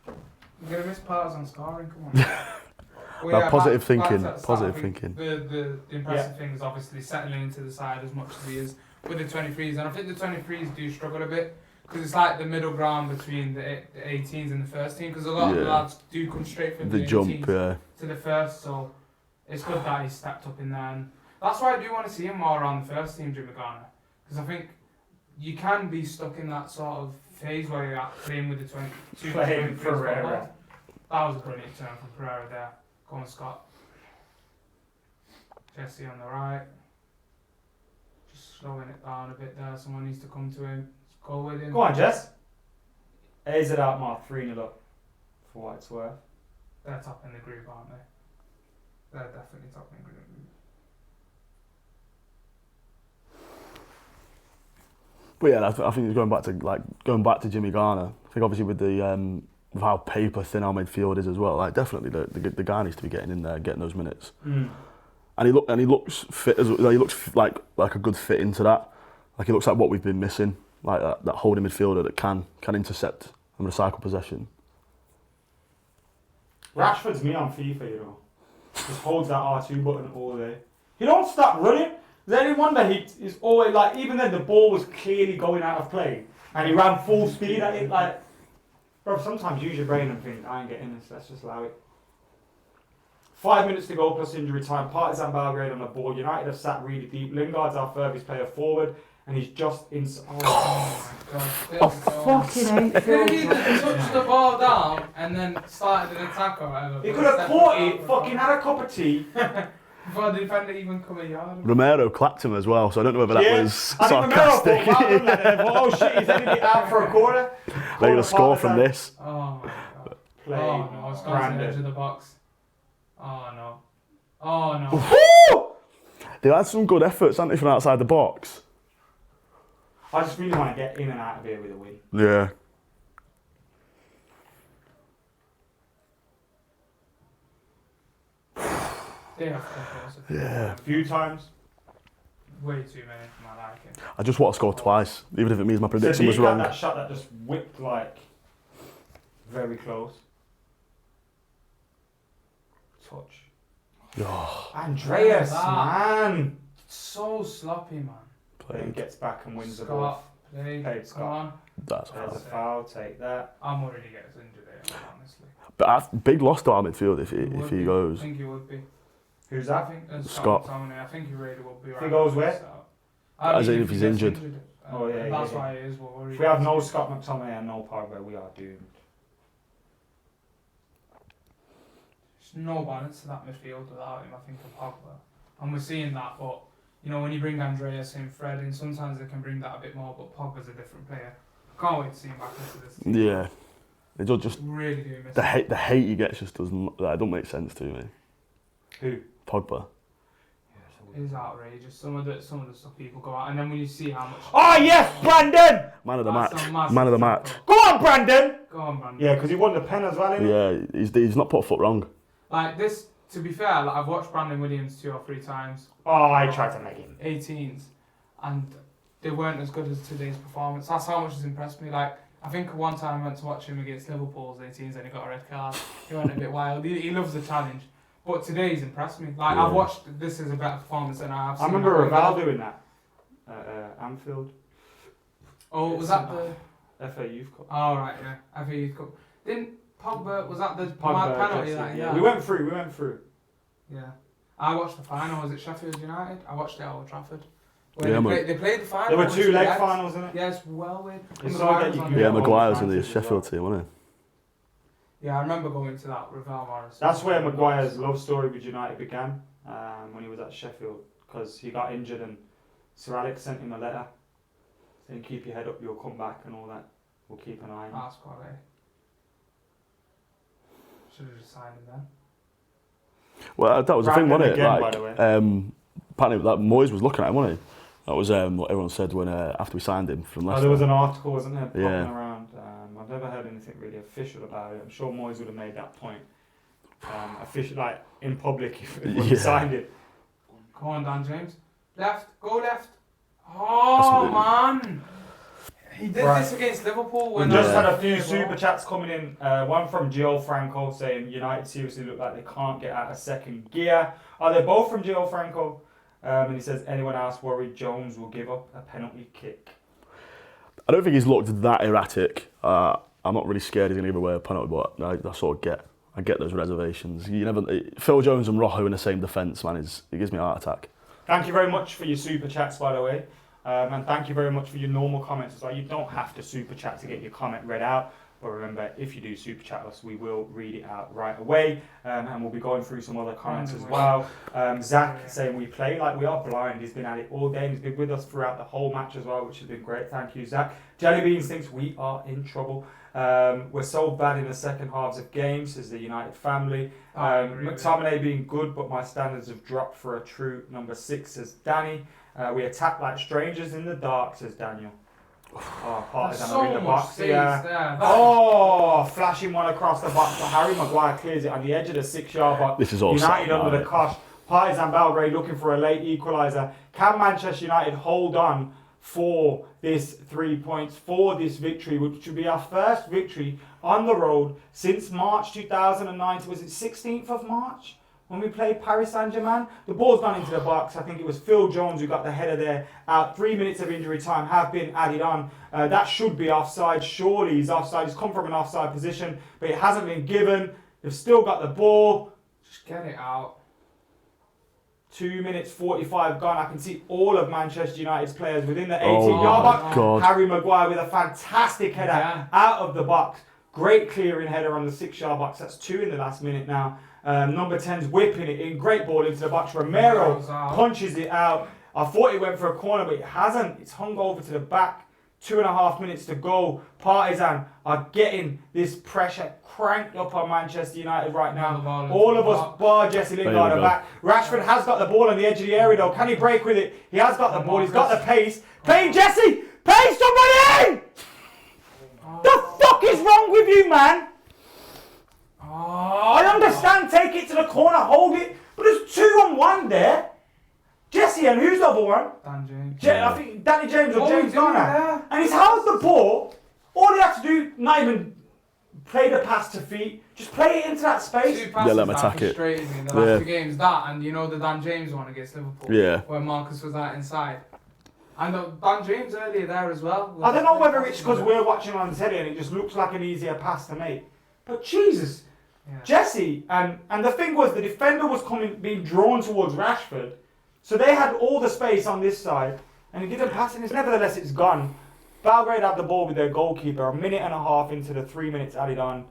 You're going to miss Partizan scoring, come on. Positive back thinking. to that Positive start, I think thinking. The impressive thing is obviously settling into the side as much as he is with the 23s. And I think the 23s do struggle a bit because it's like the middle ground between the 18s and the first team. Because a lot of the lads do come straight from the jump 18s to the first, so it's good that he's stepped up in there. And that's why I do want to see him more around the first team, Jimmy Garner, because I think you can be stuck in that sort of phase where you're playing with the 22 Playing Pereira. That was a brilliant turn from Pereira there. Go on, Scott. Jesse on the right. Just slowing it down a bit there. Someone needs to come to him. Let's go with him. Go on, Jess. AZ Alkmaar 3-0 up for what it's worth. They're top in the group, aren't they? They're definitely top in the group. But yeah, I think going back to Jimmy Garner. I think obviously with the with how paper thin our midfield is as well. Like definitely the guy needs to be getting in there, getting those minutes. And he looks fit as well. He looks like a good fit into that. Like he looks like what we've been missing. Like that holding midfielder that can intercept and recycle possession. Rashford's me on FIFA, you know. Just holds that R2 button all day. He don't stop running. Is there any wonder he's always like, even then the ball was clearly going out of play and he ran full speed at it, like, bro, sometimes use your brain and think, I ain't getting this, let's just allow it. 5 minutes to go plus injury time. Partizan Belgrade on the ball. United have sat really deep. Lingard's our furthest player forward and he's just in. Oh my god. I fucking hate Could he have touched the ball down and then started an attack or whatever? He could have caught it, fucking had a cup of tea. Before the defender even come a yard. Romero clapped him as well, so I don't know whether that was sarcastic. sarcastic. Oh shit, he's heading it out for a corner. They're going to score from this. Oh my god. Play. Oh no, it's gone to the edge of the box. Oh no. Oh no. Woo! They had some good efforts, haven't they, from outside the box? I just really want to get in and out of here with a win. Yeah. They have to close it. Yeah. A few times. Way too many for my liking. I just want to score twice, even if it means my prediction was wrong. That shot that just whipped like very close. Touch. Oh, Andreas, that. man. So sloppy, man. Then gets back and wins the Scott, ball. play. Paid Come Scott. on. that's There's a fine. foul, take that. I'm worried he gets injured here, honestly. But big loss to our midfield if Would he be. goes. I think he would be. Who's I that? think Scott. I think he really will be. If he goes where? As in if he he's gets injured. Oh, yeah, That's yeah. why he is worried. If we have no Scott McTominay and no Pogba, we are doomed. There's no balance to that midfield without him, I think, of Pogba. And we're seeing that, but you know, when you bring Andreas in, Fred in, sometimes they can bring that a bit more, but Pogba's a different player. I can't wait to see him back into this team. Yeah. It just Really do miss the him. hate he gets just doesn't don't make sense to me. Who? Pogba. It's outrageous. Some of the stuff people go out, and then when you see how much. Oh yes, Brandon! Man of the That's match. a massive Man of the jump, match. Go on, Brandon! Go on, man. Yeah, because he won the pen as well, innit? Yeah, he's not put a foot wrong. Like this, to be fair, like I've watched Brandon Williams 2 or 3 times. Oh, I tried to make him. 18s, and they weren't as good as today's performance. That's how much has impressed me. Like I think one time I went to watch him against Liverpool's 18s and he got a red card. He went a bit wild. He loves the challenge. But today he's impressed me. Like Yeah. I've watched this as a better performance than I have seen. I remember at Raval doing that at Anfield. Oh, was that the? FA Youth Cup. Oh right, yeah. FA Youth Cup. Didn't Pogba? Was that the Pogba, mad penalty? Jesse, That, yeah. We went through. Yeah. I watched the final. Was it Sheffield United? I watched it at Old Trafford. Where Yeah, they played the final. There were with 2 the leg legs. finals, innit? Yeah, it's well weird. It's so that you can Yeah, all Maguire's in the Francis as Sheffield well. team, wasn't Yeah, I remember going to that Ravel Morris. That's where Maguire's love story with United began, when he was at Sheffield, because he got injured and Sir Alex sent him a letter saying, keep your head up, you'll come back and all that. We'll keep an eye on you. That's quality. Should have just signed him then. he? Well, that was the thing, Brandon wasn't it? again, Like, by the way. apparently, like Moyes was looking at him, wasn't he? That was what everyone said when after we signed him from Leicester. There was an article, wasn't there, popping Yeah. around. I've never heard anything really official about it. I'm sure Moyes would have made that point. Official, like in public, if when he Yeah. signed it. Come on, Dan James. Left. Go left. Oh, man. He did Right. this against Liverpool. We When just Yeah. had a few super chats coming in. One from Gio Franco saying United seriously look like they can't get out of second gear. Are they both from Gio Franco? And he says, anyone else worried Jones will give up a penalty kick? I don't think he's looked that erratic. I'm not really scared he's going to give away a penalty, but I sort of get those reservations. Phil Jones and Rojo in the same defence, man, it gives me a heart attack. Thank you very much for your super chats, by the way. And thank you very much for your normal comments as well. You don't have to super chat to get your comment read out. But remember, if you do super chat us, we will read it out right away. And we'll be going through some other comments as well. Zach saying we play like we are blind. He's been at it all game. He's been with us throughout the whole match as well, which has been great. Thank you, Zach. Jellybeans thinks we are in trouble. We're so bad in the second halves of games, says the United family. McTominay being good, but my standards have dropped for a true number 6, says Danny. We attack like strangers in the dark, says Daniel. Oh, Partizan are in the box here. Oh, flashing one across the box, but Harry Maguire clears it on the edge of the 6-yard box. This is all United under the cosh. Partizan Belgrade looking for a late equaliser. Can Manchester United hold on for this 3 points, for this victory, which would be our first victory on the road since March 2009? Was it 16th of March? When we played Paris Saint-Germain, the ball's gone into the box. I think it was Phil Jones who got the header there. 3 minutes of injury time have been added on. That should be offside. Surely he's offside. He's come from an offside position, but it hasn't been given. They've still got the ball. Just get it out. 2 minutes 45 gone. I can see all of Manchester United's players within the 18-yard box. God. Harry Maguire with a fantastic header out of the box. Great clearing header on the 6-yard box. That's 2 in the last minute now. Number 10's whipping it in. Great ball into the box. Romero punches it out. I thought it went for a corner, but it hasn't. It's hung over to the back. 2.5 minutes to go. Partizan are getting this pressure cranked up on Manchester United right now. All of us bar Jesse Lingard are back. Rashford has got the ball on the edge of the area though. Can he break with it? He has got the ball. He's got the pace. Payne Jesse! Pay somebody! The fuck is wrong with you, man? I understand, take it to the corner, hold it, but there's 2 on 1 there. Jesse, and who's the other one? Dan James. I think Danny James or James Garner. And he's held the ball. All he had to do, not even play the pass to feet, just play it into that space. 2 passes let him attack it. In the last 2 games, that and you know the Dan James one against Liverpool, where Marcus was out inside. And Dan James earlier there as well. I don't know whether it's because we're watching on telly and it just looks like an easier pass to make. But Jesus, Jesse, and the thing was the defender was being drawn towards Rashford. So they had all the space on this side and he didn't pass it. Nevertheless, it's gone. Belgrade have the ball with their goalkeeper. 1.5 minutes into the 3 minutes added on.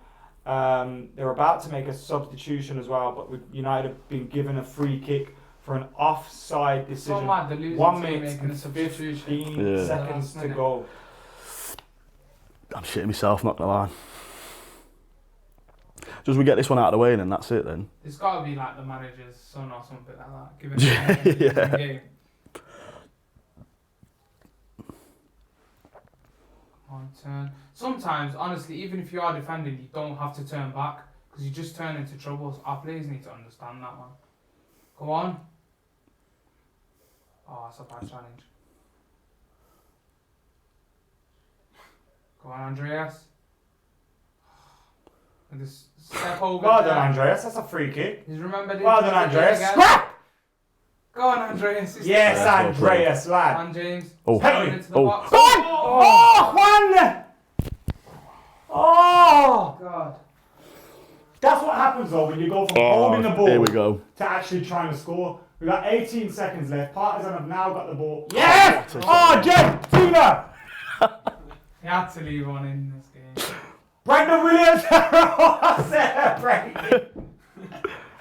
They're about to make a substitution as well, but United have been given a free kick for an offside decision. 1 minute and 15 seconds to go. I'm shitting myself, not gonna lie. Just we get this one out of the way and then that's it then. It's got to be like the manager's son or something like that. Give it a game. On turn. Sometimes, honestly, even if you are defending, you don't have to turn back because you just turn into troubles. Our players need to understand that one. Go on. Oh, that's a bad challenge. Go on, Andreas. And this step over. Well done, Andreas. That's a free kick. He's remembered. Well done, Andreas. Scrap! Go on, Andreas. Yes, Andreas, lad. And James. Penalty. Into the box. Go on! Oh, Juan! Oh! God. That's what happens though when you go from holding the ball here we go. to actually trying to score. We've got 18 seconds left. Partizan have now got the ball. Yes! Oh, Jeff! Tina! He had to leave one in this game. Brandon Williams!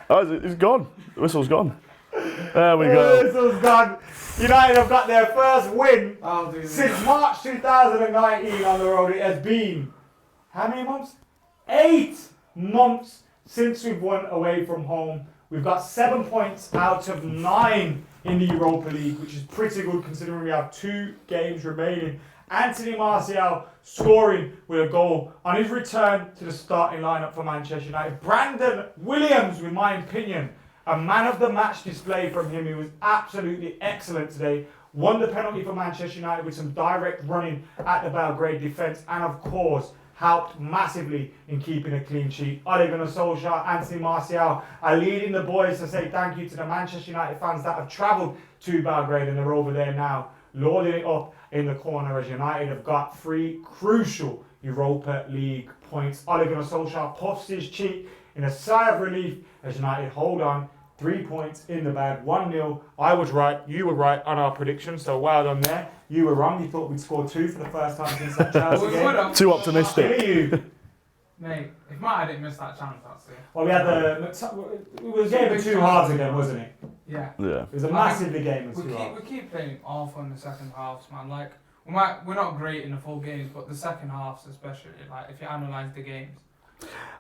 Oh, it's gone. The whistle's gone. There we go. The whistle's gone. United have got their first win since March 2019 on the road. It has been, how many months? 8 months since we've won away from home. We've got 7 points out of 9 in the Europa League, which is pretty good considering we have 2 games remaining. Anthony Martial scoring with a goal on his return to the starting lineup for Manchester United. Brandon Williams, with my opinion, a man of the match display from him. He was absolutely excellent today. Won the penalty for Manchester United with some direct running at the Belgrade defence, and of course helped massively in keeping a clean sheet. Ole Gunnar Solskjaer, Anthony Martial are leading the boys to say thank you to the Manchester United fans that have travelled to Belgrade and they're over there now loading it up in the corner as United have got 3 crucial Europa League points. Ole Gunnar Solskjaer puffs his cheek in a sigh of relief as United hold on. 3 points in the bag, 1-0. I was right, you were right on our prediction, so well done there. You were wrong, you thought we'd score 2 for the first time since that Chelsea game. Too optimistic. You. Mate, if Matt hadn't missed that chance, that's it. Well, we had it was a game of 2 halves again, wasn't it? Yeah. It was a massively game of 2 halves. We keep playing awful in the second halves, man. Like, we're not great in the full games, but the second halves especially, like, if you analyse the games.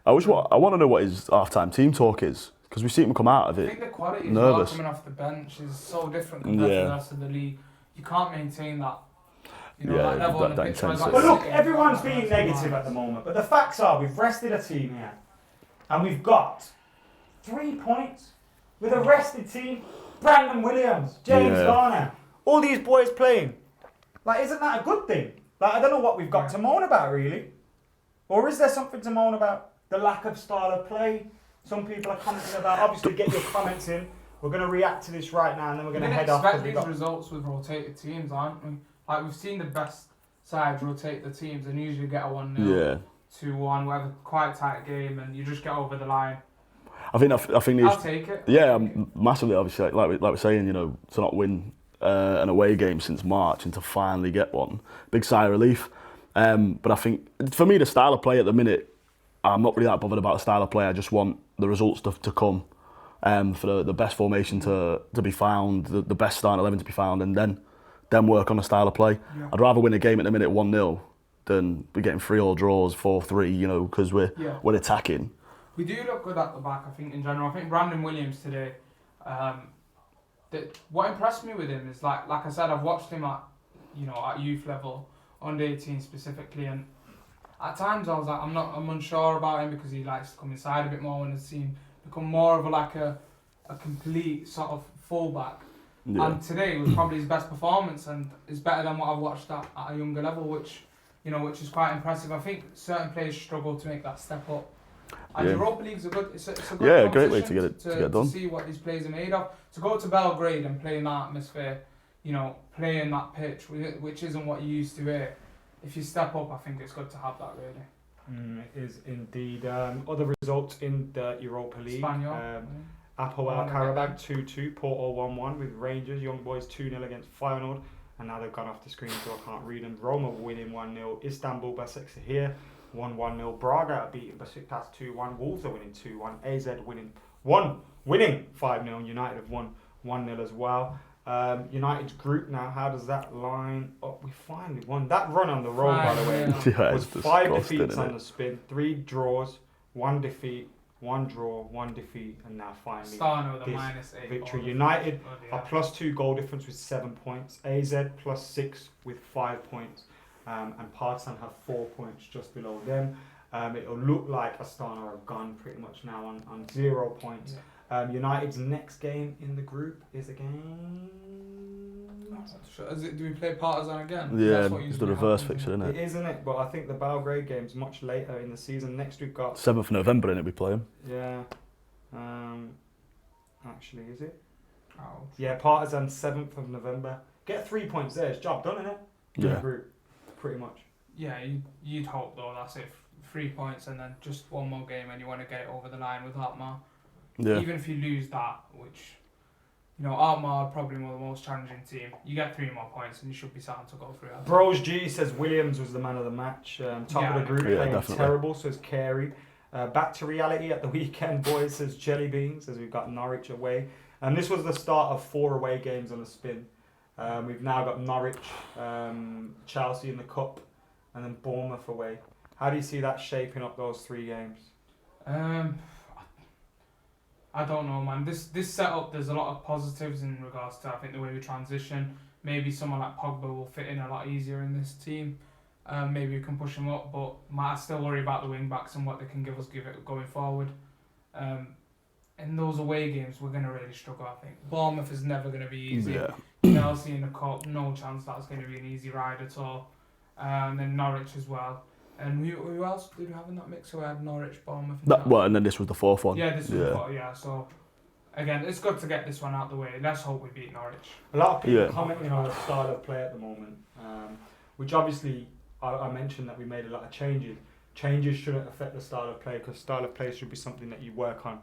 I want to know what his half-time team talk is, because we see him come out of it I think the quality nervous. as well coming off the bench is so different compared to the rest of the league. You can't maintain that, that level on the pitch. intensity. But look, everyone's being negative at the moment, but the facts are we've rested a team here, and we've got 3 points with a rested team. Brandon Williams, James Garner, all these boys playing. Like, isn't that a good thing? Like, I don't know what we've got to moan about, really. Or is there something to moan about? The lack of style of play? Some people are commenting about. Obviously, get your comments in. We're going to react to this right now, and then we're going to head off. We expect these results with rotated teams, aren't we? Like, we've seen the best sides rotate the teams and usually get a 1-0, 2-1, whatever, quite tight game, and you just get over the line. I think I'll take it. Yeah, massively. Obviously, like we're saying, to not win an away game since March and to finally get one, big sigh of relief. But I think for me, the style of play at the minute, I'm not really that bothered about the style of play. I just want the results to come, for the best formation to be found, the best starting 11 to be found, and then work on the style of play. Yeah. I'd rather win a game at the minute 1-0 than be getting 3-3 draws, 4-3. Because we're attacking. We do look good at the back, I think, in general. I think Brandon Williams today, what impressed me with him is, like I said, I've watched him at youth level, under 18 specifically, and at times I was like, I'm unsure about him because he likes to come inside a bit more when the team become more of a complete sort of fullback. Yeah. And today was probably his best performance, and is better than what I've watched at a younger level, which is quite impressive. I think certain players struggle to make that step up. And Europa League's a good a great way to get it done. To see what these players are made of. To go to Belgrade and play in that atmosphere, play in that pitch, which isn't what you used to here. If you step up, I think it's good to have that, really. It is indeed. Other results in the Europa League. Spaniel. Apoel Karabag 2-2, Porto 1-1 with Rangers. Young Boys 2-0 against Feyenoord. And now they've gone off the screen, so I can't read them. Roma winning 1-0. Istanbul Başakşehir 1-1-0. Braga are beating Besiktas 2-1. Wolves are winning 2-1. AZ winning 5-0. United have won 1-0 as well. United's group now, how does that line up? We finally won. That run on the road, by the way, was 5 defeats on the spin, 3 draws, 1 defeat, 1 draw, 1 defeat, and now finally this victory. United are +2 goal difference with 7 points. AZ +6 with 5 points. And Partizan have 4 points just below them. It'll look like Astana are gone pretty much now on 0 points. Yeah. United's next game in the group is again. Do we play Partizan again? Yeah, it's the reverse fixture, isn't it? It is, isn't it? But I think the Belgrade game's much later in the season. Next we've got 7th of November, innit? We play them. Yeah. Actually, is it? Oh. Yeah, Partizan 7th of November. Get 3 points there. It's job done, isn't it? Yeah. The group, pretty much. Yeah, you'd hope though. That's it. 3 points and then just one more game, and you want to get it over the line with Alkmaar. Yeah. Even if you lose that, which, Alkmaar are probably the most challenging team, you get 3 more points and you should be starting to go through it. Bros G says Williams was the man of the match. Top of the group, playing definitely. terrible, says Carey. Back to reality at the weekend, boys, says Jelly Beans, as we've got Norwich away. And this was the start of 4 away games on the spin. We've now got Norwich, Chelsea in the Cup, and then Bournemouth away. How do you see that shaping up those 3 games? I don't know, man. This setup, there's a lot of positives in regards to, I think, the way we transition. Maybe someone like Pogba will fit in a lot easier in this team. Maybe we can push him up, but I still worry about the wing backs and what they can give it going forward. In those away games, we're going to really struggle, I think. Bournemouth is never going to be easy. Yeah. Chelsea in the Cup, no chance that's going to be an easy ride at all. And then Norwich as well. And who else did we have in that mix? So we had Norwich, Bournemouth, and and then this was the 4th one. Yeah, this was the 4th, yeah. So again, it's good to get this one out the way. Let's hope we beat Norwich. A lot of people commenting on the style of play at the moment, which obviously I mentioned that we made a lot of changes. Changes shouldn't affect the style of play because style of play should be something that you work on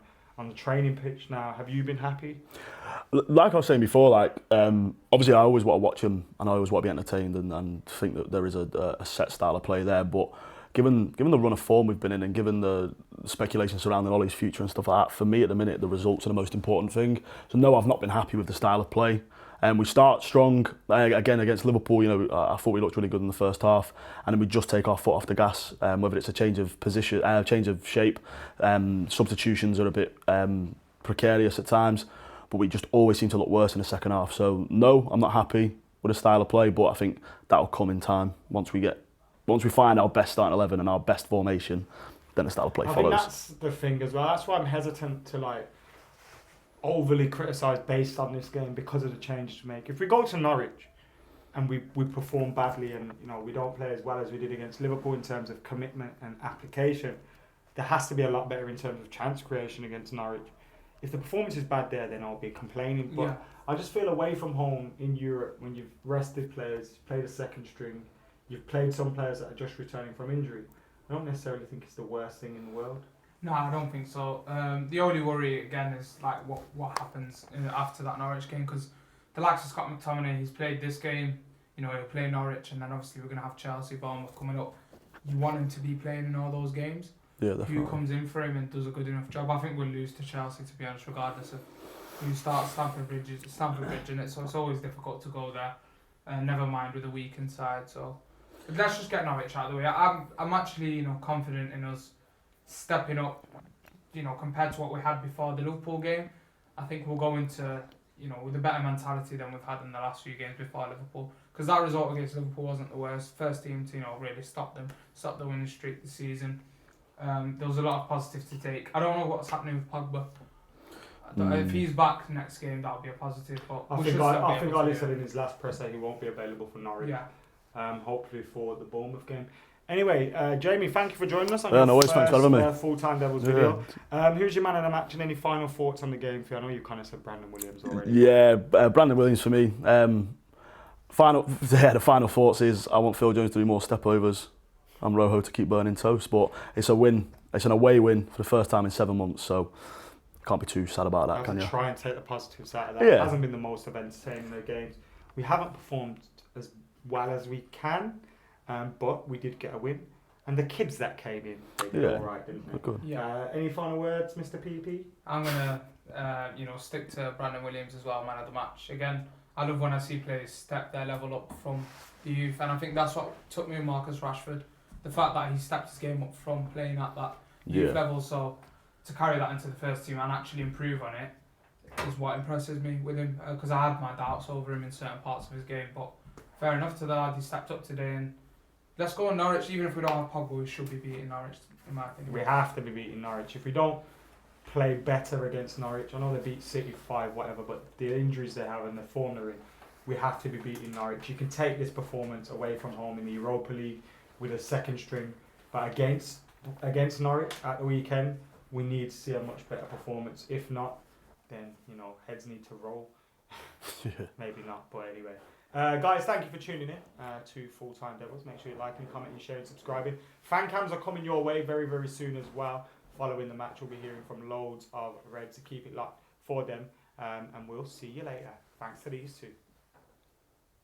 the training pitch. Now, have you been happy? Like I was saying before, obviously I always want to watch them and I always want to be entertained and think that there is a set style of play there. But given the run of form we've been in and given the speculation surrounding Ollie's future and stuff like that, for me at the minute the results are the most important thing. So no, I've not been happy with the style of play. We start strong again against Liverpool. I thought we looked really good in the first half, and then we just take our foot off the gas. Whether it's a change of position, change of shape, substitutions are a bit precarious at times, but we just always seem to look worse in the second half. So no, I'm not happy with the style of play, but I think that'll come in time once we find our best starting 11 and our best formation, then the style of play follows. I think that's the thing as well. That's why I'm hesitant to overly criticise based on this game because of the changes to make. If we go to Norwich and we perform badly and we don't play as well as we did against Liverpool in terms of commitment and application, there has to be a lot better in terms of chance creation against Norwich. If the performance is bad there, then I'll be complaining. But I just feel away from home in Europe, when you've rested players, you've played a second string, you've played some players that are just returning from injury, I don't necessarily think it's the worst thing in the world. No, I don't think so. The only worry again is what happens after that Norwich game, because the likes of Scott McTominay, he's played this game, he'll play Norwich, and then obviously we're going to have Chelsea, Bournemouth coming up. You want him to be playing in all those games. Yeah, definitely. Who comes in for him and does a good enough job. I think we'll lose to Chelsea, to be honest, regardless of who starts Stamford Bridge in it. So it's always difficult to go there. Never mind with a weakened side. So let's just get Norwich out of the way. I'm actually confident in us stepping up, compared to what we had before the Liverpool game. I think we'll go into, with a better mentality than we've had in the last few games before Liverpool. Because that result against Liverpool wasn't the worst. First team to, really stop the winning streak this season. There was a lot of positives to take. I don't know what's happening with Pogba. If he's back next game, that'll be a positive. But I think Ali said in his last presser he won't be available for Norwich. Yeah. Hopefully for the Bournemouth game. Anyway, Jamie, thank you for joining us on your first Full-Time Devils video. Who's your man of the match and any final thoughts on the game for you? I know you kind of said Brandon Williams already. Yeah, Brandon Williams for me. The final thoughts is I want Phil Jones to do more step-overs and Rojo to keep burning toast, but it's a win. It's an away win for the first time in 7 months, so can't be too sad about that, can you? Try and take the positives out of that. It hasn't been the most entertaining of games. We haven't performed as well as we can. But we did get a win, and the kids that came in, they did all right, didn't they? Good. Yeah. Any final words, Mr. PP? I'm gonna, stick to Brandon Williams as well, man of the match. Again, I love when I see players step their level up from the youth, and I think that's what took me with Marcus Rashford. The fact that he stepped his game up from playing at that youth level, so to carry that into the first team and actually improve on it is what impresses me with him. Because I had my doubts over him in certain parts of his game, but fair enough to that, he stepped up today and. Let's go on Norwich. Even if we don't have Pogba, we should be beating Norwich, in my opinion. We have to be beating Norwich. If we don't play better against Norwich, I know they beat City 5, whatever, but the injuries they have and the form they're in, we have to be beating Norwich. You can take this performance away from home in the Europa League with a second string, but against Norwich at the weekend, we need to see a much better performance. If not, then heads need to roll. Maybe not, but anyway. Guys, thank you for tuning in to Full-Time Devils. Make sure you like and comment and share and subscribing. Fancams are coming your way very, very soon as well. Following the match, we'll be hearing from loads of Reds to keep it locked for them. And we'll see you later. Thanks to these two.